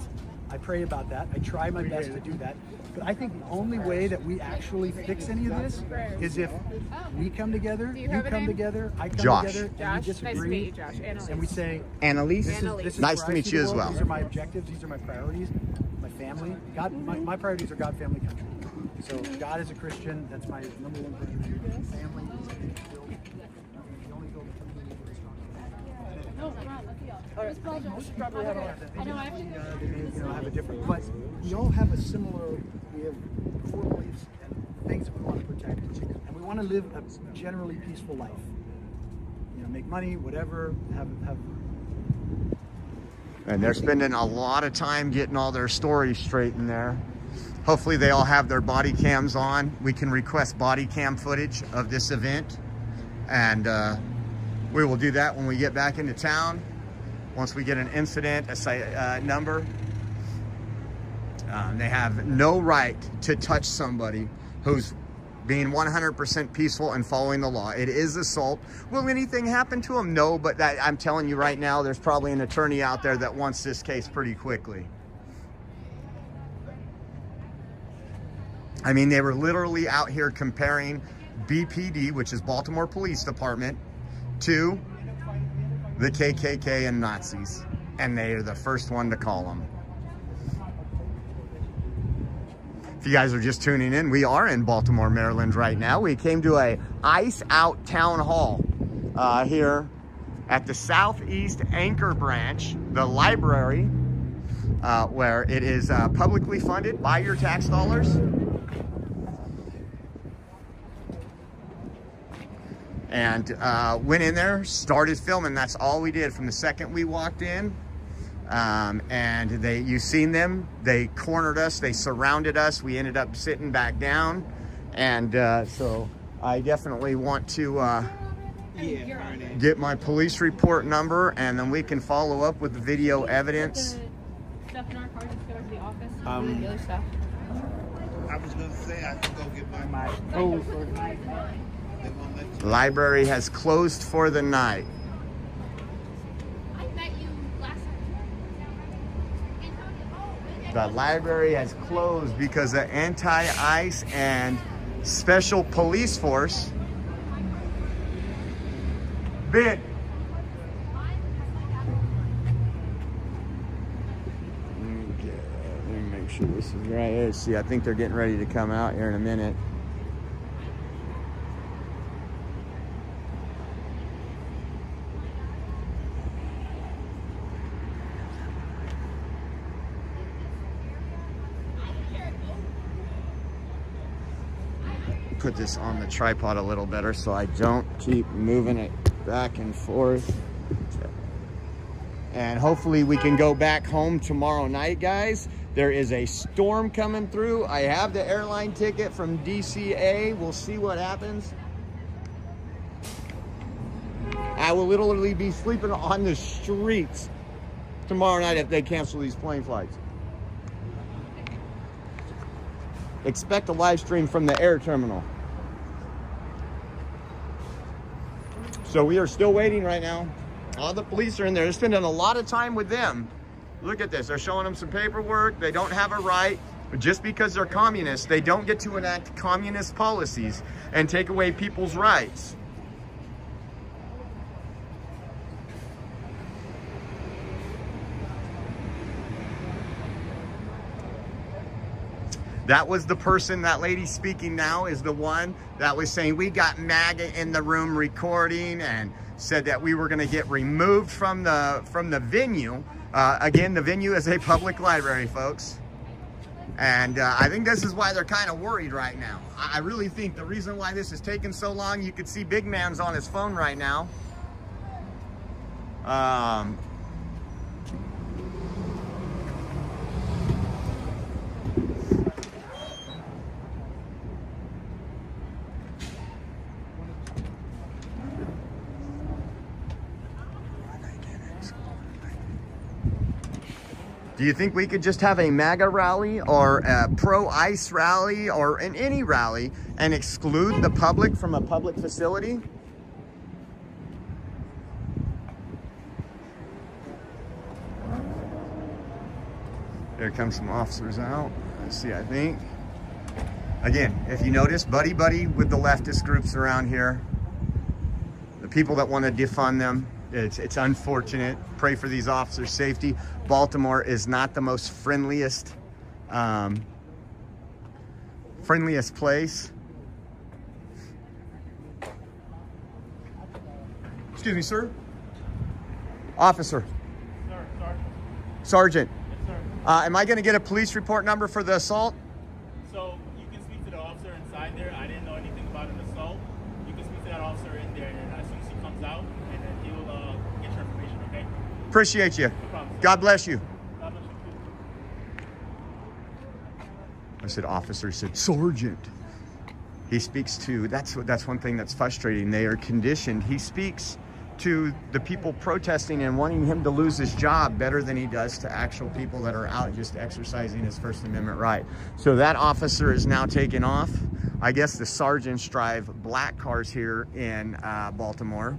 I pray about that. I try my best to do that. But I think the only way that we actually fix any of this is if we come together, you come together, I come together, and we disagree, and we say, Annalise, this is nice to meet you as well. These are my objectives, these are my priorities, my family. God, my priorities are God, family, country. So God is a Christian, that's my number one priority. Family is the only goal that we need to I know I have to. They may, have a different, but we all have a similar. We have core beliefs and things that we want to protect, and we want to live a generally peaceful life. Make money, whatever. Have. And they're spending a lot of time getting all their stories straight in there. Hopefully, they all have their body cams on. We can request body cam footage of this event, and we will do that when we get back into town. Once we get an incident number, they have no right to touch somebody who's being 100% peaceful and following the law. It is assault. Will anything happen to them? No, but I'm telling you right now, there's probably an attorney out there that wants this case pretty quickly. I mean, they were literally out here comparing BPD, which is Baltimore Police Department, to the KKK and Nazis, and they are the first one to call them. If you guys are just tuning in, we are in Baltimore, Maryland right now. We came to a Ice Out Town Hall here at the Southeast Anchor Branch, the library, where it is publicly funded by your tax dollars. And went in there, started filming. That's all we did from the second we walked in. And you've seen them. They cornered us. They surrounded us. We ended up sitting back down. And so I definitely want to get my police report number, and then we can follow up with the video evidence. Stuff in our car, just go to the office. The other stuff. I was going to say I could go get my clothes for the night. The library has closed for the night. I met you last time. The library has closed because the anti-ice and special police force bid. Okay, let me make sure this is right here. See, I think they're getting ready to come out here in a minute. Put this on the tripod a little better so I don't keep moving it back and forth. And hopefully we can go back home tomorrow night, guys. There is a storm coming through. I have the airline ticket from DCA. We'll see what happens. I will literally be sleeping on the streets tomorrow night if they cancel these plane flights. Expect a live stream from the air terminal. So we are still waiting right now. All the police are in there. They're spending a lot of time with them. Look at this. They're showing them some paperwork. They don't have a right. But just because they're communists, they don't get to enact communist policies and take away people's rights. That was the person, that lady speaking now is the one that was saying we got MAGA in the room recording and said that we were going to get removed from the venue Again, the venue is a public library, folks. And I think this is why they're kind of worried right now. I really think the reason why this is taking so long, you could see Big Man's on his phone right now. Do you think we could just have a MAGA rally or a pro-ICE rally or any rally and exclude the public from a public facility? There comes some officers out. Let's see, I think. Again, if you notice, buddy-buddy with the leftist groups around here. The people that want to defund them. It's unfortunate. Pray for these officers' safety. Baltimore is not the most friendliest place. Excuse me, sir. Officer. Sir, Sergeant. Yes, sir. Am I going to get a police report number for the assault? So you can speak to the officer inside there. I didn't know anything about an assault. You can speak to that officer in there, and as soon as he comes out, and then he will get your information, okay? Appreciate you. No problem, sir. God bless you. God bless you. I said officer, he said sergeant. He speaks to, that's one thing that's frustrating. They are conditioned. He speaks to the people protesting and wanting him to lose his job better than he does to actual people that are out just exercising his First Amendment right. So that officer is now taken off. I guess the sergeants drive black cars here in Baltimore.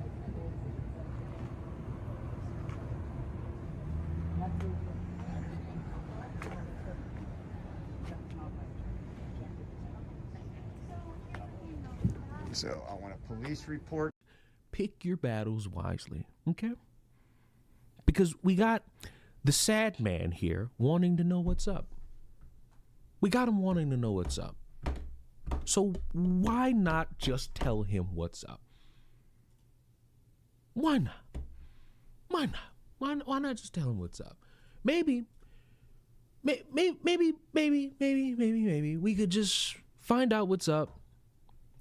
So I want a police report. Pick your battles wisely, okay? Because we got the sad man here wanting to know what's up. We got him wanting to know what's up. So why not just tell him what's up? Why not? Why not? Why not just tell him what's up? Maybe we could just find out what's up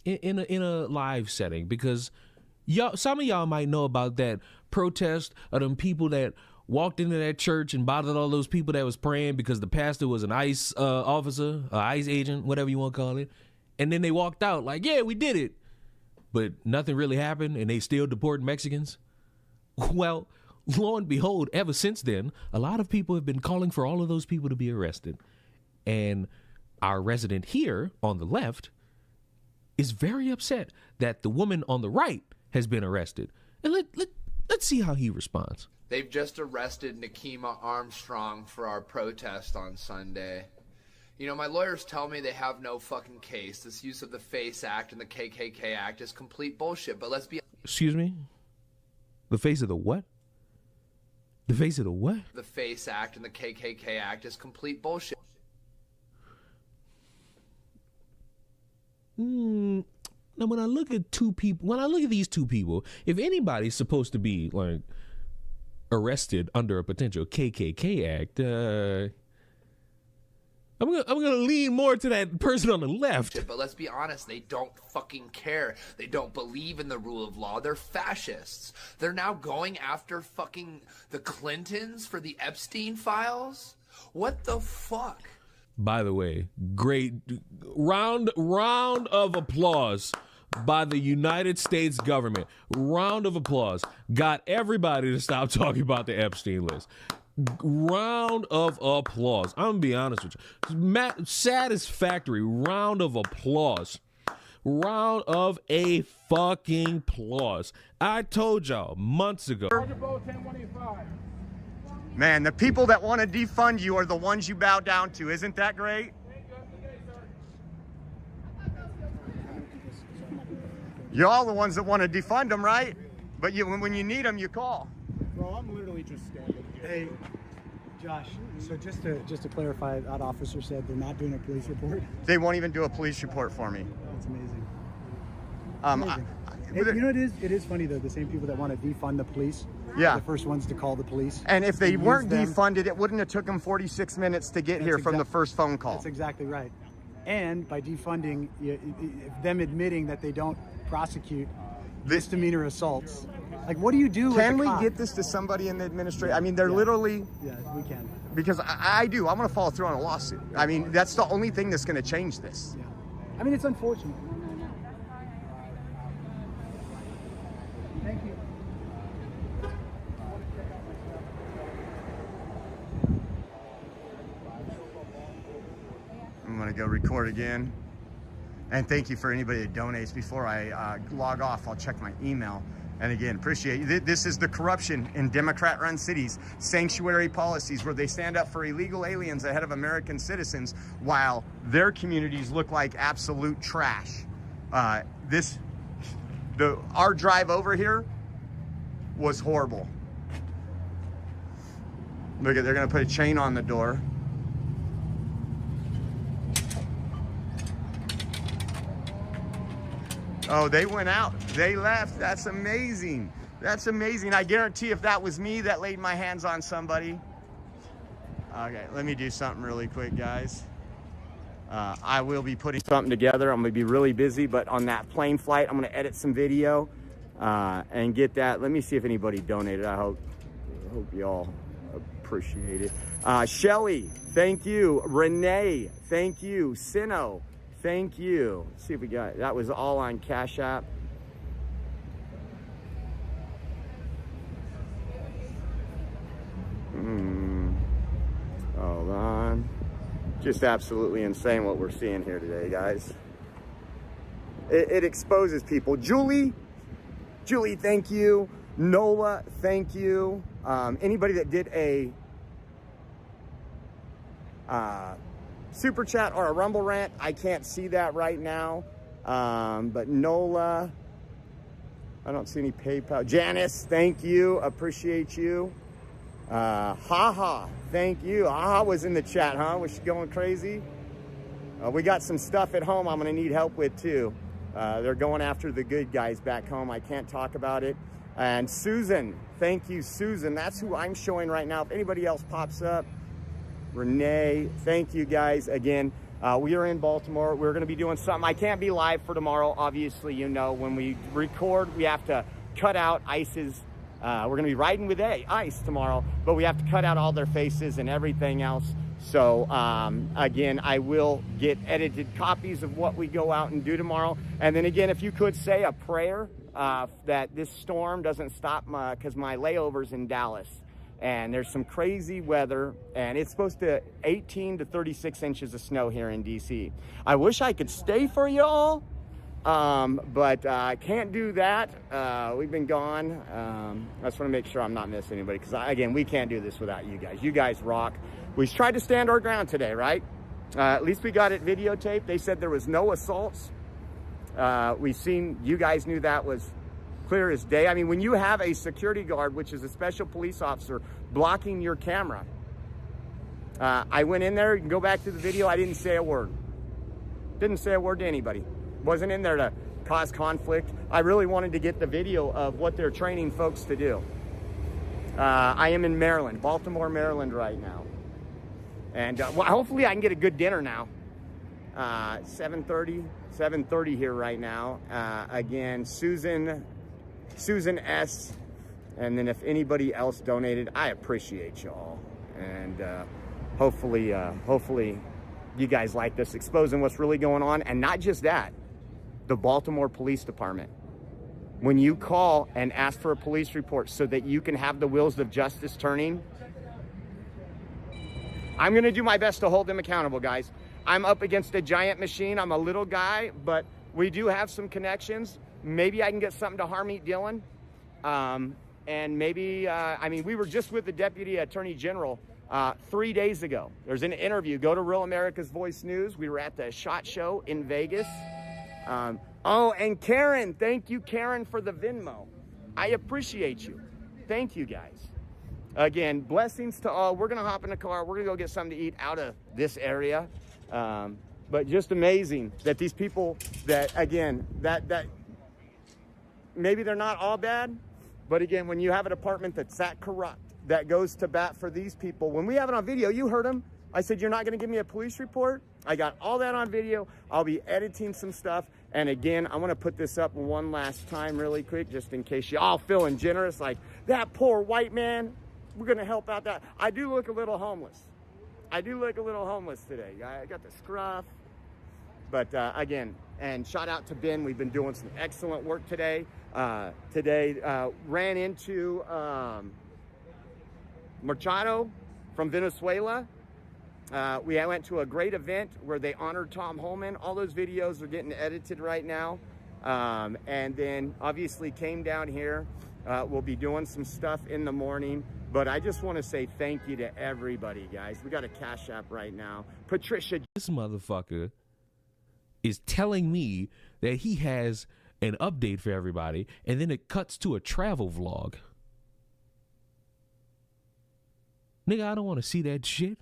in a live setting, because some of y'all might know about that protest of them people that walked into that church and bothered all those people that was praying because the pastor was an ICE officer, an ICE agent, whatever you want to call it. And then they walked out like, yeah, we did it. But nothing really happened and they still deport Mexicans. Well, lo and behold, ever since then, a lot of people have been calling for all of those people to be arrested. And our resident here on the left is very upset that the woman on the right has been arrested. And let's see how he responds. They've just arrested Nikema Armstrong for our protest on Sunday. You know, my lawyers tell me they have no fucking case. This use of the FACE Act and the KKK Act is complete bullshit, but let's be... Excuse me? The face of the what? The face of the what? The FACE Act and the KKK Act is complete bullshit. Now, when I look at these two people, if anybody's supposed to be like arrested under a potential KKK act, I'm gonna lean more to that person on the left. But let's be honest, they don't fucking care. They don't believe in the rule of law. They're fascists. They're now going after fucking the Clintons for the Epstein files? What the fuck? By the way, great round of applause by the United States government. Round of applause. Got everybody to stop talking about the Epstein list. Round of applause. I'm gonna be honest with you. Satisfactory round of applause. Round of a fucking applause. I told y'all months ago. Man, the people that want to defund you are the ones you bow down to. Isn't that great? You're all the ones that want to defund them, right? But when you need them, you call. Bro, I'm literally just standing here. Hey, Josh, so just to clarify, that officer said they're not doing a police report? They won't even do a police report for me. That's amazing. Amazing. Hey, you know, it is funny though, the same people that want to defund the police Yeah. The first ones to call the police. And if they weren't them. defunded, it wouldn't have took them 46 minutes to get here from the first phone call. That's exactly right. And by defunding, them admitting that they don't prosecute misdemeanor assaults. Like, what do you do? Can we get this to somebody in the administration? I mean, they're literally. Yeah, we can. Because I do. I'm going to follow through on a lawsuit. I mean, that's the only thing that's going to change this. Yeah. I mean, it's unfortunate. Thank you. I'm going to go record again. And thank you for anybody that donates. Before I log off, I'll check my email. And again, appreciate you. This is the corruption in Democrat-run cities, sanctuary policies where they stand up for illegal aliens ahead of American citizens while their communities look like absolute trash. Our drive over here was horrible. Look at, they're gonna put a chain on the door. Oh, they went out. They left. That's amazing. That's amazing. I guarantee if that was me that laid my hands on somebody. Okay, let me do something really quick, guys. I will be putting something together. I'm going to be really busy, but on that plane flight, I'm going to edit some video and get that. Let me see if anybody donated. I hope y'all appreciate it. Shelly, thank you. Renee, thank you. Sino, thank you. Let's see if we got, that was all on Cash App. Hold on. Just absolutely insane what we're seeing here today, guys. It exposes people. Julie, thank you. Nola, thank you. Anybody that did a super chat or a rumble rant, I can't see that right now. But Nola, I don't see any PayPal. Janice, thank you. Appreciate you. Haha, thank you. Haha was in the chat, huh? Was she going crazy? We got some stuff at home I'm gonna need help with too. They're going after the good guys back home. I can't talk about it. And Susan, thank you, Susan. That's who I'm showing right now. If anybody else pops up, Renee, thank you guys again. We are in Baltimore. We're gonna be doing something. I can't be live for tomorrow. Obviously, you know, when we record, we have to cut out ICE's. We're gonna be riding with ICE tomorrow, but we have to cut out all their faces and everything else. So again, I will get edited copies of what we go out and do tomorrow. And then again, if you could say a prayer that this storm doesn't stop because my layover's in Dallas. And there's some crazy weather, and it's supposed to 18 to 36 inches of snow here in DC. I wish I could stay for y'all, but I can't do that. We've been gone. I just want to make sure I'm not missing anybody, because again, we can't do this without you guys. You guys rock. We tried to stand our ground today, right? At least we got it videotaped. They said there was no assaults. We seen, you guys knew that was clear as day. I mean, when you have a security guard, which is a special police officer, blocking your camera, I went in there, you can go back to the video, I didn't say a word. Didn't say a word to anybody. Wasn't in there to cause conflict. I really wanted to get the video of what they're training folks to do. I am in Maryland, Baltimore, Maryland right now. And well, hopefully I can get a good dinner now. 7:30 here right now. Again, Susan S. And then if anybody else donated, I appreciate y'all. And hopefully you guys like this, exposing what's really going on. And not just that, the Baltimore Police Department. When you call and ask for a police report so that you can have the wheels of justice turning, I'm gonna do my best to hold them accountable, guys. I'm up against a giant machine. I'm a little guy, but we do have some connections. Maybe I can get something to Harmeet Dillon. And maybe, I mean, we were just with the Deputy Attorney General 3 days ago. There's an interview. Go to Real America's Voice News. We were at the SHOT Show in Vegas. Oh, and Karen, thank you, Karen, for the Venmo. I appreciate you. Thank you, guys. Again, blessings to all. We're going to hop in the car. We're going to go get something to eat out of this area. But just amazing that these people that, again, that maybe they're not all bad, But again, when you have a department that's that corrupt, that goes to bat for these people, when we have it on video, you heard him. I said, you're not going to give me a police report? I got all that on video. I'll be editing some stuff. And again, I want to put this up one last time really quick, just in case you all feeling generous, like that poor white man, we're going to help out that. I do look a little homeless. I do look a little homeless today. I got the scruff. But again, and shout out to Ben. We've been doing some excellent work today. Ran into Machado from Venezuela. We went to a great event where they honored Tom Holman. All those videos are getting edited right now. And then obviously came down here. We'll be doing some stuff in the morning. But I just want to say thank you to everybody, guys. We got a Cash App right now. Patricia. This motherfucker is telling me that he has an update for everybody, and then it cuts to a travel vlog. Nigga, I don't want to see that shit.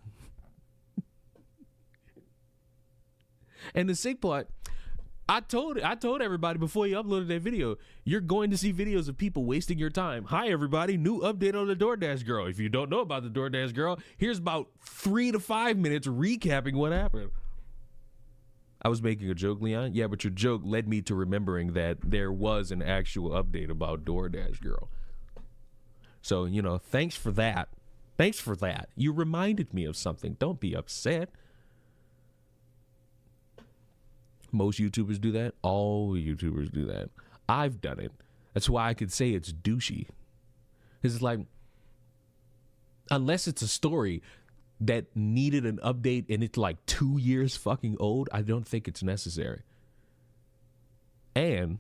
And the sick part, I told everybody before you uploaded that video, you're going to see videos of people wasting your time. Hi, everybody. New update on the DoorDash girl. If you don't know about the DoorDash girl, here's about 3 to 5 minutes recapping what happened. I was making a joke, Leon. Yeah, but your joke led me to remembering that there was an actual update about DoorDash girl. So, you know, thanks for that. Thanks for that. You reminded me of something. Don't be upset. Most YouTubers do that. All YouTubers do that. I've done it. That's why I could say it's douchey. It's like, unless it's a story that needed an update and it's like 2 years fucking old, I don't think it's necessary. And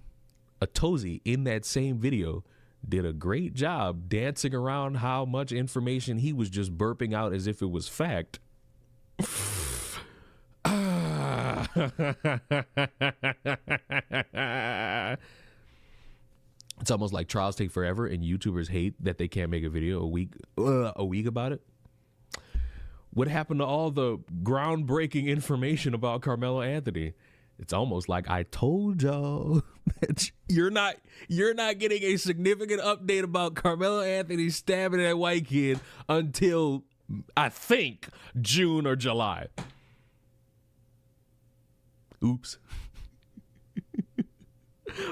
Atozi in that same video did a great job dancing around how much information he was just burping out as if it was fact. It's almost like trials take forever and YouTubers hate that they can't make a video a week about it. What happened to all the groundbreaking information about Carmelo Anthony? It's almost like I told y'all that you're not getting a significant update about Carmelo Anthony stabbing that white kid until I think June or July. Oops.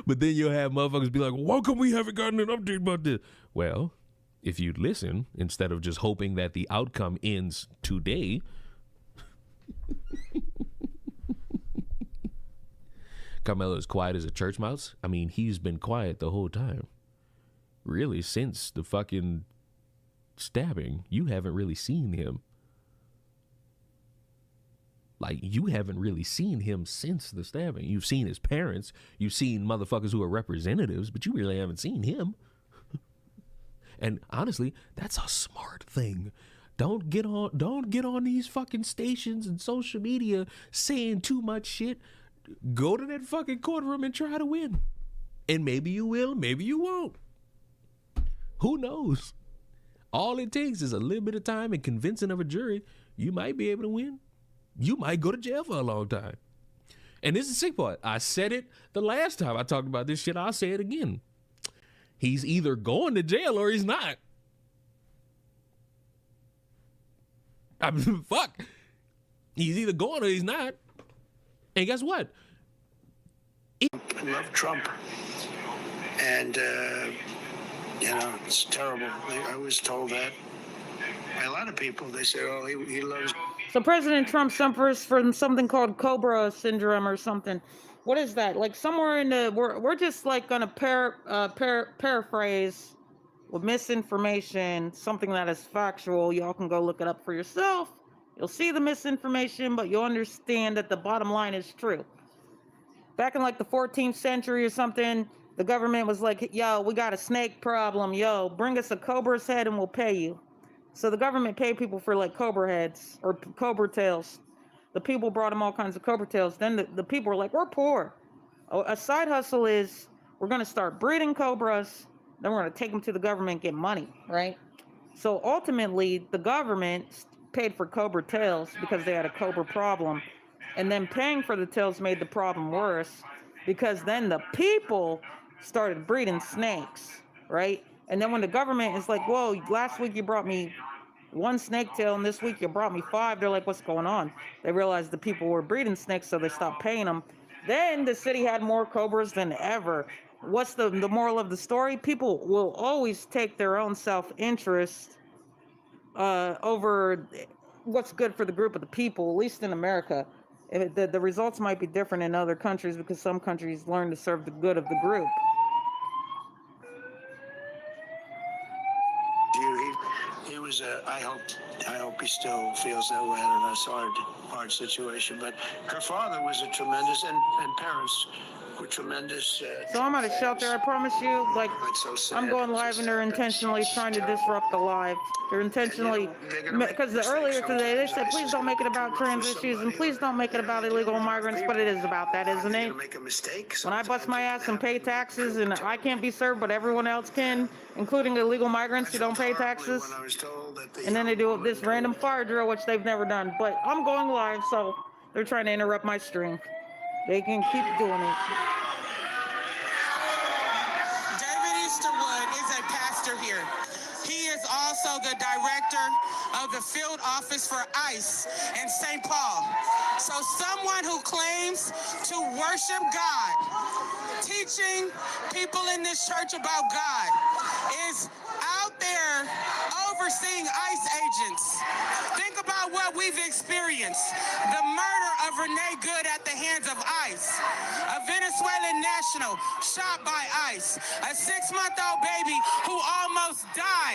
But then you'll have motherfuckers be like, why come we haven't gotten an update about this? Well, if you'd listen, instead of just hoping that the outcome ends today, Carmelo is quiet as a church mouse. I mean, he's been quiet the whole time. Really, since the fucking stabbing, you haven't really seen him. Like, you haven't really seen him since the stabbing. You've seen his parents. You've seen motherfuckers who are representatives, but you really haven't seen him. And honestly, that's a smart thing. Don't get on these fucking stations and social media saying too much shit. Go to that fucking courtroom and try to win. And maybe you will, maybe you won't. Who knows? All it takes is a little bit of time and convincing of a jury. You might be able to win. You might go to jail for a long time. And this is the sick part. I said it the last time I talked about this shit. I'll say it again. He's either going to jail or he's not. I mean, fuck. He's either going or he's not. And guess what? I love Trump. And, it's terrible. I was told that by a lot of people. They say, oh, he loves... So President Trump suffers from something called Cobra syndrome or something. What is that? Like somewhere in the... We're just like going to paraphrase with misinformation, something that is factual. Y'all can go look it up for yourself. You'll see the misinformation, but you'll understand that the bottom line is true. Back in like the 14th century or something, the government was like, yo, we got a snake problem. Yo, bring us a cobra's head and we'll pay you. So the government paid people for like cobra heads or cobra tails. The people brought them all kinds of cobra tails. Then the people were like, we're poor. A side hustle is we're going to start breeding cobras. Then we're going to take them to the government and get money, right? So ultimately, the government paid for cobra tails because they had a cobra problem. And then paying for the tails made the problem worse because then the people started breeding snakes, right? And then when the government is like, whoa, last week you brought me one snake tail and this week you brought me 5, they're like, what's going on? They realized the people were breeding snakes, so they stopped paying them. Then the city had more cobras than ever. What's the moral of the story? People will always take their own self-interest over what's good for the group of the people, at least in America. The results might be different in other countries because some countries learn to serve the good of the group. He was I hope he still feels that way. I don't know, it's a hard situation. But her father was a tremendous, and parents were tremendous. So I'm at a shelter, I promise you. Like so sad. I'm going live and they're intentionally trying to disrupt the live. They're intentionally, because earlier today they said, please don't make it about trans issues and please don't make it about illegal migrants, but it is about that, isn't it? When I bust my ass and pay taxes and I can't be served, but everyone else can, including illegal migrants who don't pay taxes. And then they do this random fire drill, which they've never done. But I'm going live, so they're trying to interrupt my stream. They can keep doing it. David Easterwood is a pastor here. He is also the director of the field office for ICE in St. Paul. So someone who claims to worship God, teaching people in this church about God, is out there overseeing ICE agents. Think about what we've experienced. The murder of Reneegood at the hands of ICE. A Venezuelan national shot by ICE. A 6-month-old baby who almost died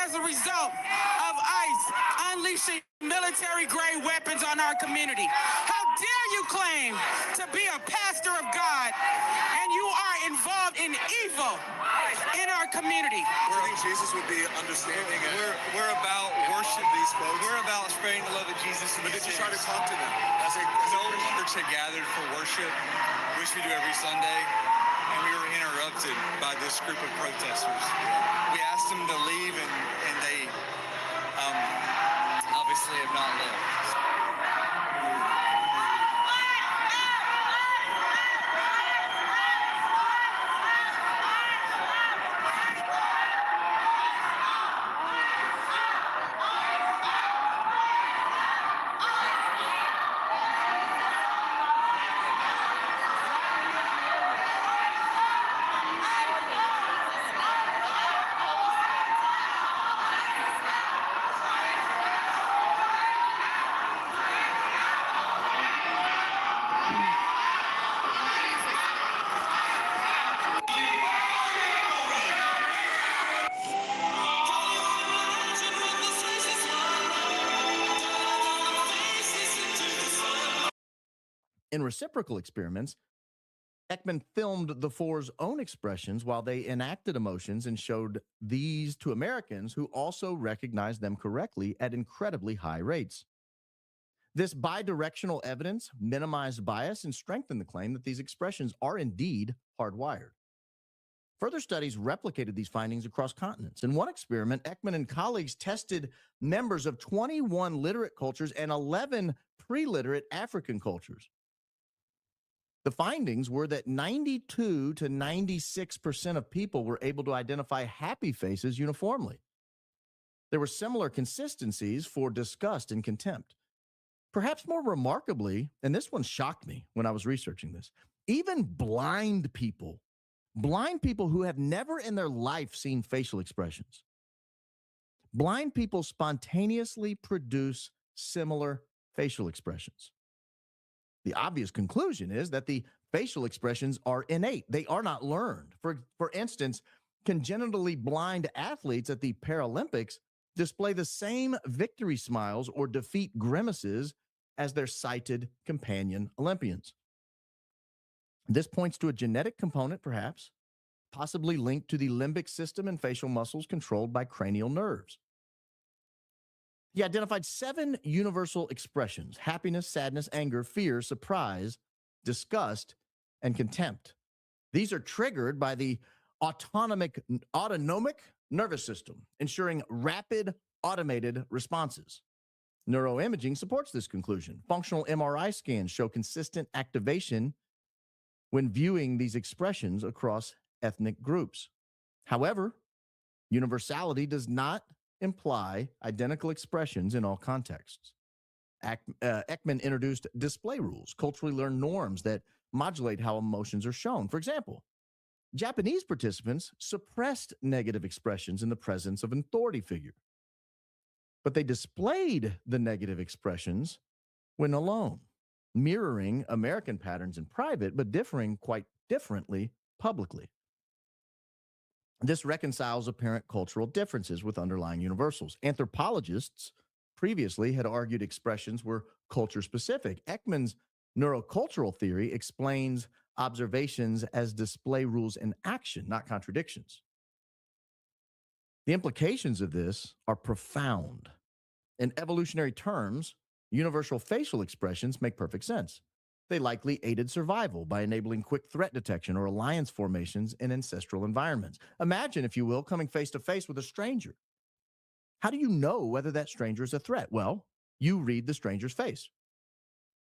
as a result of ICE unleashing military-grade weapons on our community. How dare you claim to be a pastor of God and you are involved in evil in our community? I think Jesus would be understanding. We're about worship these folks. We're about spreading the love of Jesus. But did you try to talk to them? No church had gathered for worship, which we do every Sunday, and we were interrupted by this group of protesters. We asked them to leave, and they obviously have not left. In reciprocal experiments, Ekman filmed the four's own expressions while they enacted emotions and showed these to Americans who also recognized them correctly at incredibly high rates. This bidirectional evidence minimized bias and strengthened the claim that these expressions are indeed hardwired. Further studies replicated these findings across continents. In one experiment, Ekman and colleagues tested members of 21 literate cultures and 11 pre-literate African cultures. The findings were that 92 to 96% of people were able to identify happy faces uniformly. There were similar consistencies for disgust and contempt. Perhaps more remarkably, and this one shocked me when I was researching this, even blind people who have never in their life seen facial expressions, blind people spontaneously produce similar facial expressions. The obvious conclusion is that the facial expressions are innate. They are not learned. For instance, congenitally blind athletes at the Paralympics display the same victory smiles or defeat grimaces as their sighted companion Olympians. This points to a genetic component, perhaps, possibly linked to the limbic system and facial muscles controlled by cranial nerves. He identified 7 universal expressions: happiness, sadness, anger, fear, surprise, disgust, and contempt. These are triggered by the autonomic nervous system, ensuring rapid, automated responses. Neuroimaging supports this conclusion. Functional MRI scans show consistent activation when viewing these expressions across ethnic groups. However, Universality does not imply identical expressions in all contexts. Ekman introduced display rules, culturally learned norms that modulate how emotions are shown. For example, Japanese participants suppressed negative expressions in the presence of an authority figure, but they displayed the negative expressions when alone, mirroring American patterns in private, but differing quite differently publicly. This reconciles apparent cultural differences with underlying universals. Anthropologists previously had argued expressions were culture-specific. Ekman's neurocultural theory explains observations as display rules in action, not contradictions. The implications of this are profound. In evolutionary terms, universal facial expressions make perfect sense. They likely aided survival by enabling quick threat detection or alliance formations in ancestral environments. Imagine, if you will, coming face to face with a stranger. How do you know whether that stranger is a threat? Well, you read the stranger's face.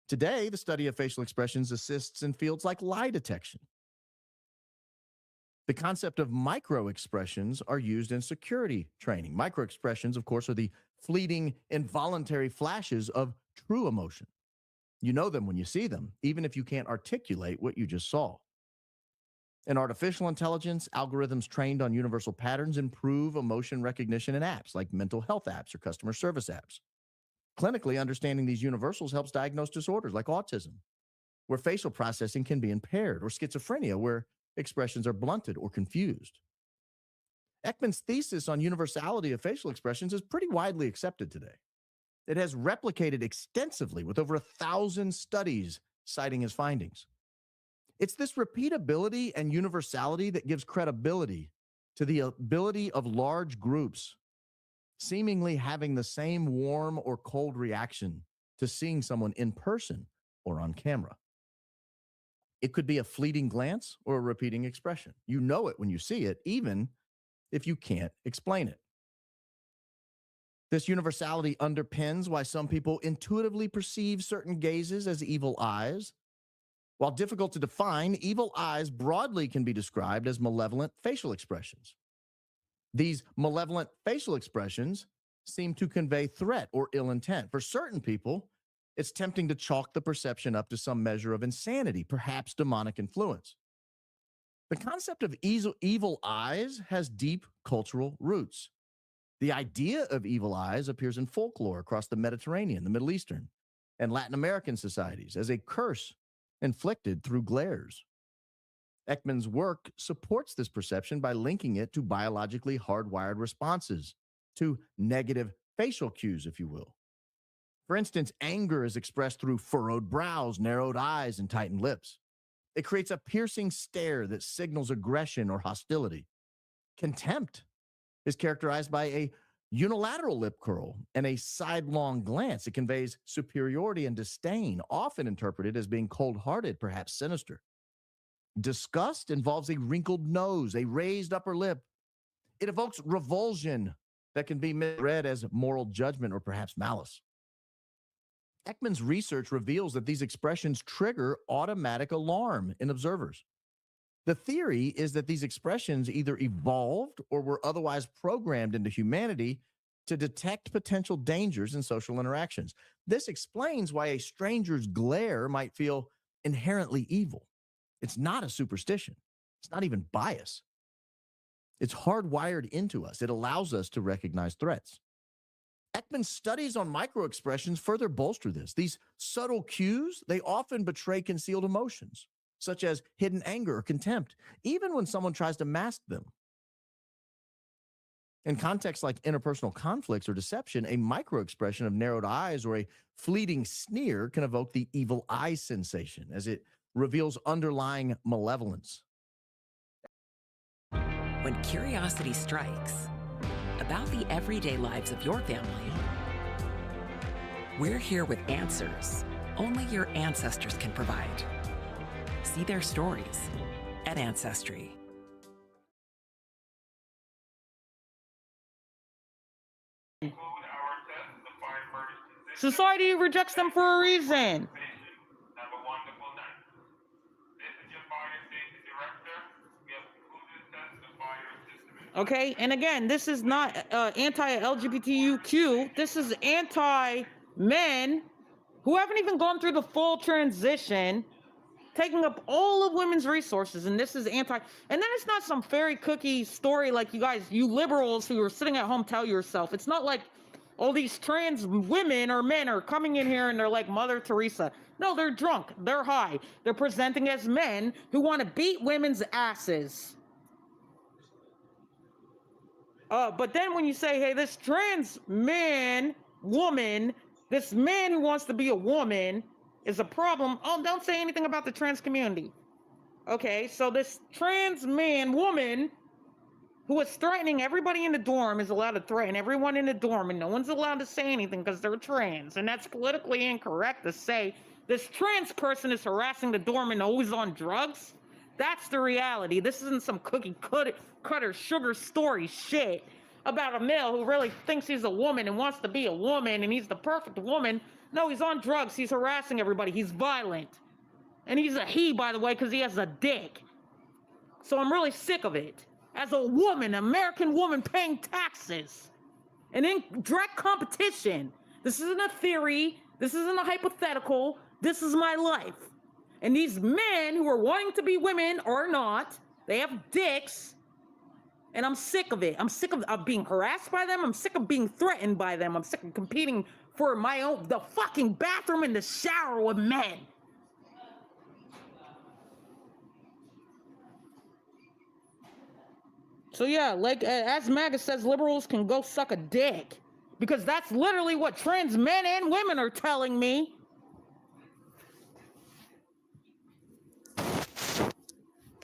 Today, the study of facial expressions assists in fields like lie detection. The concept of micro-expressions are used in security training. Micro-expressions, of course, are the fleeting, involuntary flashes of true emotion. You know them when you see them, even if you can't articulate what you just saw. In artificial intelligence, algorithms trained on universal patterns improve emotion recognition in apps like mental health apps or customer service apps. Clinically, understanding these universals helps diagnose disorders like autism, where facial processing can be impaired, or schizophrenia, where expressions are blunted or confused. Ekman's thesis on universality of facial expressions is pretty widely accepted today. It has replicated extensively with over 1,000 studies citing his findings. It's this repeatability and universality that gives credibility to the ability of large groups seemingly having the same warm or cold reaction to seeing someone in person or on camera. It could be a fleeting glance or a repeating expression. You know it when you see it, even if you can't explain it. This universality underpins why some people intuitively perceive certain gazes as evil eyes. While difficult to define, evil eyes broadly can be described as malevolent facial expressions. These malevolent facial expressions seem to convey threat or ill intent. For certain people, it's tempting to chalk the perception up to some measure of insanity, perhaps demonic influence. The concept of evil eyes has deep cultural roots. The idea of evil eyes appears in folklore across the Mediterranean, the Middle Eastern, and Latin American societies as a curse inflicted through glares. Ekman's work supports this perception by linking it to biologically hardwired responses, to negative facial cues, if you will. For instance, anger is expressed through furrowed brows, narrowed eyes, and tightened lips. It creates a piercing stare that signals aggression or hostility. Contempt is characterized by a unilateral lip curl and a sidelong glance. It conveys superiority and disdain, often interpreted as being cold-hearted, perhaps sinister. Disgust involves a wrinkled nose, a raised upper lip. It evokes revulsion that can be misread as moral judgment or perhaps malice. Ekman's research reveals that these expressions trigger automatic alarm in observers. The theory is that these expressions either evolved or were otherwise programmed into humanity to detect potential dangers in social interactions. This explains why a stranger's glare might feel inherently evil. It's not a superstition. It's not even bias. It's hardwired into us. It allows us to recognize threats. Ekman's studies on microexpressions further bolster this. These subtle cues, they often betray concealed emotions, such as hidden anger or contempt, even when someone tries to mask them. In contexts like interpersonal conflicts or deception, a microexpression of narrowed eyes or a fleeting sneer can evoke the evil eye sensation, as it reveals underlying malevolence. When curiosity strikes about the everyday lives of your family, we're here with answers only your ancestors can provide. See their stories at Ancestry. Society rejects them for a reason. Okay, and again, this is not anti-LGBTQ. This is anti-men who haven't even gone through the full transition, taking up all of women's resources, and this is anti. And then it's not some fairy cookie story like you guys, you liberals who are sitting at home tell yourself. It's not like all these trans women or men are coming in here and they're like Mother Teresa. No, they're drunk, they're high, they're presenting as men who want to beat women's asses. But then when you say, hey, this trans man, woman, this man who wants to be a woman is a problem. Oh, don't say anything about the trans community. Okay, so this trans man, woman, who is threatening everybody in the dorm is allowed to threaten everyone in the dorm, and no one's allowed to say anything because they're trans. And that's politically incorrect to say this trans person is harassing the dorm and always on drugs. That's the reality. This isn't some cookie cutter sugar story shit about a male who really thinks he's a woman and wants to be a woman and he's the perfect woman. No, he's on drugs. He's harassing everybody. He's violent. And he's a he, by the way, because he has a dick. So I'm really sick of it. As a woman, American woman paying taxes and in direct competition. This isn't a theory. This isn't a hypothetical. This is my life. And these men who are wanting to be women or not, they have dicks. And I'm sick of it. I'm sick of being harassed by them. I'm sick of being threatened by them. I'm sick of competing for the fucking bathroom and the shower with men. So yeah, like as MAGA says, liberals can go suck a dick. Because that's literally what trans men and women are telling me.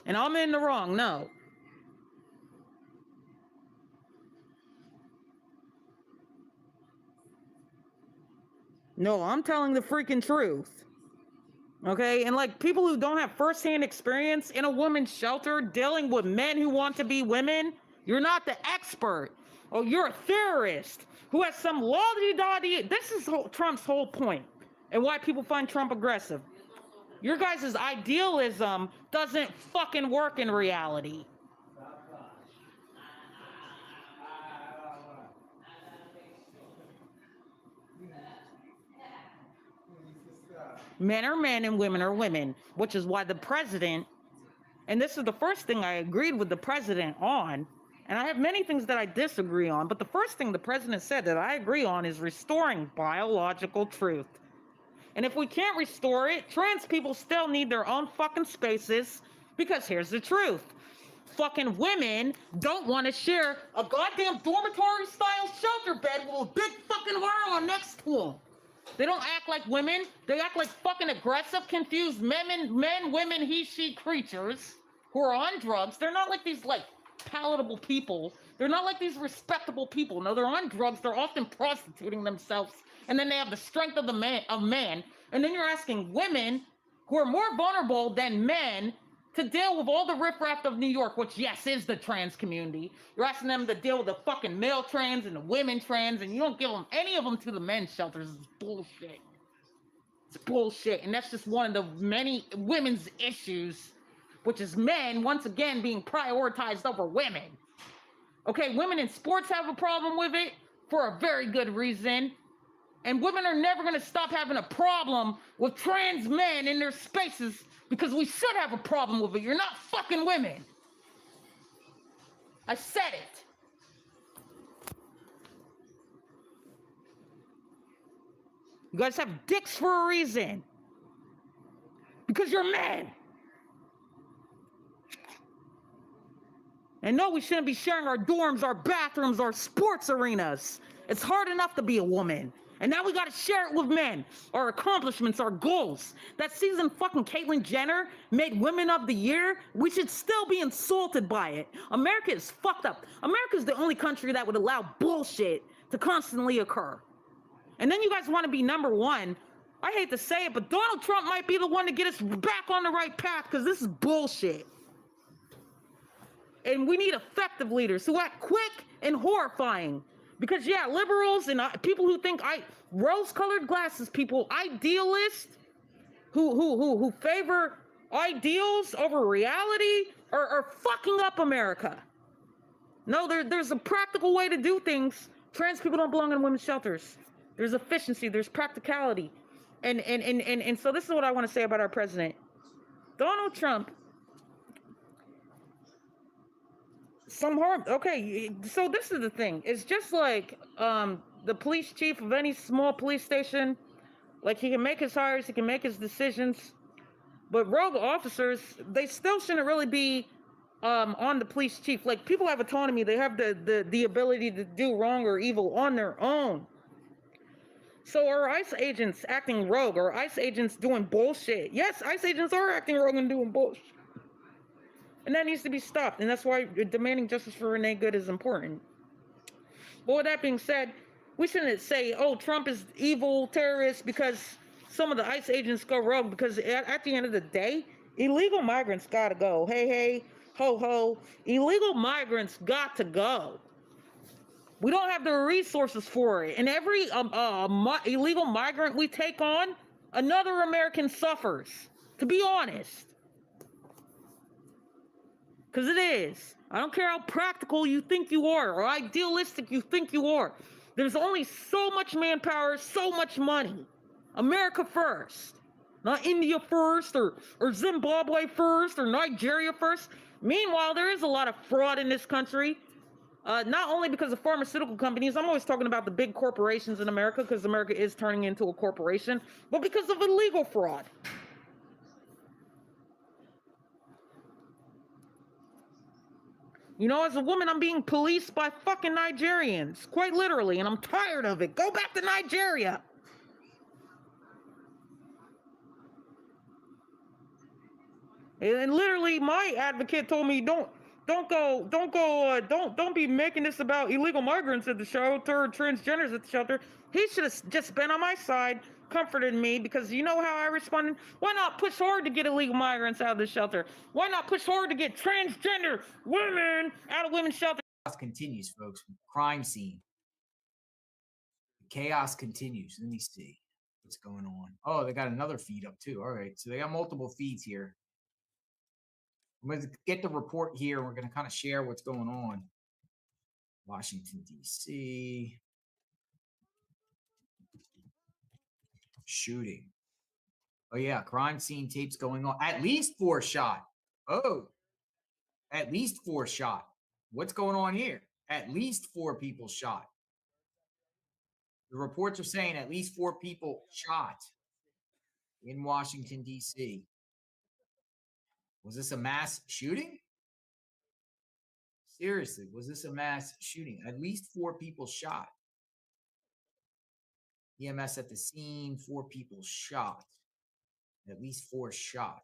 And I'm in the wrong, no. No, I'm telling the freaking truth. Okay, and like people who don't have firsthand experience in a women's shelter dealing with men who want to be women, you're not the expert. Oh, you're a theorist who has some la-di-da-di. This is Trump's whole point and why people find Trump aggressive. Your guys' idealism doesn't fucking work in reality. Men are men and women are women, which is why the president, and this is the first thing I agreed with the president on, and I have many things that I disagree on, but the first thing the president said that I agree on is restoring biological truth. And if we can't restore it, trans people still need their own fucking spaces, because here's the truth. Fucking women don't want to share a goddamn dormitory-style shelter bed with a big fucking horror next to them. They don't act like women. They act like fucking aggressive, confused men, women, he, she creatures who are on drugs. They're not like these, like, palatable people. They're not like these respectable people. No, they're on drugs. They're often prostituting themselves. And then they have the strength of man. And then you're asking women who are more vulnerable than men to deal with all the riffraff of New York, which, yes, is the trans community. You're asking them to deal with the fucking male trans and the women trans, and you don't give them any of them to the men's shelters. It's bullshit. It's bullshit. And that's just one of the many women's issues, which is men, once again, being prioritized over women. Okay, women in sports have a problem with it for a very good reason. And women are never going to stop having a problem with trans men in their spaces because we should have a problem with it. You're not fucking women. I said it. You guys have dicks for a reason. Because you're men. And no, we shouldn't be sharing our dorms, our bathrooms, our sports arenas. It's hard enough to be a woman. And now we gotta share it with men. Our accomplishments, our goals. That season fucking Caitlyn Jenner made Women of the Year. We should still be insulted by it. America is fucked up. America's the only country that would allow bullshit to constantly occur. And then you guys wanna be number one. I hate to say it, but Donald Trump might be the one to get us back on the right path because this is bullshit. And we need effective leaders who act quick and horrifying. Because, yeah, liberals and people who think rose-colored glasses people, idealists who favor ideals over reality are fucking up America. No, there's a practical way to do things. Trans people don't belong in women's shelters. There's efficiency, there's practicality. And so this is what I want to say about our president. Donald Trump, some harm. Okay, so this is the thing. It's just like the police chief of any small police station. Like, he can make his hires, he can make his decisions, but rogue officers, they still shouldn't really be on the police chief. Like, people have autonomy. They have the ability to do wrong or evil on their own. So are ICE agents acting rogue? Are ICE agents doing bullshit? Yes, ICE agents are acting rogue and doing bullshit. And that needs to be stopped. And that's why demanding justice for Renee Good is important. But with that being said, we shouldn't say, oh, Trump is evil terrorist because some of the ICE agents go rogue, because at the end of the day, illegal migrants gotta go. Hey, hey, ho, ho. Illegal migrants got to go. We don't have the resources for it. And every illegal migrant we take on, another American suffers, to be honest. Because it is. I don't care how practical you think you are or idealistic you think you are. There's only so much manpower, so much money. America first. Not India first, or Zimbabwe first, or Nigeria first. Meanwhile, there is a lot of fraud in this country. Not only because of pharmaceutical companies, I'm always talking about the big corporations in America, because America is turning into a corporation, but because of illegal fraud. You know, as a woman, I'm being policed by fucking Nigerians, quite literally, and I'm tired of it. Go back to Nigeria. And literally, my advocate told me, don't be making this about illegal migrants at the shelter or transgenders at the shelter. He should have just been on my side, comforted me, because you know how I responded? Why not push hard to get illegal migrants out of the shelter? Why not push hard to get transgender women out of women's shelter? Chaos continues, folks. Crime scene. Chaos continues. Let me see what's going on. Oh, they got another feed up too. All right, so they got multiple feeds here. I'm going to get the report here. We're going to kind of share what's going on. Washington, D.C. Shooting. Oh, yeah. Crime scene tapes going on. At least 4 shot. Oh. At least 4 shot. What's going on here? At least 4 people shot. The reports are saying at least 4 people shot in Washington, D.C. Was this a mass shooting? Seriously, was this a mass shooting? At least 4 people shot. EMS at the scene, 4 people shot. At least 4 shot.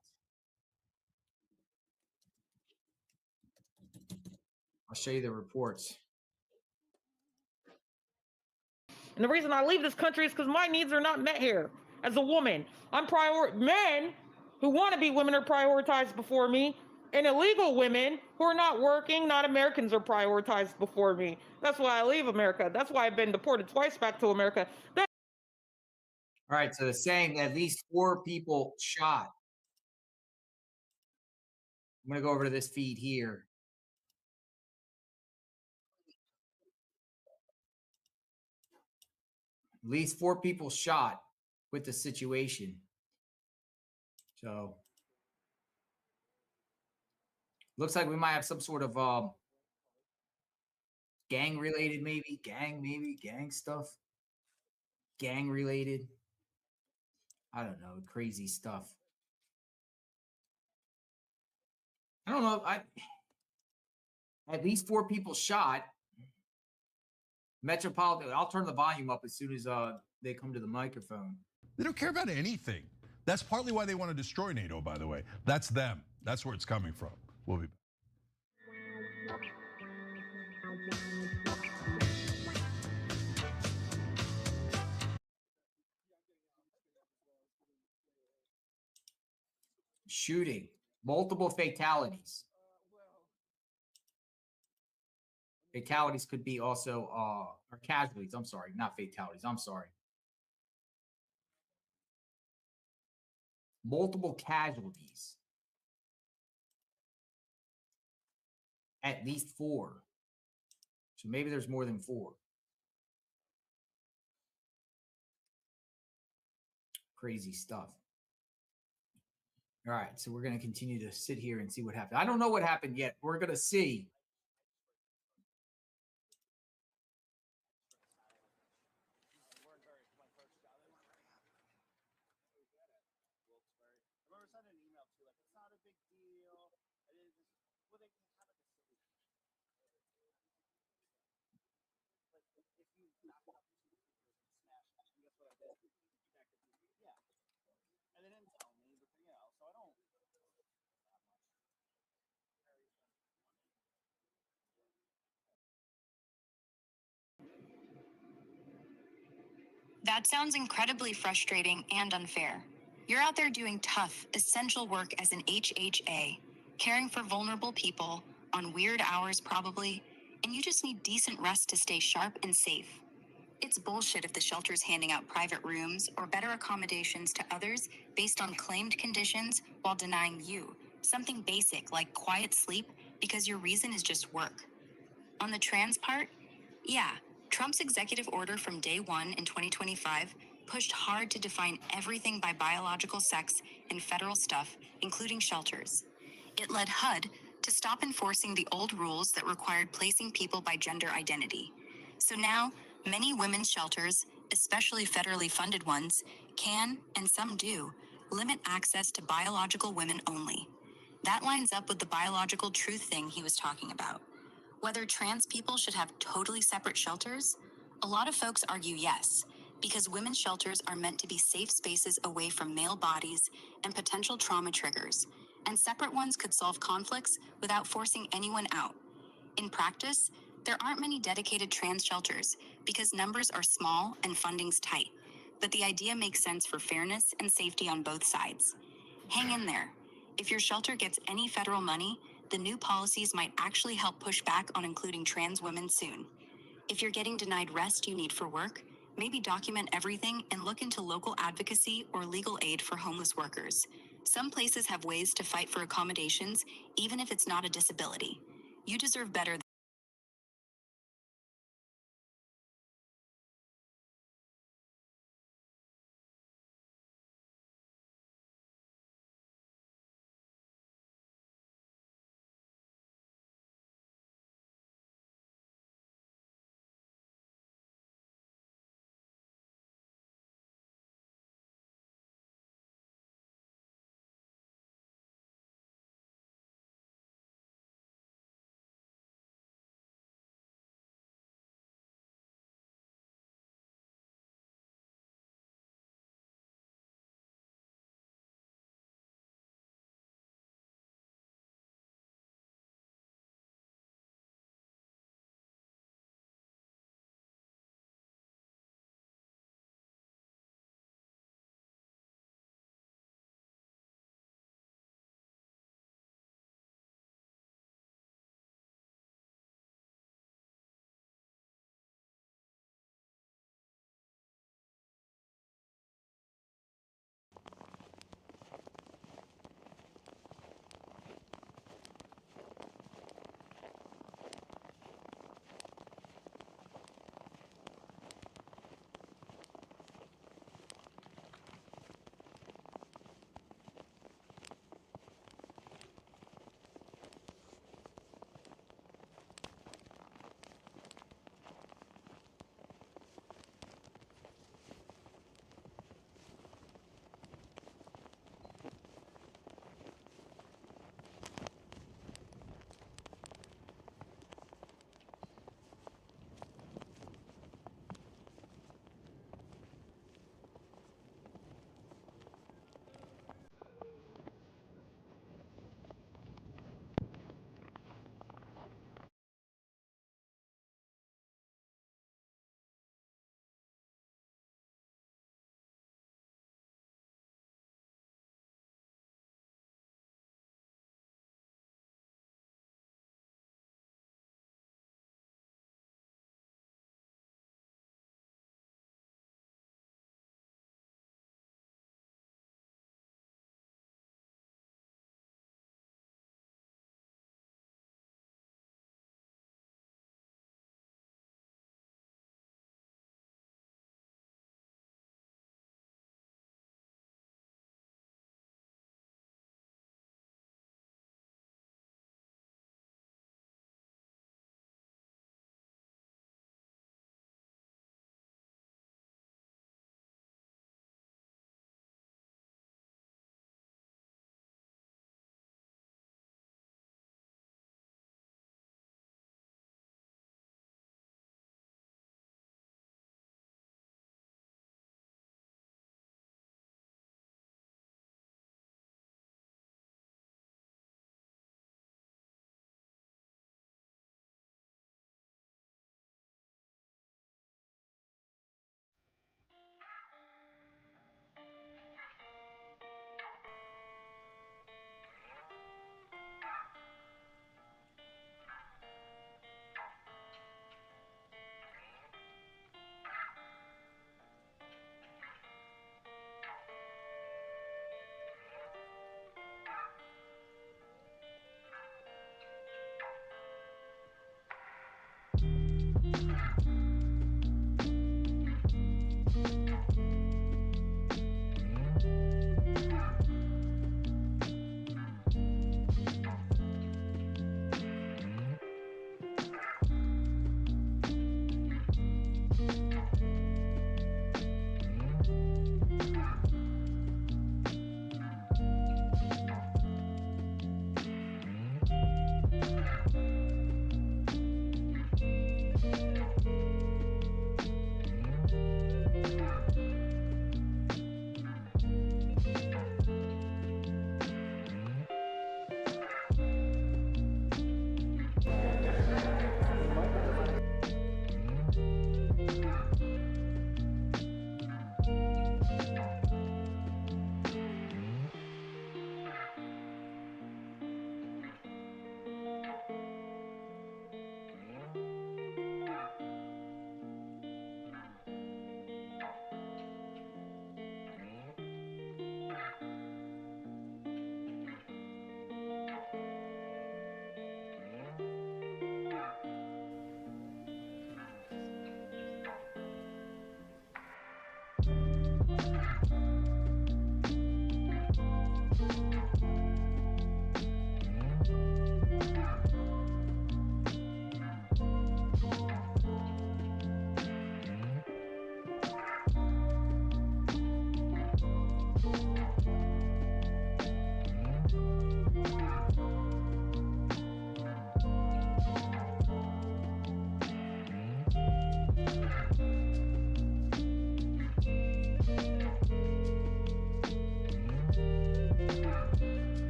I'll show you the reports. And the reason I leave this country is because my needs are not met here. As a woman, men who want to be women are prioritized before me, and illegal women who are not working, not Americans, are prioritized before me. That's why I leave America. That's why I've been deported twice back to America. All right, so they're saying at least 4 people shot. I'm going to go over to this feed here. At least 4 people shot with the situation. So looks like we might have some sort of gang related, gang stuff. Gang related. I don't know, crazy stuff. I don't know. At least 4 people shot. Metropolitan. I'll turn the volume up as soon as they come to the microphone. They don't care about anything. That's partly why they want to destroy NATO, by the way. That's them. That's where it's coming from. We'll be back. Shooting. Multiple fatalities. Fatalities could be also, or casualties. I'm sorry, not fatalities. I'm sorry. Multiple casualties. At least 4. So maybe there's more than 4. Crazy stuff. All right, so we're going to continue to sit here and see what happened. I don't know what happened yet. We're going to see. That sounds incredibly frustrating and unfair. You're out there doing tough, essential work as an HHA, caring for vulnerable people, on weird hours probably, and you just need decent rest to stay sharp and safe. It's bullshit if the shelter's handing out private rooms or better accommodations to others based on claimed conditions while denying you something basic like quiet sleep because your reason is just work. On the trans part, yeah, Trump's executive order from day one in 2025 pushed hard to define everything by biological sex in federal stuff, including shelters. It led HUD to stop enforcing the old rules that required placing people by gender identity. So now, many women's shelters, especially federally funded ones, can, and some do, limit access to biological women only. That lines up with the biological truth thing he was talking about. Whether trans people should have totally separate shelters? A lot of folks argue yes, because women's shelters are meant to be safe spaces away from male bodies and potential trauma triggers, and separate ones could solve conflicts without forcing anyone out. In practice, there aren't many dedicated trans shelters because numbers are small and funding's tight, but the idea makes sense for fairness and safety on both sides. Hang in there. If your shelter gets any federal money, the new policies might actually help push back on including trans women soon. If you're getting denied rest you need for work, maybe document everything and look into local advocacy or legal aid for homeless workers. Some places have ways to fight for accommodations, even if it's not a disability. You deserve better.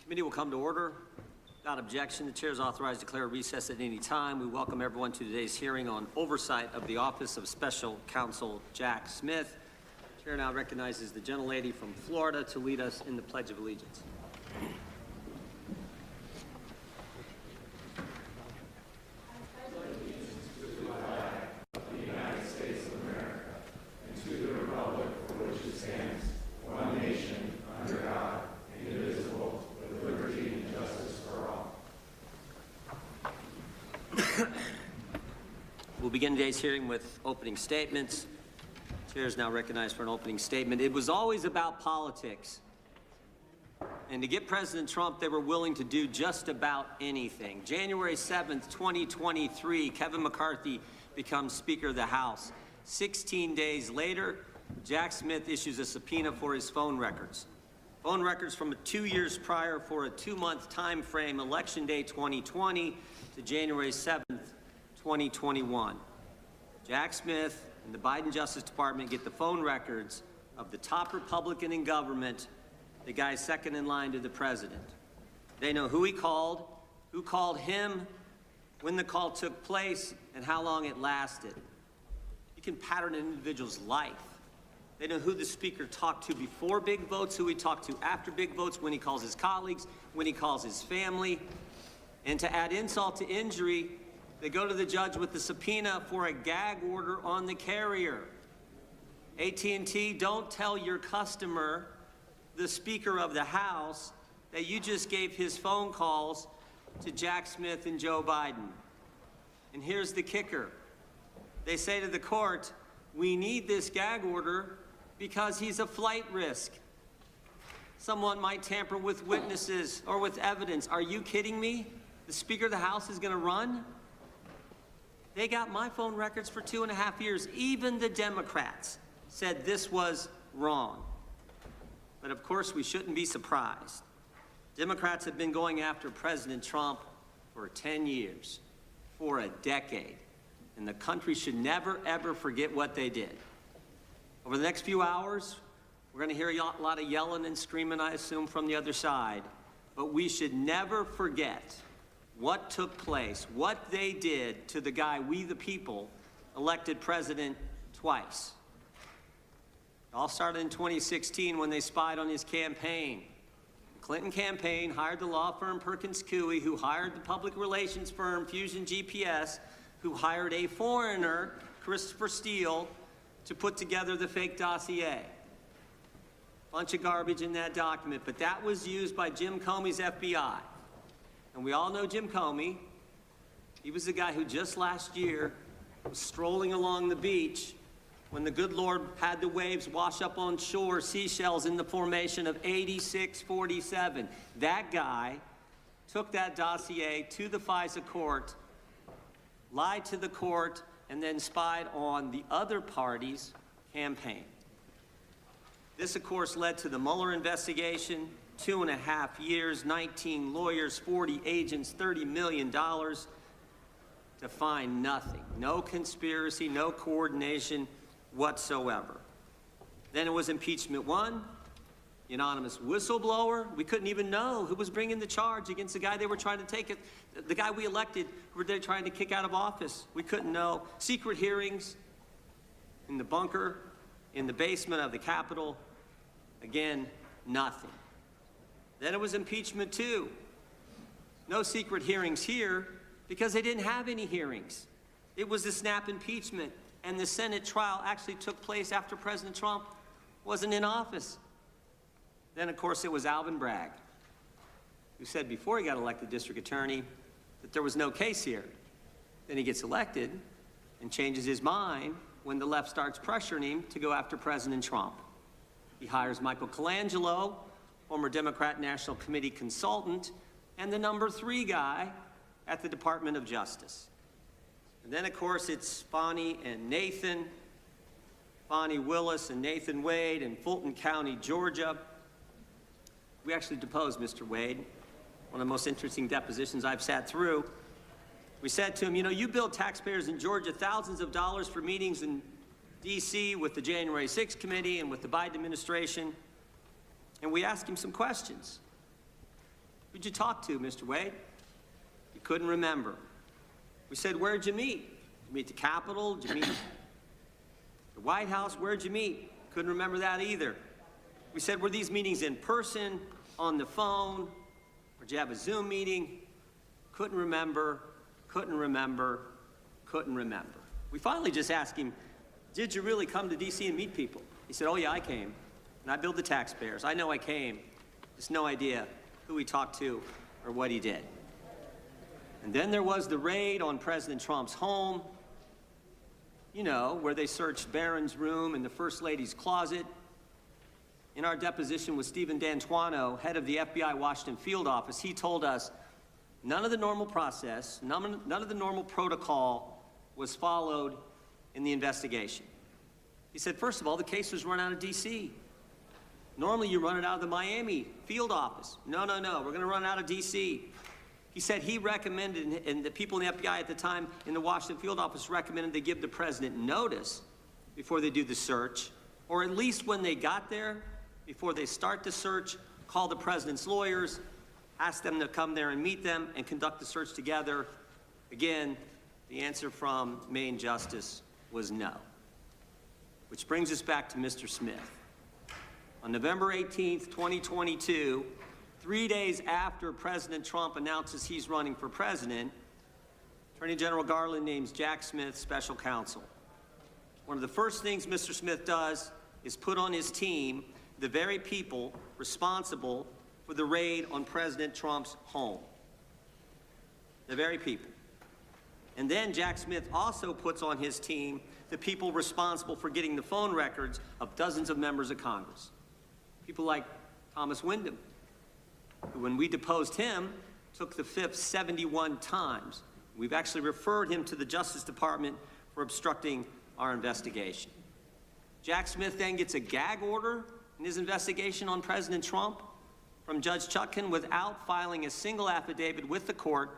Committee will come to order. Without objection, the chair is authorized to declare a recess at any time. We welcome everyone to today's hearing on oversight of the Office of Special Counsel Jack Smith. The chair now recognizes the gentlelady from Florida to lead us in the Pledge of Allegiance. We'll begin today's hearing with opening statements. The chair is now recognized for an opening statement. It was always about politics. And to get President Trump, they were willing to do just about anything. January 7th, 2023, Kevin McCarthy becomes Speaker of the House. 16 days later, Jack Smith issues a subpoena for his phone records. Phone records from 2 years prior for a 2-month time frame, Election Day 2020 to January 7th, 2021. Jack Smith and the Biden Justice Department get the phone records of the top Republican in government, the guy second in line to the president. They know who he called, who called him, when the call took place, and how long it lasted. You can pattern an individual's life. They know who the speaker talked to before big votes, who he talked to after big votes, when he calls his colleagues, when he calls his family. And to add insult to injury, they go to the judge with the subpoena for a gag order on the carrier. AT&T, don't tell your customer, the Speaker of the House, that you just gave his phone calls to Jack Smith and Joe Biden. And here's the kicker. They say to the court, we need this gag order because he's a flight risk. Someone might tamper with witnesses or with evidence. Are you kidding me? The Speaker of the House is going to run? They got my phone records for 2.5 years. Even the Democrats said this was wrong. But of course, we shouldn't be surprised. Democrats have been going after President Trump for 10 years, for a decade. And the country should never, ever forget what they did. Over the next few hours, we're going to hear a lot of yelling and screaming, I assume, from the other side. But we should never forget what took place, what they did to the guy we the people elected president twice. It all started in 2016 when they spied on his campaign. The Clinton campaign hired the law firm Perkins Coie, who hired the public relations firm Fusion GPS, who hired a foreigner, Christopher Steele, to put together the fake dossier. Bunch of garbage in that document, but that was used by Jim Comey's FBI. And we all know Jim Comey. He was the guy who just last year was strolling along the beach when the good Lord had the waves wash up on shore seashells in the formation of 8647. That guy took that dossier to the FISA court, lied to the court, and then spied on the other party's campaign. This, of course, led to the Mueller investigation, 2.5 years, 19 lawyers, 40 agents, $30 million to find nothing. No conspiracy, no coordination whatsoever. Then it was impeachment 1, the anonymous whistleblower. We couldn't even know who was bringing the charge against the guy they were trying to take it, the guy we elected, who they trying to kick out of office. We couldn't know. Secret hearings in the bunker, in the basement of the Capitol. Again, nothing. Then it was impeachment 2. No secret hearings here because they didn't have any hearings. It was the snap impeachment, and the Senate trial actually took place after President Trump wasn't in office. Then, of course, it was Alvin Bragg, who said before he got elected district attorney that there was no case here. Then he gets elected and changes his mind when the left starts pressuring him to go after President Trump. He hires Michael Colangelo, former Democrat National Committee consultant, and the number 3 guy at the Department of Justice. And then, of course, it's Bonnie and Nathan, Bonnie Willis and Nathan Wade in Fulton County, Georgia. We actually deposed Mr. Wade, one of the most interesting depositions I've sat through. We said to him, you know, you billed taxpayers in Georgia thousands of dollars for meetings in D.C. with the January 6th committee and with the Biden administration. And we asked him some questions. Who'd you talk to, Mr. Wade? He couldn't remember. We said, where'd you meet? Did you meet the Capitol? Did you meet the White House? Where'd you meet? Couldn't remember that either. We said, were these meetings in person, on the phone, or did you have a Zoom meeting? Couldn't remember, couldn't remember, couldn't remember. We finally just asked him, did you really come to D.C. and meet people? He said, oh yeah, I came, and I billed the taxpayers. I know I came, just no idea who he talked to or what he did. And then there was the raid on President Trump's home, you know, where they searched Barron's room and the First Lady's closet. In our deposition with Stephen D'Antuono, head of the FBI Washington field office, he told us none of the normal process, none of the normal protocol was followed in the investigation. He said, first of all, the case was run out of D.C. Normally you run it out of the Miami field office. No, we're gonna run it out of D.C. He said he recommended, and the people in the FBI at the time in the Washington field office recommended they give the president notice before they do the search, or at least when they got there, before they start the search, call the president's lawyers, ask them to come there and meet them and conduct the search together. Again, the answer from Maine Justice was no. Which brings us back to Mr. Smith. On November 18th, 2022, 3 days after President Trump announces he's running for president, Attorney General Garland names Jack Smith special counsel. One of the first things Mr. Smith does is put on his team the very people responsible for the raid on President Trump's home. The very people. And then Jack Smith also puts on his team the people responsible for getting the phone records of dozens of members of Congress. People like Thomas Wyndham, who, when we deposed him, took the fifth 71 times, We've actually referred him to the Justice Department for obstructing our investigation. Jack Smith then gets a gag order in his investigation on President Trump from Judge Chutkan without filing a single affidavit with the court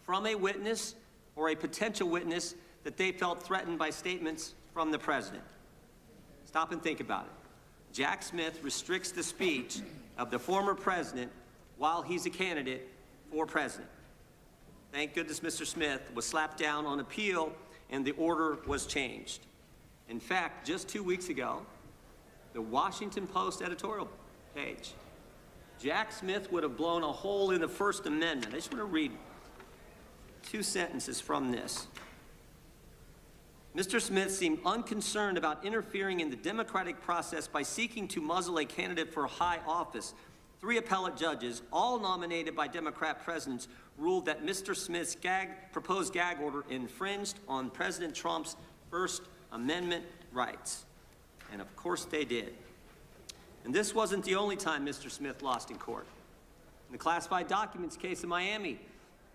from a witness or a potential witness that they felt threatened by statements from the president. Stop and think about it. Jack Smith restricts the speech of the former president while he's a candidate for president. Thank goodness Mr. Smith was slapped down on appeal and the order was changed. In fact, just 2 weeks ago, the Washington Post editorial page, Jack Smith would have blown a hole in the First Amendment. I just want to read 2 sentences from this. Mr. Smith seemed unconcerned about interfering in the democratic process by seeking to muzzle a candidate for high office. 3 appellate judges, all nominated by Democrat presidents, ruled that Mr. Smith's proposed gag order infringed on President Trump's First Amendment rights. And of course they did. And this wasn't the only time Mr. Smith lost in court. In the classified documents case in Miami,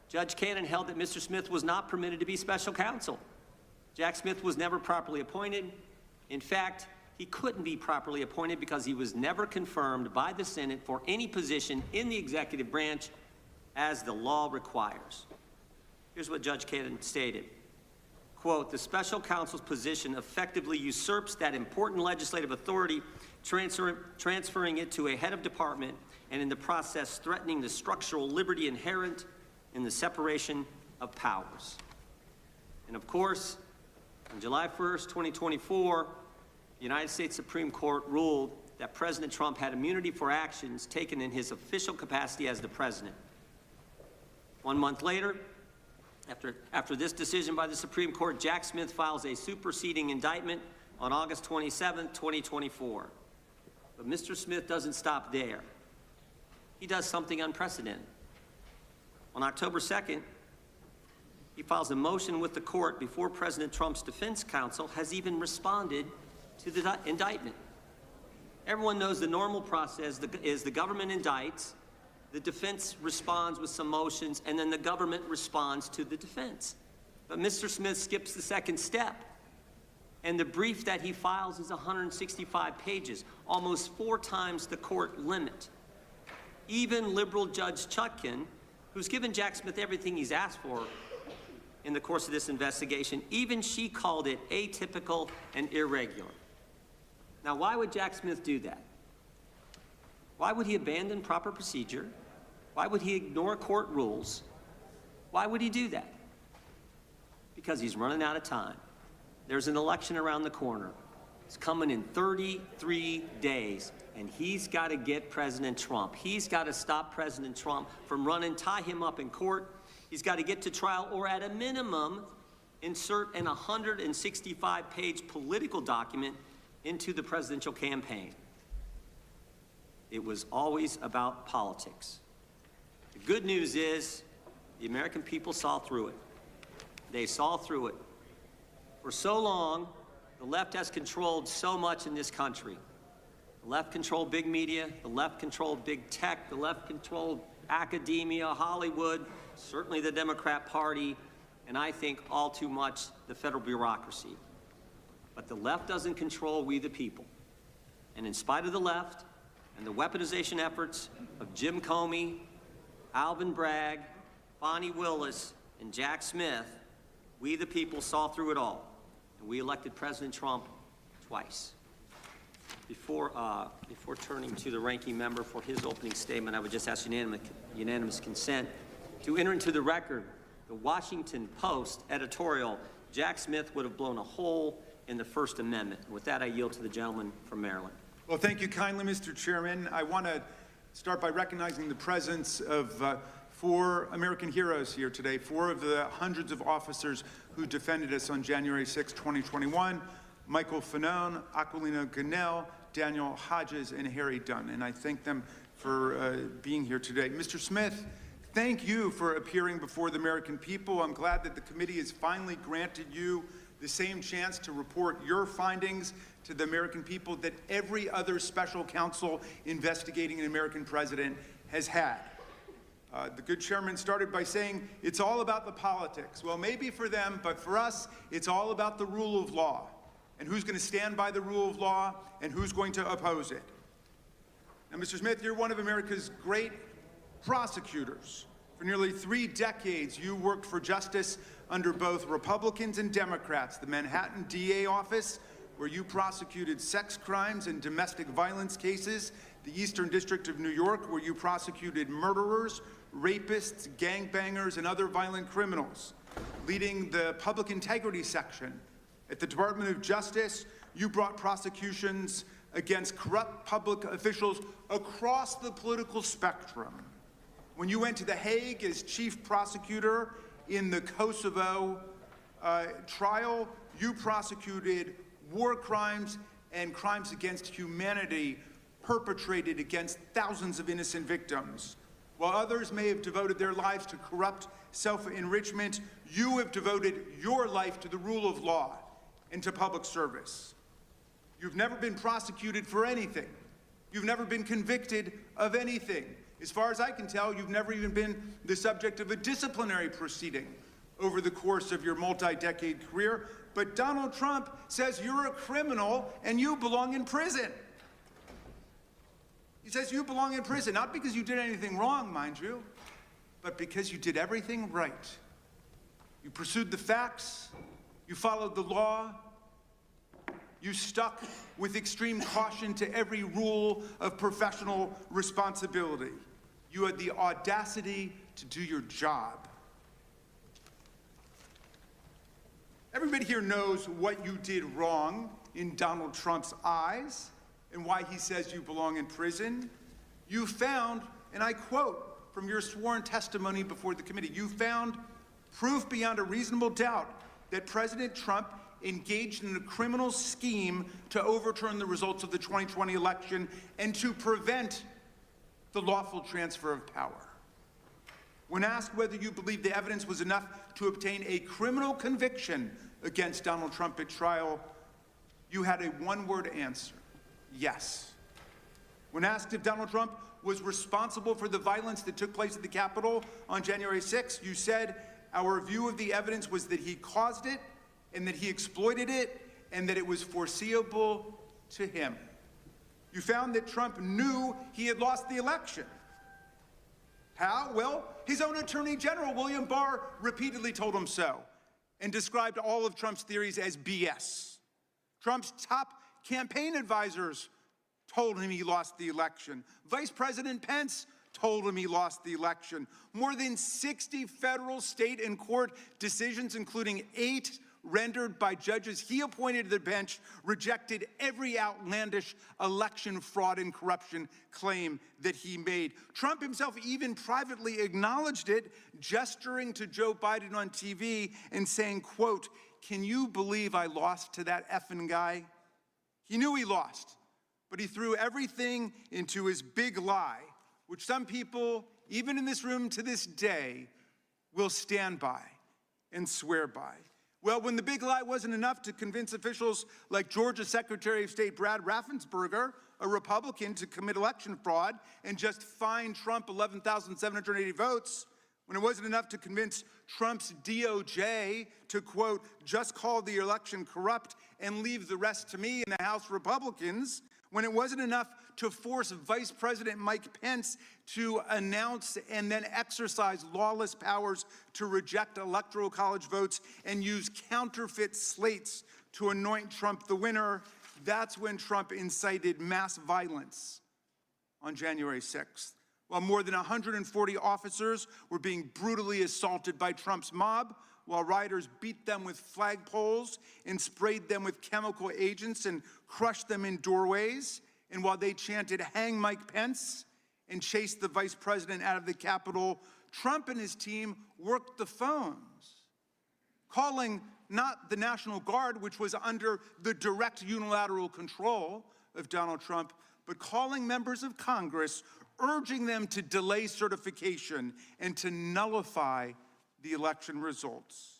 Judge Cannon held that Mr. Smith was not permitted to be special counsel. Jack Smith was never properly appointed. In fact, he couldn't be properly appointed because he was never confirmed by the Senate for any position in the executive branch as the law requires. Here's what Judge Cannon stated. Quote, the special counsel's position effectively usurps that important legislative authority, transferring it to a head of department and in the process threatening the structural liberty inherent in the separation of powers. And of course, on July 1st, 2024, the United States Supreme Court ruled that President Trump had immunity for actions taken in his official capacity as the president. 1 month later, after this decision by the Supreme Court, Jack Smith files a superseding indictment on August 27, 2024. But Mr. Smith doesn't stop there. He does something unprecedented. On October 2nd, he files a motion with the court before President Trump's defense counsel has even responded to the indictment. Everyone knows the normal process is the government indicts, the defense responds with some motions, and then the government responds to the defense. But Mr. Smith skips the second step, and the brief that he files is 165 pages, almost 4 times the court limit. Even liberal Judge Chutkan, who's given Jack Smith everything he's asked for in the course of this investigation, even she called it atypical and irregular. Now, why would Jack Smith do that? Why would he abandon proper procedure? Why would he ignore court rules? Why would he do that? Because he's running out of time. There's an election around the corner. It's coming in 33 days, and he's got to get President Trump. He's got to stop President Trump from running, tie him up in court. He's got to get to trial, or at a minimum, insert an 165-page political document into the presidential campaign. It was always about politics. The good news is the American people saw through it. They saw through it. For so long, the left has controlled so much in this country. The left controlled big media, the left controlled big tech, the left controlled academia, Hollywood, certainly the Democrat Party, and I think all too much the federal bureaucracy. But the left doesn't control we the people. And in spite of the left and the weaponization efforts of Jim Comey, Alvin Bragg, Bonnie Willis, and Jack Smith, we the people saw through it all. And we elected President Trump twice. Before turning to the ranking member for his opening statement, I would just ask unanimous consent to enter into the record the Washington Post editorial, Jack Smith would have blown a hole in the First Amendment. With that, I yield to the gentleman from Maryland. Well, thank you kindly, Mr. Chairman. I want to start by recognizing the presence of 4 American heroes here today, 4 of the hundreds of officers who defended us on January 6, 2021, Michael Fanone, Aquilino Ganell, Daniel Hodges, and Harry Dunn. And I thank them for being here today. Mr. Smith, thank you for appearing before the American people. I'm glad that the committee has finally granted you the same chance to report your findings to the American people that every other special counsel investigating an American president has had. The good chairman started by saying it's all about the politics. Well, maybe for them, but for us, it's all about the rule of law and who's going to stand by the rule of law and who's going to oppose it. Now, Mr. Smith, you're one of America's great prosecutors. For nearly 3 decades, you worked for justice under both Republicans and Democrats. The Manhattan DA office, where you prosecuted sex crimes and domestic violence cases. The Eastern District of New York, where you prosecuted murderers, rapists, gangbangers, and other violent criminals. Leading the public integrity section at the Department of Justice, you brought prosecutions against corrupt public officials across the political spectrum. When you went to The Hague as chief prosecutor in the Kosovo trial, you prosecuted war crimes and crimes against humanity perpetrated against thousands of innocent victims. While others may have devoted their lives to corrupt self-enrichment, you have devoted your life to the rule of law and to public service. You've never been prosecuted for anything. You've never been convicted of anything. As far as I can tell, you've never even been the subject of a disciplinary proceeding over the course of your multi-decade career. But Donald Trump says you're a criminal and you belong in prison. He says you belong in prison, not because you did anything wrong, mind you, but because you did everything right. You pursued the facts, you followed the law, you stuck with extreme caution to every rule of professional responsibility. You had the audacity to do your job. Everybody here knows what you did wrong in Donald Trump's eyes and why he says you belong in prison. You found, and I quote from your sworn testimony before the committee, you found proof beyond a reasonable doubt that President Trump engaged in a criminal scheme to overturn the results of the 2020 election and to prevent the lawful transfer of power. When asked whether you believe the evidence was enough to obtain a criminal conviction against Donald Trump at trial, you had a one-word answer: yes. When asked if Donald Trump was responsible for the violence that took place at the Capitol on January 6th, you said, our view of the evidence was that he caused it and that he exploited it and that it was foreseeable to him. You found that Trump knew he had lost the election. How? Well, his own Attorney General, William Barr, repeatedly told him so and described all of Trump's theories as BS. Trump's top campaign advisors told him he lost the election. Vice President Pence told him he lost the election. More than 60 federal, state, and court decisions, including 8 rendered by judges he appointed to the bench, rejected every outlandish election fraud and corruption claim that he made. Trump himself even privately acknowledged it, gesturing to Joe Biden on TV and saying, quote, "Can you believe I lost to that effing guy?" He knew he lost, but he threw everything into his big lie, which some people, even in this room to this day, will stand by and swear by. Well, when the big lie wasn't enough to convince officials like Georgia Secretary of State Brad Raffensperger, a Republican, to commit election fraud and just fine Trump 11,780 votes, when it wasn't enough to convince Trump's DOJ to, quote, just call the election corrupt and leave the rest to me and the House Republicans, when it wasn't enough to force Vice President Mike Pence to announce and then exercise lawless powers to reject Electoral College votes and use counterfeit slates to anoint Trump the winner, that's when Trump incited mass violence on January 6th. While more than 140 officers were being brutally assaulted by Trump's mob, while rioters beat them with flagpoles and sprayed them with chemical agents and crushed them in doorways, and while they chanted, "Hang Mike Pence," and chased the vice president out of the Capitol, Trump and his team worked the phones, calling not the National Guard, which was under the direct unilateral control of Donald Trump, but calling members of Congress, urging them to delay certification and to nullify the election results.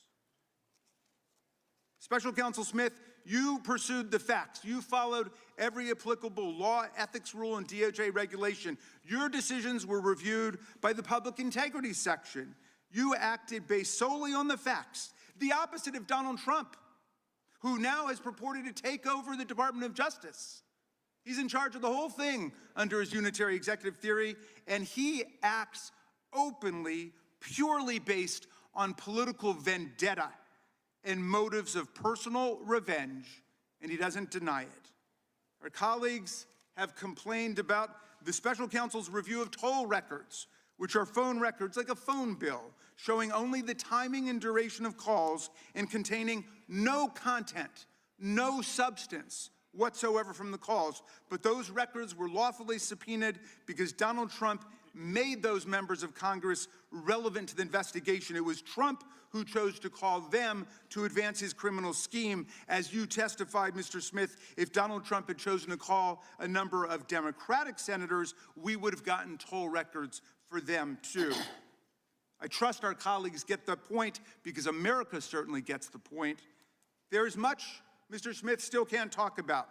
Special Counsel Smith, You pursued the facts. You followed every applicable law, ethics rule, and DOJ regulation. Your decisions were reviewed by the Public Integrity Section. You acted based solely on the facts, the opposite of Donald Trump, who now has purported to take over the Department of Justice. He's in charge of the whole thing under his unitary executive theory, and he acts openly, purely based on political vendetta and motives of personal revenge, and he doesn't deny it. Our colleagues have complained about the special counsel's review of toll records, which are phone records like a phone bill, showing only the timing and duration of calls and containing no content, no substance whatsoever from the calls. But those records were lawfully subpoenaed because Donald Trump made those members of Congress relevant to the investigation. It was Trump who chose to call them to advance his criminal scheme. As you testified, Mr. Smith, if Donald Trump had chosen to call a number of Democratic senators, we would have gotten toll records for them too. I trust our colleagues get the point because America certainly gets the point. There is much Mr. Smith still can't talk about,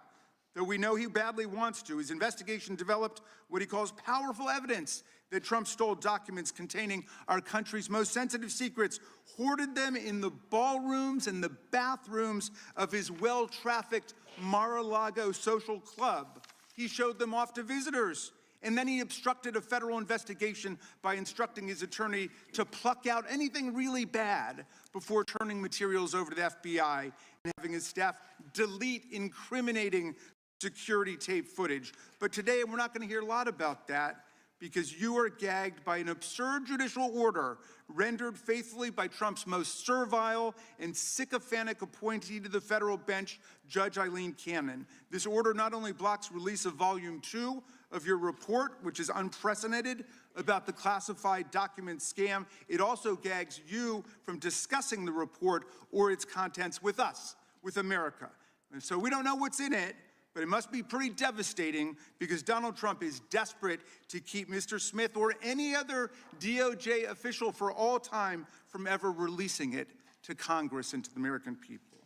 though we know he badly wants to. His investigation developed what he calls powerful evidence that Trump stole documents containing our country's most sensitive secrets, hoarded them in the ballrooms and the bathrooms of his well-trafficked Mar-a-Lago social club. He showed them off to visitors, and then he obstructed a federal investigation by instructing his attorney to pluck out anything really bad before turning materials over to the FBI and having his staff delete incriminating security tape footage. But today we're not going to hear a lot about that because you are gagged by an absurd judicial order rendered faithfully by Trump's most servile and sycophantic appointee to the federal bench, Judge Eileen Cannon. This order not only blocks release of Volume 2 of your report, which is unprecedented, about the classified document scam, it also gags you from discussing the report or its contents with us, with America. And so we don't know what's in it, but it must be pretty devastating because Donald Trump is desperate to keep Mr. Smith or any other DOJ official for all time from ever releasing it to Congress and to the American people.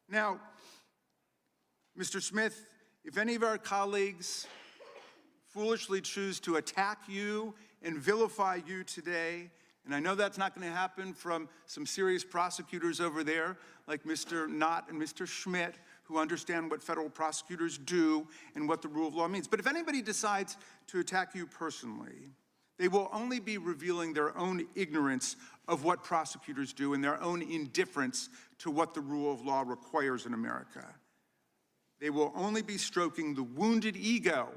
Now, Mr. Smith, if any of our colleagues foolishly choose to attack you and vilify you today, and I know that's not going to happen from some serious prosecutors over there like Mr. Knott and Mr. Schmidt, who understand what federal prosecutors do and what the rule of law means. But if anybody decides to attack you personally, they will only be revealing their own ignorance of what prosecutors do and their own indifference to what the rule of law requires in America. They will only be stroking the wounded ego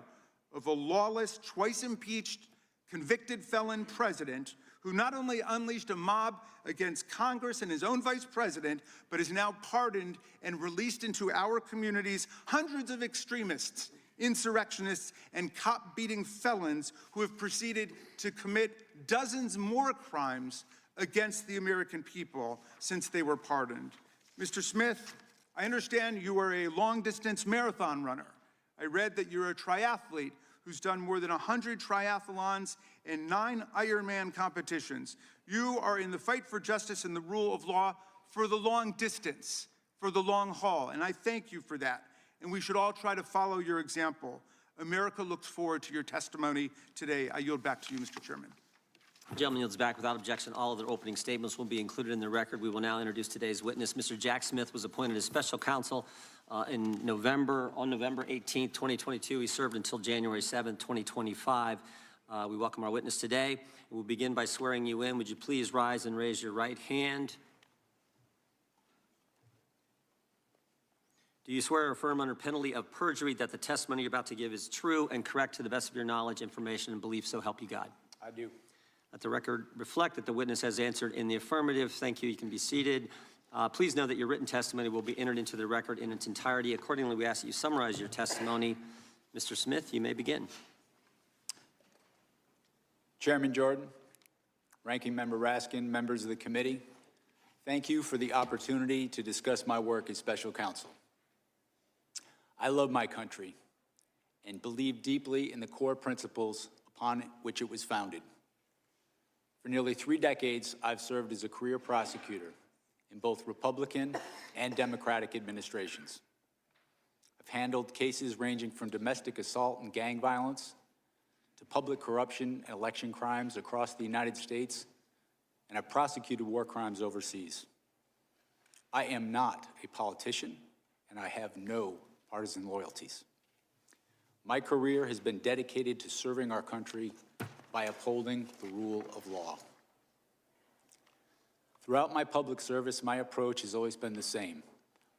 of a lawless, twice impeached, convicted felon president who not only unleashed a mob against Congress and his own vice president, but is now pardoned and released into our communities hundreds of extremists, insurrectionists, and cop-beating felons who have proceeded to commit dozens more crimes against the American people since they were pardoned. Mr. Smith, I understand you are a long-distance marathon runner. I read that you're a triathlete who's done more than 100 triathlons and 9 Ironman competitions. You are in the fight for justice and the rule of law for the long distance, for the long haul, and I thank you for that. And we should all try to follow your example. America looks forward to your testimony today. I yield back to you, Mr. Chairman. The gentleman yields back without objection. All of their opening statements will be included in the record. We will now introduce today's witness. Mr. Jack Smith was appointed as special counsel on November 18th, 2022. He served until January 7th, 2025. We welcome our witness today. We'll begin by swearing you in. Would you please rise and raise your right hand? Do you swear or affirm under penalty of perjury that the testimony you're about to give is true and correct to the best of your knowledge, information, and belief, so help you God? I do. Let the record reflect that the witness has answered in the affirmative. Thank you. You can be seated. Please know that your written testimony will be entered into the record in its entirety. Accordingly, we ask that you summarize your testimony. Mr. Smith, you may begin. Chairman Jordan, Ranking Member Raskin, members of the committee, thank you for the opportunity to discuss my work as special counsel. I love my country and believe deeply in the core principles upon which it was founded. For nearly 3 decades, I've served as a career prosecutor in both Republican and Democratic administrations. I've handled cases ranging from domestic assault and gang violence to public corruption and election crimes across the United States, and I've prosecuted war crimes overseas. I am not a politician, and I have no partisan loyalties. My career has been dedicated to serving our country by upholding the rule of law. Throughout my public service, my approach has always been the same: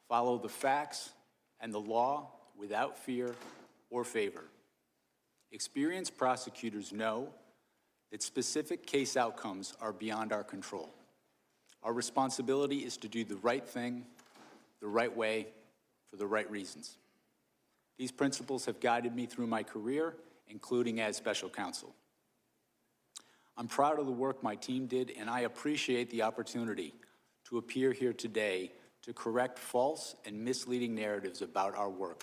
follow the facts and the law without fear or favor. Experienced prosecutors know that specific case outcomes are beyond our control. Our responsibility is to do the right thing, the right way, for the right reasons. These principles have guided me through my career, including as special counsel. I'm proud of the work my team did, and I appreciate the opportunity to appear here today to correct false and misleading narratives about our work.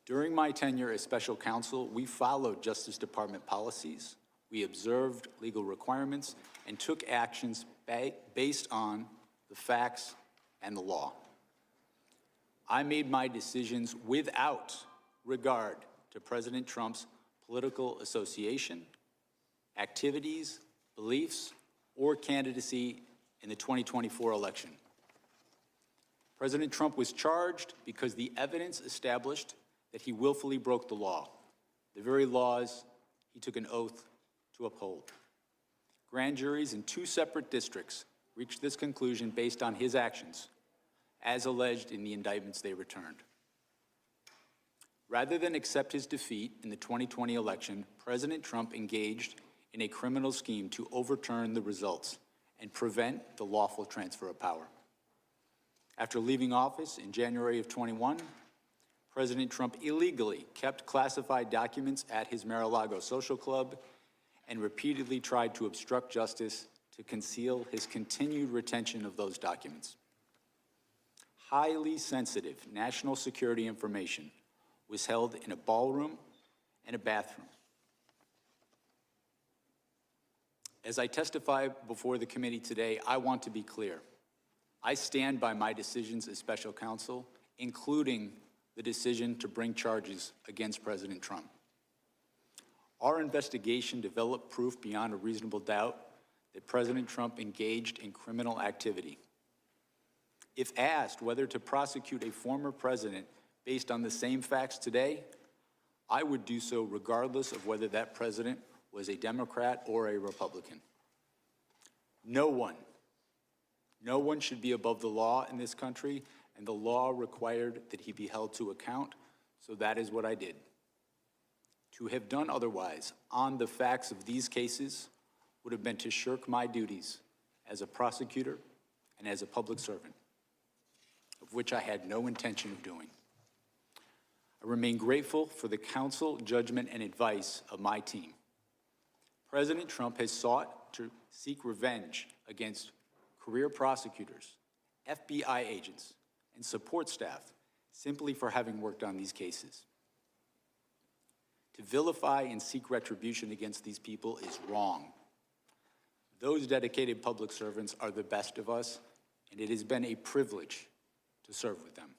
During my tenure as special counsel, we followed Justice Department policies, we observed legal requirements, and took actions based on the facts and the law. I made my decisions without regard to President Trump's political association, activities, beliefs, or candidacy in the 2024 election. President Trump was charged because the evidence established that he willfully broke the law, the very laws he took an oath to uphold. Grand juries in 2 separate districts reached this conclusion based on his actions, as alleged in the indictments they returned. Rather than accept his defeat in the 2020 election, President Trump engaged in a criminal scheme to overturn the results and prevent the lawful transfer of power. After leaving office in January of 21, President Trump illegally kept classified documents at his Mar-a-Lago social club and repeatedly tried to obstruct justice to conceal his continued retention of those documents. Highly sensitive national security information was held in a ballroom and a bathroom. As I testify before the committee today, I want to be clear. I stand by my decisions as special counsel, including the decision to bring charges against President Trump. Our investigation developed proof beyond a reasonable doubt that President Trump engaged in criminal activity. If asked whether to prosecute a former president based on the same facts today, I would do so regardless of whether that president was a Democrat or a Republican. No one should be above the law in this country, and the law required that he be held to account, so that is what I did. To have done otherwise on the facts of these cases would have been to shirk my duties as a prosecutor and as a public servant, of which I had no intention of doing. I remain grateful for the counsel, judgment, and advice of my team. President Trump has sought to seek revenge against career prosecutors, FBI agents, and support staff simply for having worked on these cases. To vilify and seek retribution against these people is wrong. Those dedicated public servants are the best of us, and it has been a privilege to serve with them.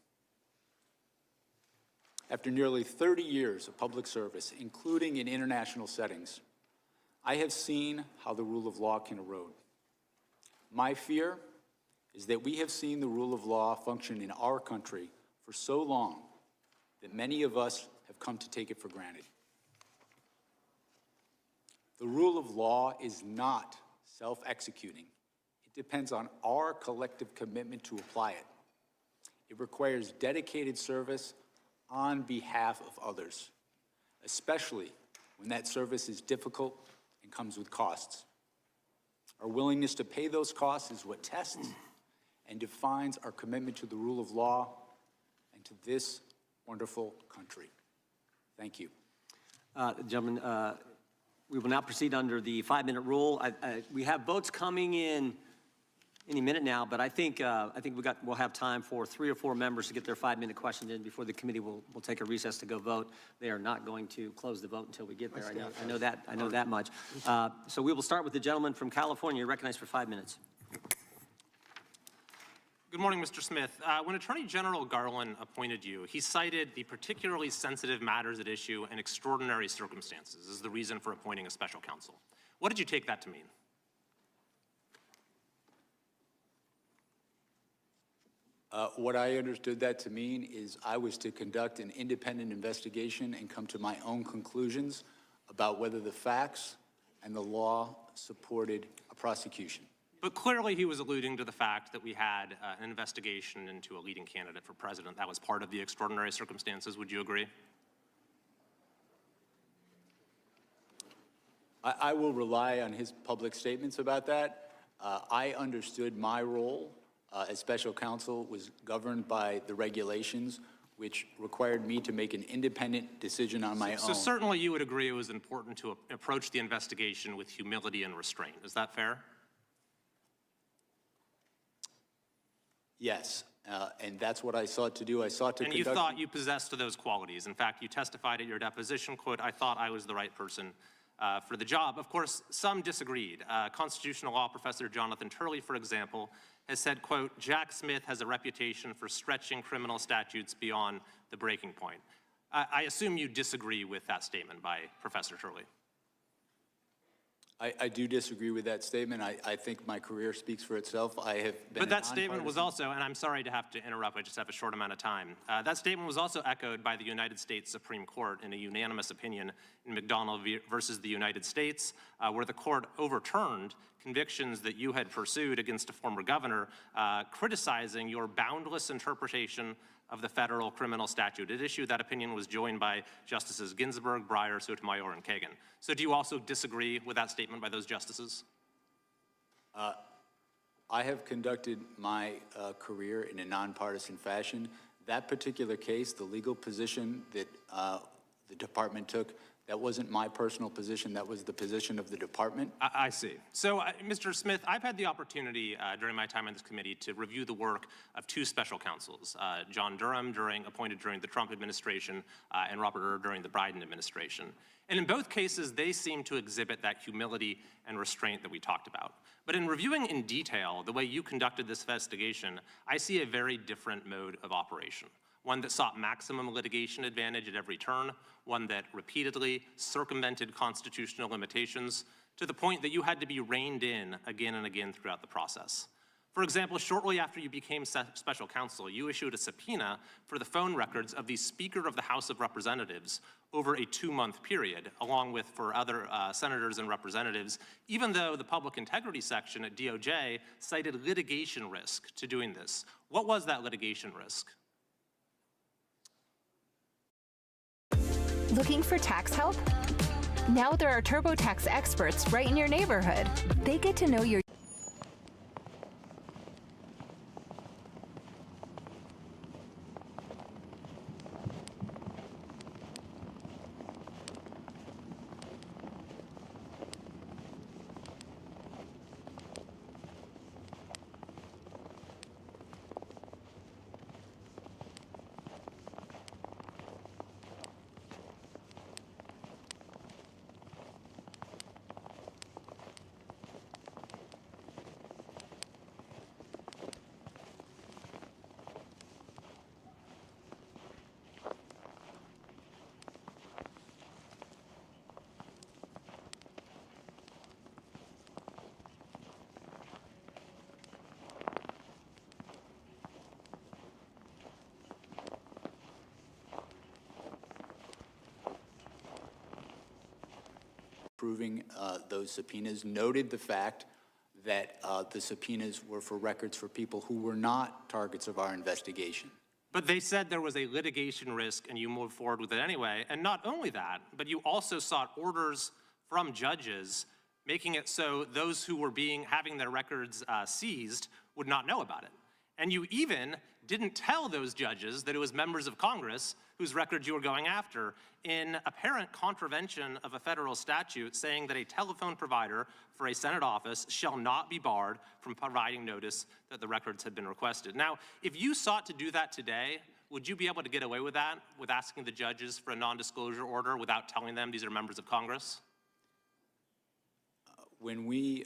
After nearly 30 years of public service, including in international settings, I have seen how the rule of law can erode. My fear is that we have seen the rule of law function in our country for so long that many of us have come to take it for granted. The rule of law is not self-executing. It depends on our collective commitment to apply it. It requires dedicated service on behalf of others, especially when that service is difficult and comes with costs. Our willingness to pay those costs is what tests and defines our commitment to the rule of law and to this wonderful country. Thank you. Gentlemen, we will now proceed under the 5-minute rule. We have votes coming in any minute now, but I think we'll have time for 3 or 4 members to get their 5-minute questions in before the committee will take a recess to go vote. They are not going to close the vote until we get there. I know that much. So we will start with the gentleman from California. You're recognized for 5 minutes. Good morning, Mr. Smith. When Attorney General Garland appointed you, he cited the particularly sensitive matters at issue and extraordinary circumstances as the reason for appointing a special counsel. What did you take that to mean? What I understood that to mean is I was to conduct an independent investigation and come to my own conclusions about whether the facts and the law supported a prosecution. But clearly he was alluding to the fact that we had an investigation into a leading candidate for president. That was part of the extraordinary circumstances. Would you agree? I will rely on his public statements about that. I understood my role as special counsel was governed by the regulations, which required me to make an independent decision on my own. So certainly you would agree it was important to approach the investigation with humility and restraint. Is that fair? Yes, and that's what I sought to do. I sought to And you thought you possessed those qualities. In fact, you testified at your deposition, quote, "I thought I was the right person for the job." Of course, some disagreed. Constitutional law professor Jonathan Turley, for example, has said, quote, "Jack Smith has a reputation for stretching criminal statutes beyond the breaking point." I assume you disagree with that statement by Professor Turley. I do disagree with that statement. I think my career speaks for itself. I have been. But that statement was also, and I'm sorry to have to interrupt, I just have a short amount of time. That statement was also echoed by the United States Supreme Court in a unanimous opinion in McDonald versus the United States, where the court overturned convictions that you had pursued against a former governor, criticizing your boundless interpretation of the federal criminal statute. At issue, that opinion was joined by Justices Ginsburg, Breyer, Sotomayor, and Kagan. So do you also disagree with that statement by those justices? I have conducted my career in a nonpartisan fashion. That particular case, the legal position that the department took, that wasn't my personal position. That was the position of the department. I see. So, Mr. Smith, I've had the opportunity during my time on this committee to review the work of two special counsels, John Durham, appointed during the Trump administration, and Robert Ure during the Biden administration. And in both cases, they seem to exhibit that humility and restraint that we talked about. But in reviewing in detail the way you conducted this investigation, I see a very different mode of operation. One that sought maximum litigation advantage at every turn, one that repeatedly circumvented constitutional limitations to the point that you had to be reined in again and again throughout the process. For example, shortly after you became special counsel, you issued a subpoena for the phone records of the Speaker of the House of Representatives over a 2-month period, along with for other senators and representatives, even though the public integrity section at DOJ cited litigation risk to doing this. What was that litigation risk? Looking for tax help? Now there are TurboTax experts right in your neighborhood. They get to know your approving those subpoenas, noted the fact that the subpoenas were for records for people who were not targets of our investigation. But they said there was a litigation risk and you moved forward with it anyway. And not only that, but you also sought orders from judges making it so those who were having their records seized would not know about it. And you even didn't tell those judges that it was members of Congress whose records you were going after, in apparent contravention of a federal statute saying that a telephone provider for a Senate office shall not be barred from providing notice that the records had been requested. Now, if you sought to do that today, would you be able to get away with that, with asking the judges for a non-disclosure order without telling them these are members of Congress? When we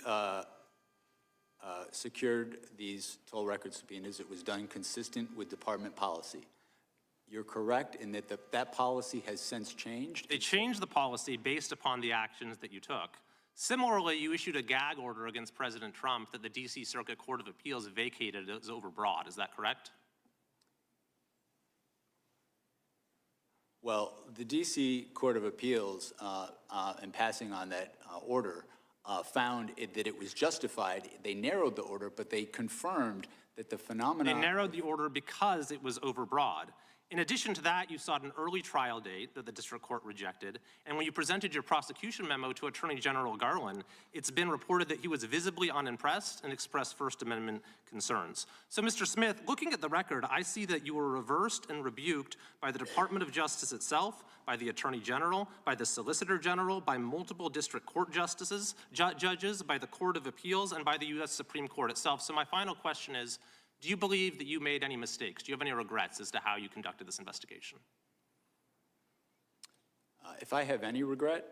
secured these toll record subpoenas, it was done consistent with department policy. You're correct in that that policy has since changed. They changed the policy based upon the actions that you took. Similarly, you issued a gag order against President Trump that the D.C. Circuit Court of Appeals vacated as overbroad. Is that correct? Well, the D.C. Court of Appeals, in passing on that order, found that it was justified. They narrowed the order, but they confirmed that the phenomenon— They narrowed the order because it was overbroad. In addition to that, you sought an early trial date that the district court rejected, and when you presented your prosecution memo to Attorney General Garland, it's been reported that he was visibly unimpressed and expressed First Amendment concerns. So, Mr. Smith, looking at the record, I see that you were reversed and rebuked by the Department of Justice itself, by the Attorney General, by the Solicitor General, by multiple district court justices, judges, by the Court of Appeals, and by the U.S. Supreme Court itself. So my final question is, do you believe that you made any mistakes? Do you have any regrets as to how you conducted this investigation? If I have any regret,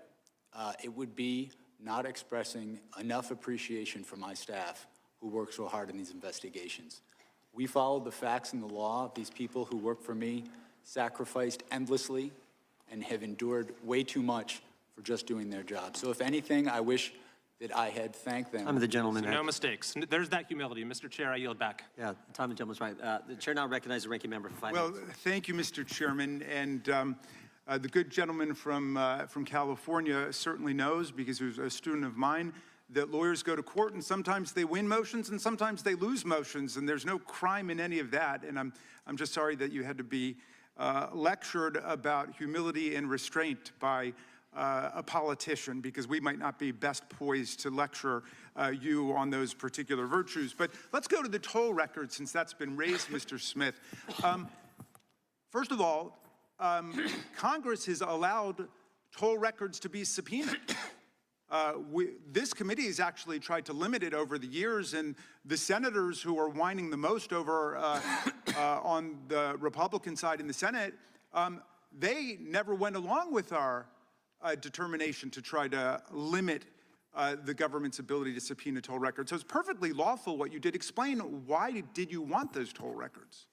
it would be not expressing enough appreciation for my staff who work so hard in these investigations. We followed the facts and the law. These people who work for me sacrificed endlessly and have endured way too much for just doing their job. So if anything, I wish that I had thanked them. I'm the gentleman. So no mistakes. There's that humility. Mr. Chair, I yield back. Yeah, Tom, the gentleman's right. The chair now recognizes the ranking member for 5 Well, minutes. thank you, Mr. Chairman. And the good gentleman from California certainly knows, because he was a student of mine, that lawyers go to court and sometimes they win motions and sometimes they lose motions, and there's no crime in any of that. And I'm just sorry that you had to be lectured about humility and restraint by a politician, because we might not be best poised to lecture you on those particular virtues. But let's go to the toll record, since that's been raised, Mr. Smith. First of all, Congress has allowed toll records to be subpoenaed. This committee has actually tried to limit it over the years, and the senators who are whining the most over on the Republican side in the Senate, they never went along with our determination to try to limit the government's ability to subpoena toll records. So it's perfectly lawful what you did. Explain, why did you want those toll records?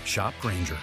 Shop Grainger.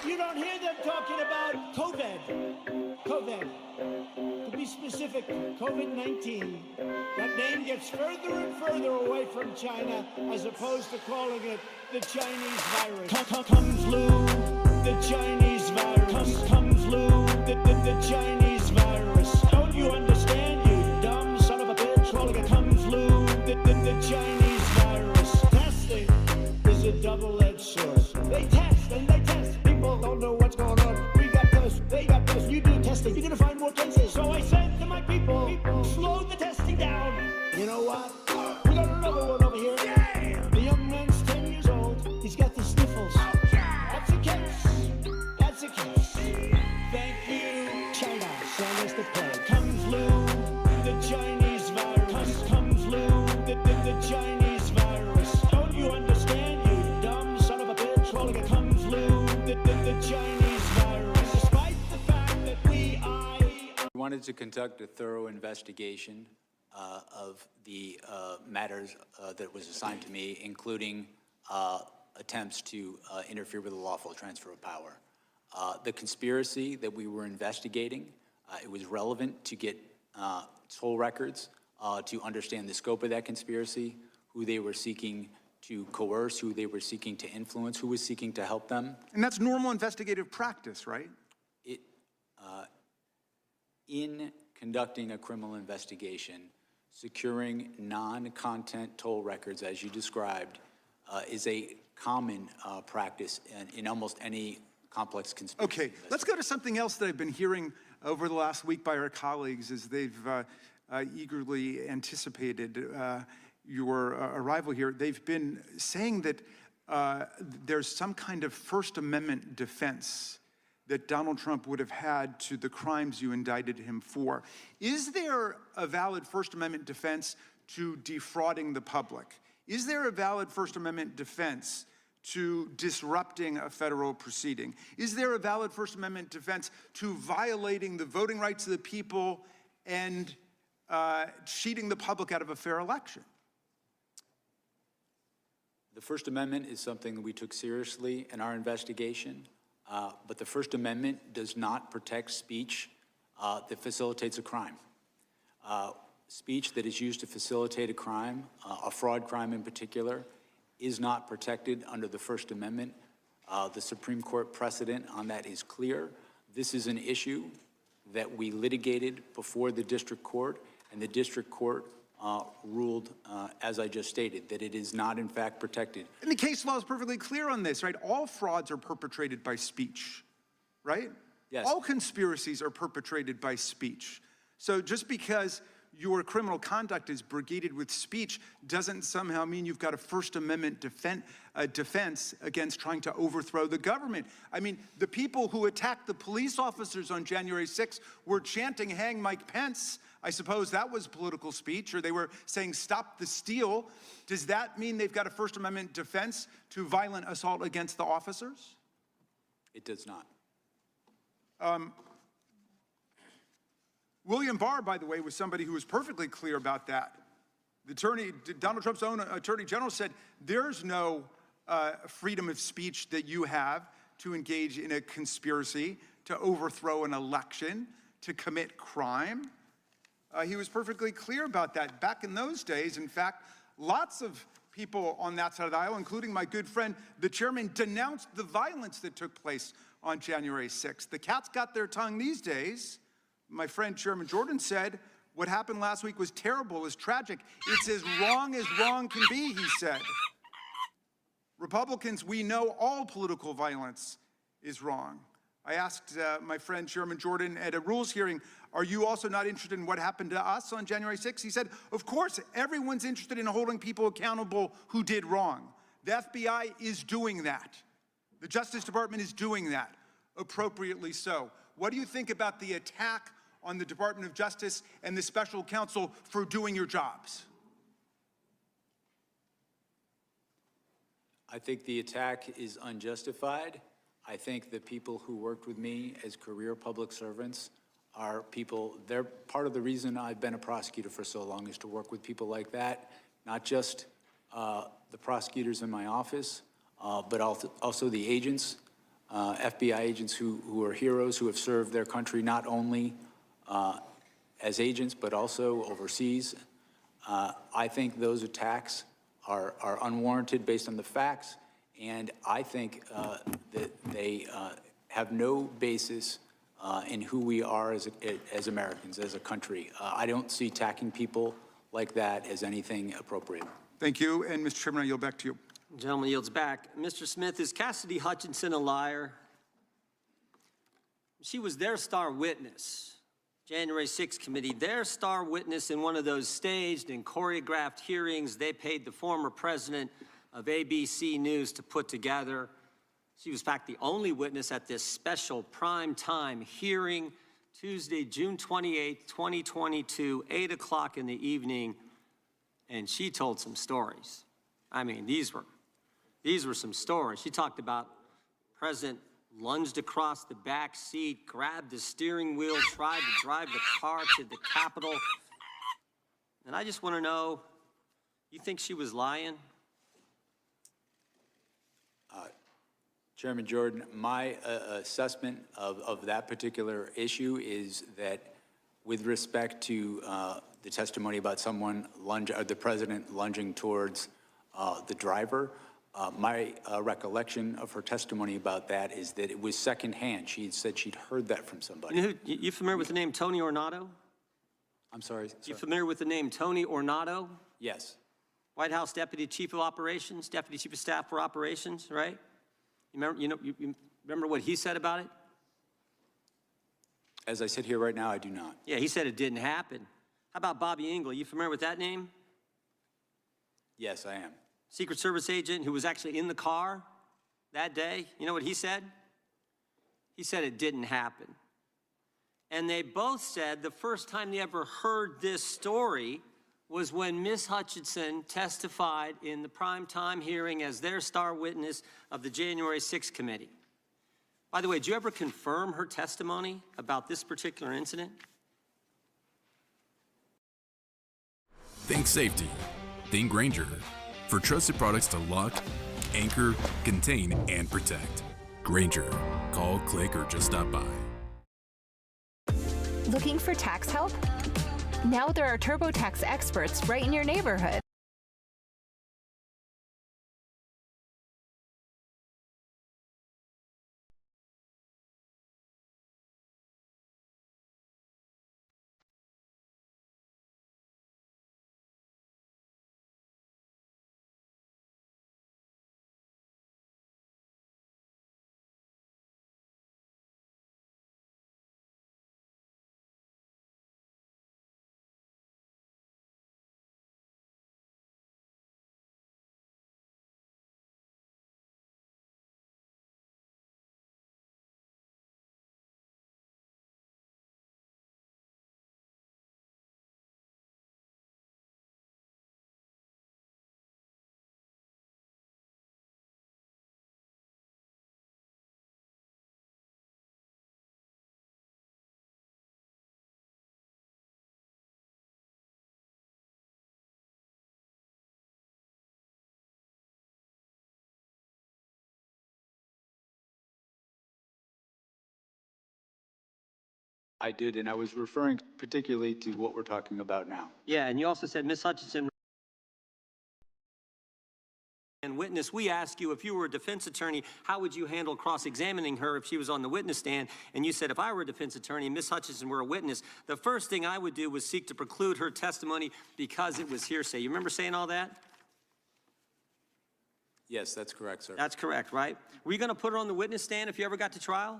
You don't hear them talking about COVID. To be specific, COVID-19. That name gets further and further away from China, as opposed to calling it the Chinese virus. Come flu, the Chinese virus. Come flu, the Chinese virus. Don't you understand, you dumb son of a bitch? Calling it come flu, the Chinese virus. Testing is a double-edged sword. They test and they test. People don't know what's going on. We got tests, they got tests. You do testing, you're gonna find more cases. So I said to my people, slow the testing down. You know what? We got another one over here. The young man's 10 years old. He's got the sniffles. That's a case. That's a case. Thank you, China. Send us the plague. Come flu, the Chinese virus. Come flu, the Chinese virus. Don't you understand, you dumb son of a bitch? Calling it come flu, the Chinese virus. Despite the fact that we wanted to conduct a thorough investigation of the matters that was assigned to me, including attempts to interfere with the lawful transfer of power. The conspiracy that we were investigating, it was relevant to get toll records to understand the scope of that conspiracy, who they were seeking to coerce, who they were seeking to influence, who was seeking to help them. And that's normal investigative practice, right? in conducting a criminal investigation, securing non-content toll records, as you described, is a common practice in almost any complex conspiracy. Okay, let's go to something else that I've been hearing over the last week by our colleagues as they've eagerly anticipated your arrival here. They've been saying that there's some kind of First Amendment defense that Donald Trump would have had to the crimes you indicted him for. Is there a valid First Amendment defense to defrauding the public? Is there a valid First Amendment defense to disrupting a federal proceeding? Is there a valid First Amendment defense to violating the voting rights of the people and cheating the public out of a fair election? The First Amendment is something that we took seriously in our investigation, but the First Amendment does not protect speech that facilitates a crime. Speech that is used to facilitate a crime, a fraud crime in particular, is not protected under the First Amendment. The Supreme Court precedent on that is clear. This is an issue that we litigated before the district court, and the district court ruled, as I just stated, that it is not in fact protected. And the case law is perfectly clear on this, right? All frauds are perpetrated by speech, right? Yes. All conspiracies are perpetrated by speech. So just because your criminal conduct is brigaded with speech doesn't somehow mean you've got a First Amendment defense against trying to overthrow the government. I mean, the people who attacked the police officers on January 6th were chanting, "Hang Mike Pence." I suppose that was political speech, or they were saying, "Stop the steal." Does that mean they've got a First Amendment defense to violent assault against the officers? It does not. William Barr, by the way, was somebody who was perfectly clear about that. Donald Trump's own attorney general said, there's no freedom of speech that you have to engage in a conspiracy, to overthrow an election, to commit crime. He was perfectly clear about that. Back in those days, in fact, lots of people on that side of the aisle, including my good friend, the chairman, denounced the violence that took place on January 6th. The cat's got their tongue these days. My friend Chairman Jordan said, what happened last week was terrible, it was tragic. It's as wrong can be, he said. Republicans, we know all political violence is wrong. I asked my friend Chairman Jordan at a rules hearing, are you also not interested in what happened to us on January 6th? He said, of course, everyone's interested in holding people accountable who did wrong. The FBI is doing that. The Justice Department is doing that, appropriately so. What do you think about the attack on the Department of Justice and the special counsel for doing your jobs? I think the attack is unjustified. I think the people who worked with me as career public servants are people, they're part of the reason I've been a prosecutor for so long is to work with people like that, not just the prosecutors in my office, but also the agents, FBI agents who are heroes, who have served their country not only as agents, but also overseas. I think those attacks are unwarranted based on the facts, and I think that they have no basis in who we are as Americans, as a country. I don't see attacking people like that as anything appropriate. Thank you, and Mr. Chairman, I yield back to you. The gentleman yields back. Mr. Smith, is Cassidy Hutchinson a liar? She was their star witness, January 6th committee, their star witness in one of those staged and choreographed hearings they paid the former president of ABC News to put together. She was, in fact, the only witness at this special prime time hearing, Tuesday, June 28th, 2022, 8 o'clock in the evening, and she told some stories. I mean, these were some stories. She talked about President lunged across the back seat, grabbed the steering wheel, tried to drive the car to the Capitol. And I just want to know, you think she was lying? Chairman Jordan, my assessment of that particular issue is that with respect to the testimony about the president lunging towards the driver, My recollection of her testimony about that is that it was secondhand. She had said she'd heard that from somebody. You familiar with the name Tony Ornato? I'm sorry. You familiar with the name Tony Ornato? Yes. White House Deputy Chief of Operations, Deputy Chief of Staff for Operations, right? You remember what he said about it? As I sit here right now, I do not. Yeah, he said it didn't happen. How about Bobby Engel? You familiar with that name? Yes, I am. Secret Service agent who was actually in the car that day. You know what he said? He said it didn't happen. And they both said the first time they ever heard this story was when Ms. Hutchinson testified in the primetime hearing as their star witness of the January 6th committee. By the way, did you ever confirm her testimony about this particular incident? Think safety. Think Grainger. For trusted products to lock, anchor, contain, and protect. Grainger. Call, click, or just stop by. Looking for tax help? Now there are TurboTax experts right in your neighborhood. I did, and I was referring particularly to what we're talking about now. Yeah, and you also said Ms. Hutchinson and witness, we ask you, if you were a defense attorney, how would you handle cross-examining her if she was on the witness stand? And you said, if I were a defense attorney and Ms. Hutchinson were a witness, the first thing I would do was seek to preclude her testimony because it was hearsay. You remember saying all that? Yes, that's correct, sir. That's correct, right? Were you going to put her on the witness stand if you ever got to trial?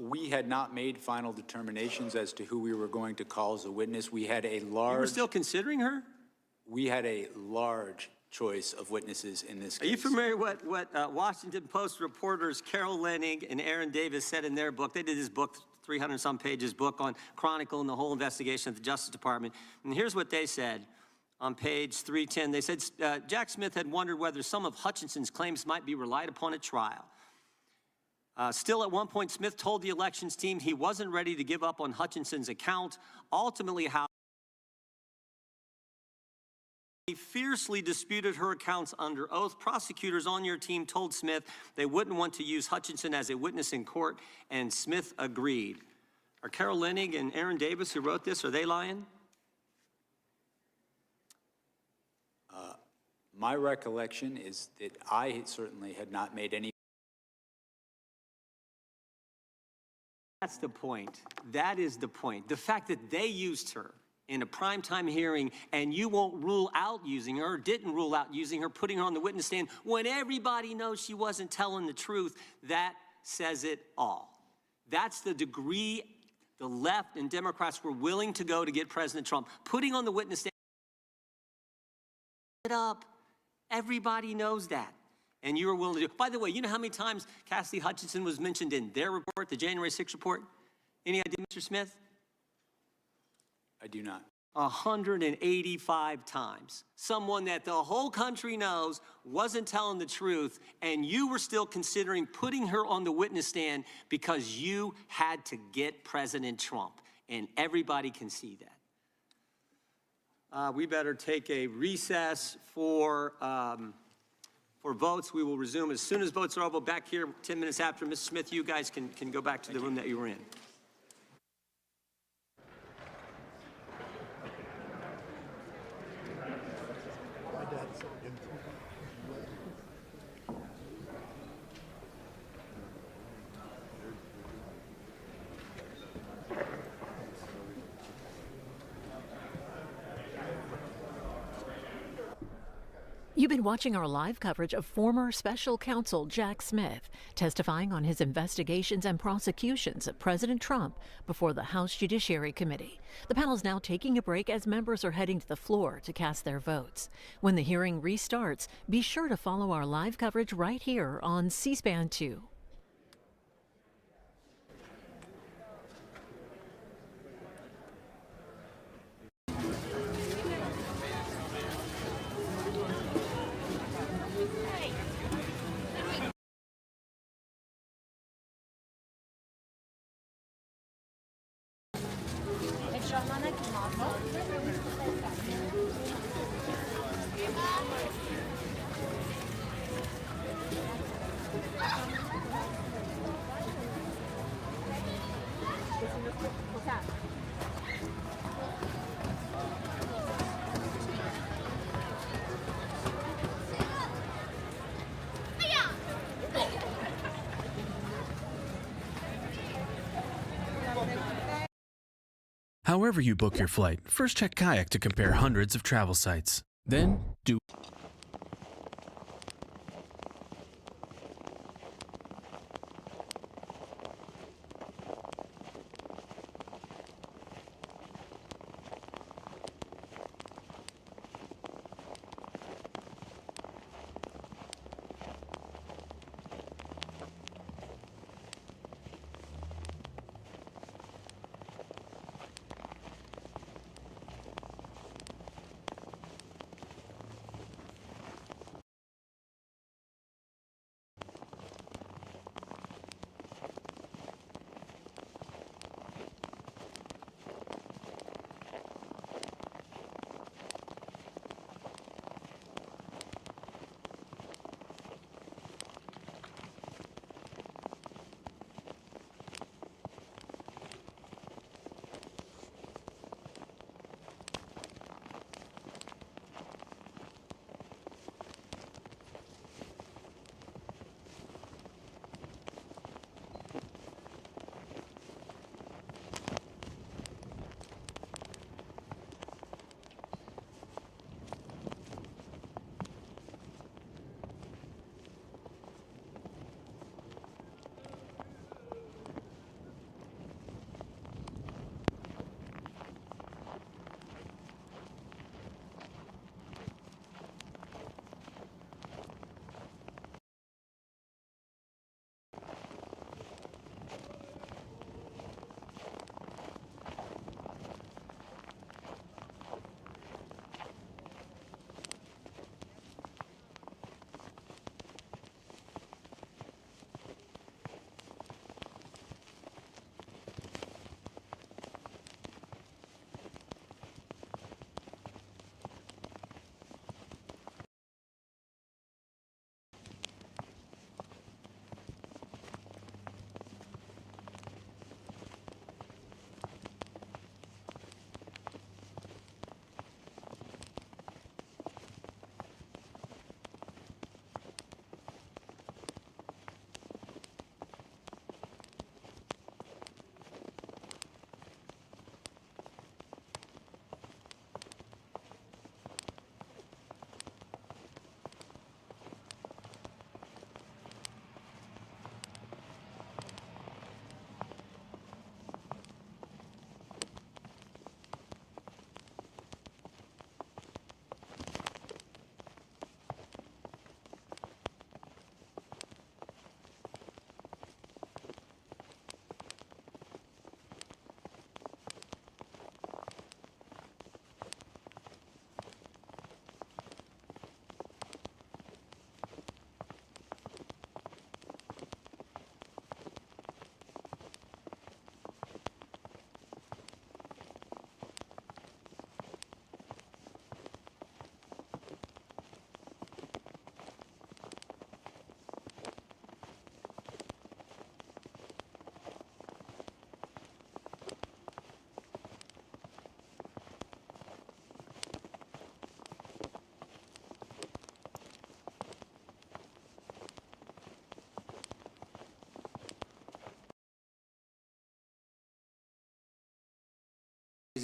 We had not made final determinations as to who we were going to call as a witness. We had a You large... were still considering her? We had a large choice of witnesses in this case. Are you familiar with what Washington Post reporters Carol Leonnig and Aaron Davis said in their book? They did this book, 300-some pages book on chronicling the whole investigation of the Justice Department. And here's what they said on page 310. They said, Jack Smith had wondered whether some of Hutchinson's claims might be relied upon at trial. Still, at one point, Smith told the elections team he wasn't ready to give up on Hutchinson's account. Ultimately, how he fiercely disputed her accounts under oath. Prosecutors on your team told Smith they wouldn't want to use Hutchinson as a witness in court, and Smith agreed. Are Carol Leonnig and Aaron Davis, who wrote this, are they lying? My recollection is that I certainly had not made any... That's the point. That is the point. The fact that they used her in a primetime hearing and you won't rule out using her, or didn't rule out using her, putting her on the witness stand when everybody knows she wasn't telling the truth, that says it all. That's the degree the left and Democrats were willing to go to get President Trump. Putting on the witness stand it up. Everybody knows that. And you were willing to do it. By the way, you know how many times Cassidy Hutchinson was mentioned in their report, the January 6th report? Any idea, Mr. Smith? I do not. 185 times. Someone that the whole country knows wasn't telling the truth, and you were still considering putting her on the witness stand because you had to get President Trump. And everybody can see that. We better take a recess for votes. We will resume as soon as votes are over. Back here 10 minutes after. Mr. Smith, you guys can go back to the room that you were in. My dad's You've been watching our live coverage of former special counsel Jack Smith testifying on his investigations and prosecutions of President Trump before the House Judiciary Committee. The panel is now taking a break as members are heading to the floor to cast their votes. When the hearing restarts, be sure to follow our live coverage right here on C-SPAN 2. However you book your flight, first check Kayak to compare hundreds of travel sites. Then, do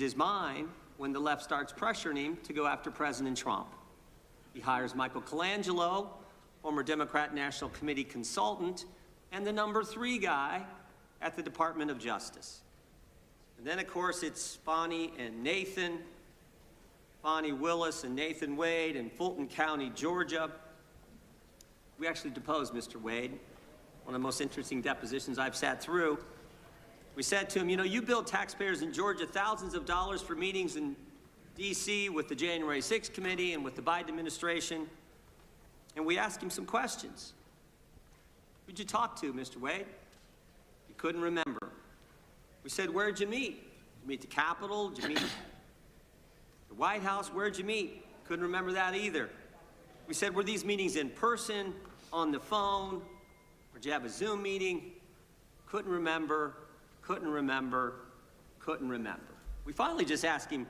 his mind when the left starts pressuring him to go after President Trump. He hires Michael Colangelo, former Democrat National Committee consultant, and the number 3 guy at the Department of Justice. And then, of course, it's Bonnie and Nathan, Bonnie Willis and Nathan Wade in Fulton County, Georgia. We actually deposed Mr. Wade, one of the most interesting depositions I've sat through. We said to him, you know, you billed taxpayers in Georgia thousands of dollars for meetings in D.C. with the January 6th committee and with the Biden administration. And we asked him some questions. Who'd you talk to, Mr. Wade? He couldn't remember. We said, where'd you meet? Did you meet the Capitol? Did you meet the White House? Where'd you meet? Couldn't remember that either. We said, were these meetings in person, on the phone, or did you have a Zoom meeting? Couldn't remember, couldn't remember, couldn't remember. We finally just asked him,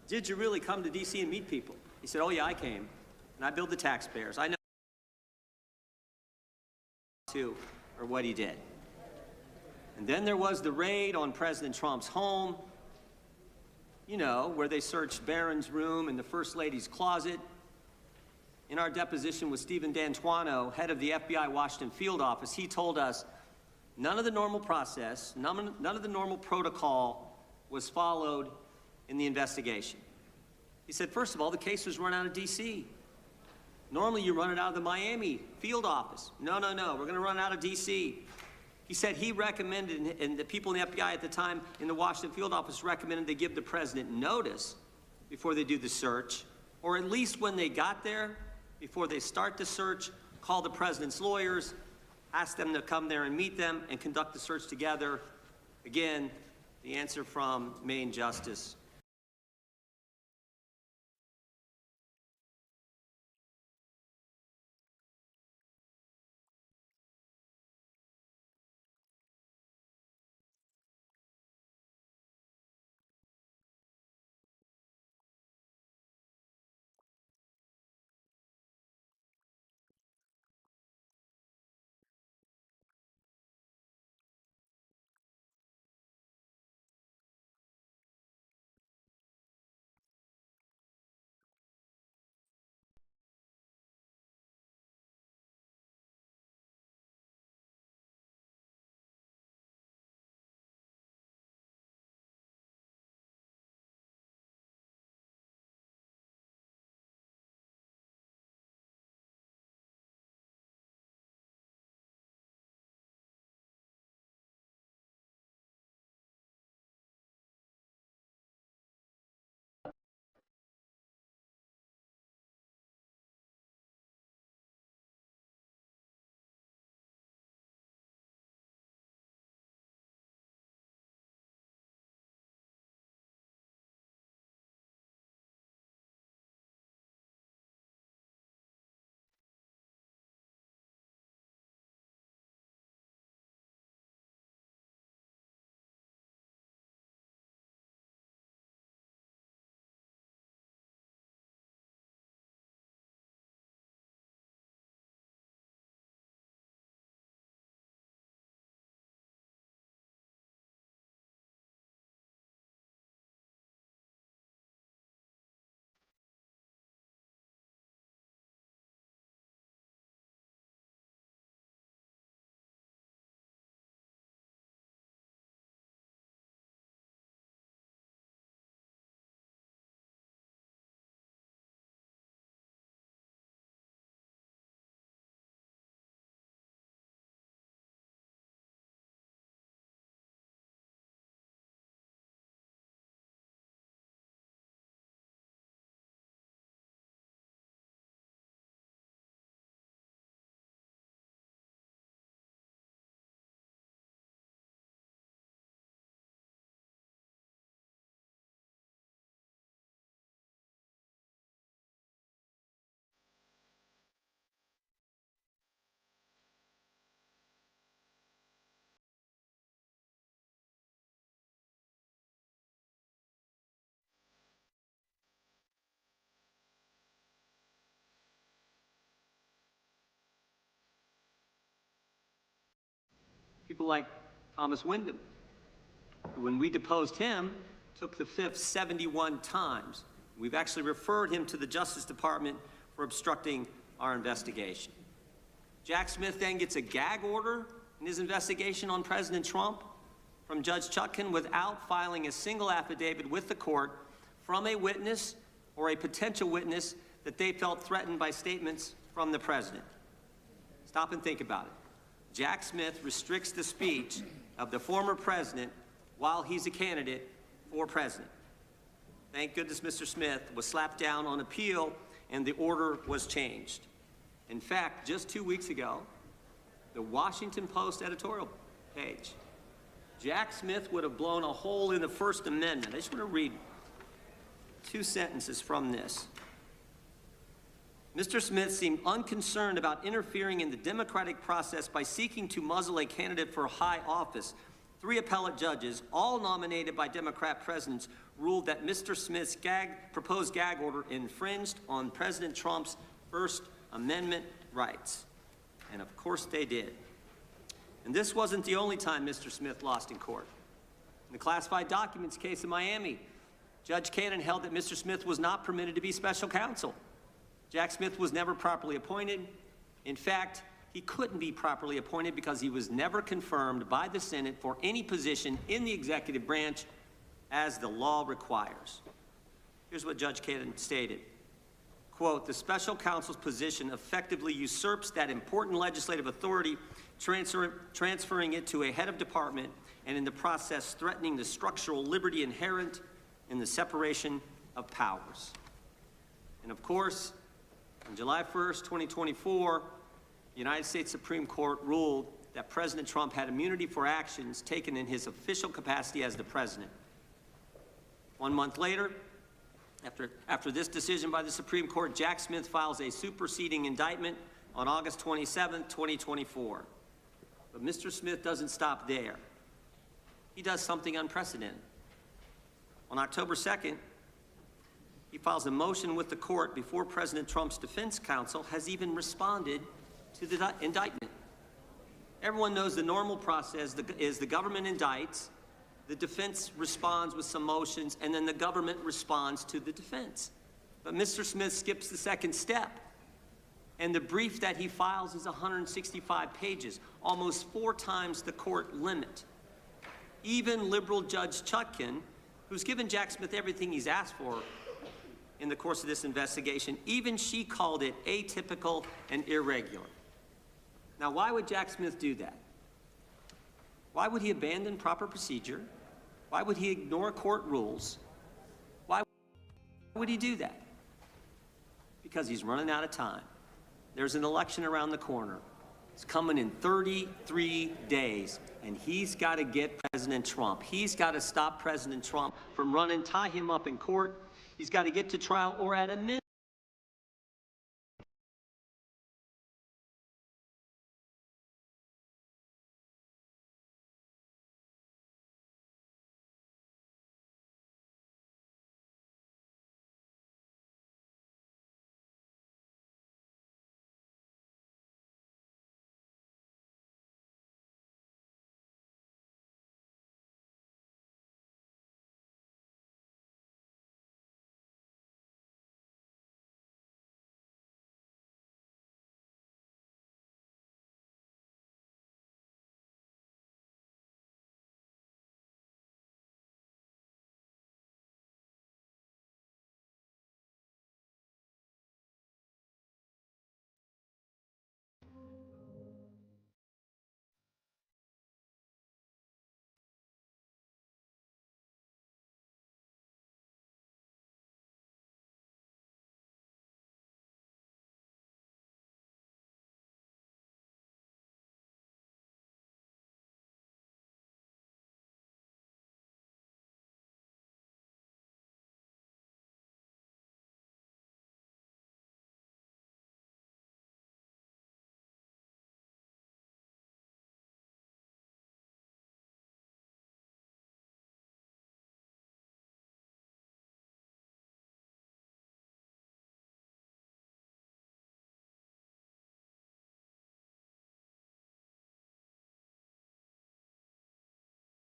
did you really come to D.C. and meet people? He said, oh yeah, I came, and I billed the taxpayers. I know too, or what he did. And then there was the raid on President Trump's home, you know, where they searched Barron's room and the First Lady's closet. In our deposition with Stephen D'Antuono, head of the FBI Washington field office, he told us none of the normal process, none of the normal protocol was followed in the investigation. He said, first of all, the case was run out of D.C. Normally you run it out of the Miami field office. No, we're gonna run out of D.C. He said he recommended, and the people in the FBI at the time in the Washington field office recommended they give the president notice before they do the search, or at least when they got there, before they start the search, call the president's lawyers, ask them to come there and meet them and conduct the search together. Again, the answer from Maine Justice. People like Thomas Wyndham, who, when we deposed him, took the fifth 71 times. We've actually referred him to the Justice Department for obstructing our investigation. Jack Smith then gets a gag order in his investigation on President Trump from Judge Chutkan without filing a single affidavit with the court from a witness or a potential witness that they felt threatened by statements from the president. Stop and think about it. Jack Smith restricts the speech of the former president while he's a candidate for president. Thank goodness Mr. Smith was slapped down on appeal and the order was changed. In fact, just 2 weeks ago, the Washington Post editorial page, Jack Smith would have blown a hole in the First Amendment. I just want to read 2 sentences from this. Mr. Smith seemed unconcerned about interfering in the democratic process by seeking to muzzle a candidate for high office. 3 appellate judges, all nominated by Democrat presidents, ruled that Mr. Smith's proposed gag order infringed on President Trump's First Amendment rights. And of course they did. And this wasn't the only time Mr. Smith lost in court. In the classified documents case in Miami, Judge Cannon held that Mr. Smith was not permitted to be special counsel. Jack Smith was never properly appointed. In fact, he couldn't be properly appointed because he was never confirmed by the Senate for any position in the executive branch as the law requires. Here's what Judge Cannon stated. Quote, the special counsel's position effectively usurps that important legislative authority, transferring it to a head of department, and in the process threatening the structural liberty inherent in the separation of powers. And of course, on July 1st, 2024, the United States Supreme Court ruled that President Trump had immunity for actions taken in his official capacity as the president. 1 month later, after this decision by the Supreme Court, Jack Smith files a superseding indictment on August 27, 2024. But Mr. Smith doesn't stop there. He does something unprecedented. On October 2nd, he files a motion with the court before President Trump's defense counsel has even responded to the indictment. Everyone knows the normal process is the government indicts, the defense responds with some motions, and then the government responds to the defense. But Mr. Smith skips the second step, and the brief that he files is 165 pages, almost 4 times the court limit. Even liberal Judge Chutkan, who's given Jack Smith everything he's asked for in the course of this investigation, even she called it atypical and irregular. Now, why would Jack Smith do that? Why would he abandon proper procedure? Why would he ignore court rules? Why would he do that? Because he's running out of time. There's an election around the corner. It's coming in 33 days, and he's got to get President Trump. He's got to stop President Trump from running, tie him up in court. He's got to get to trial, or at a minimum,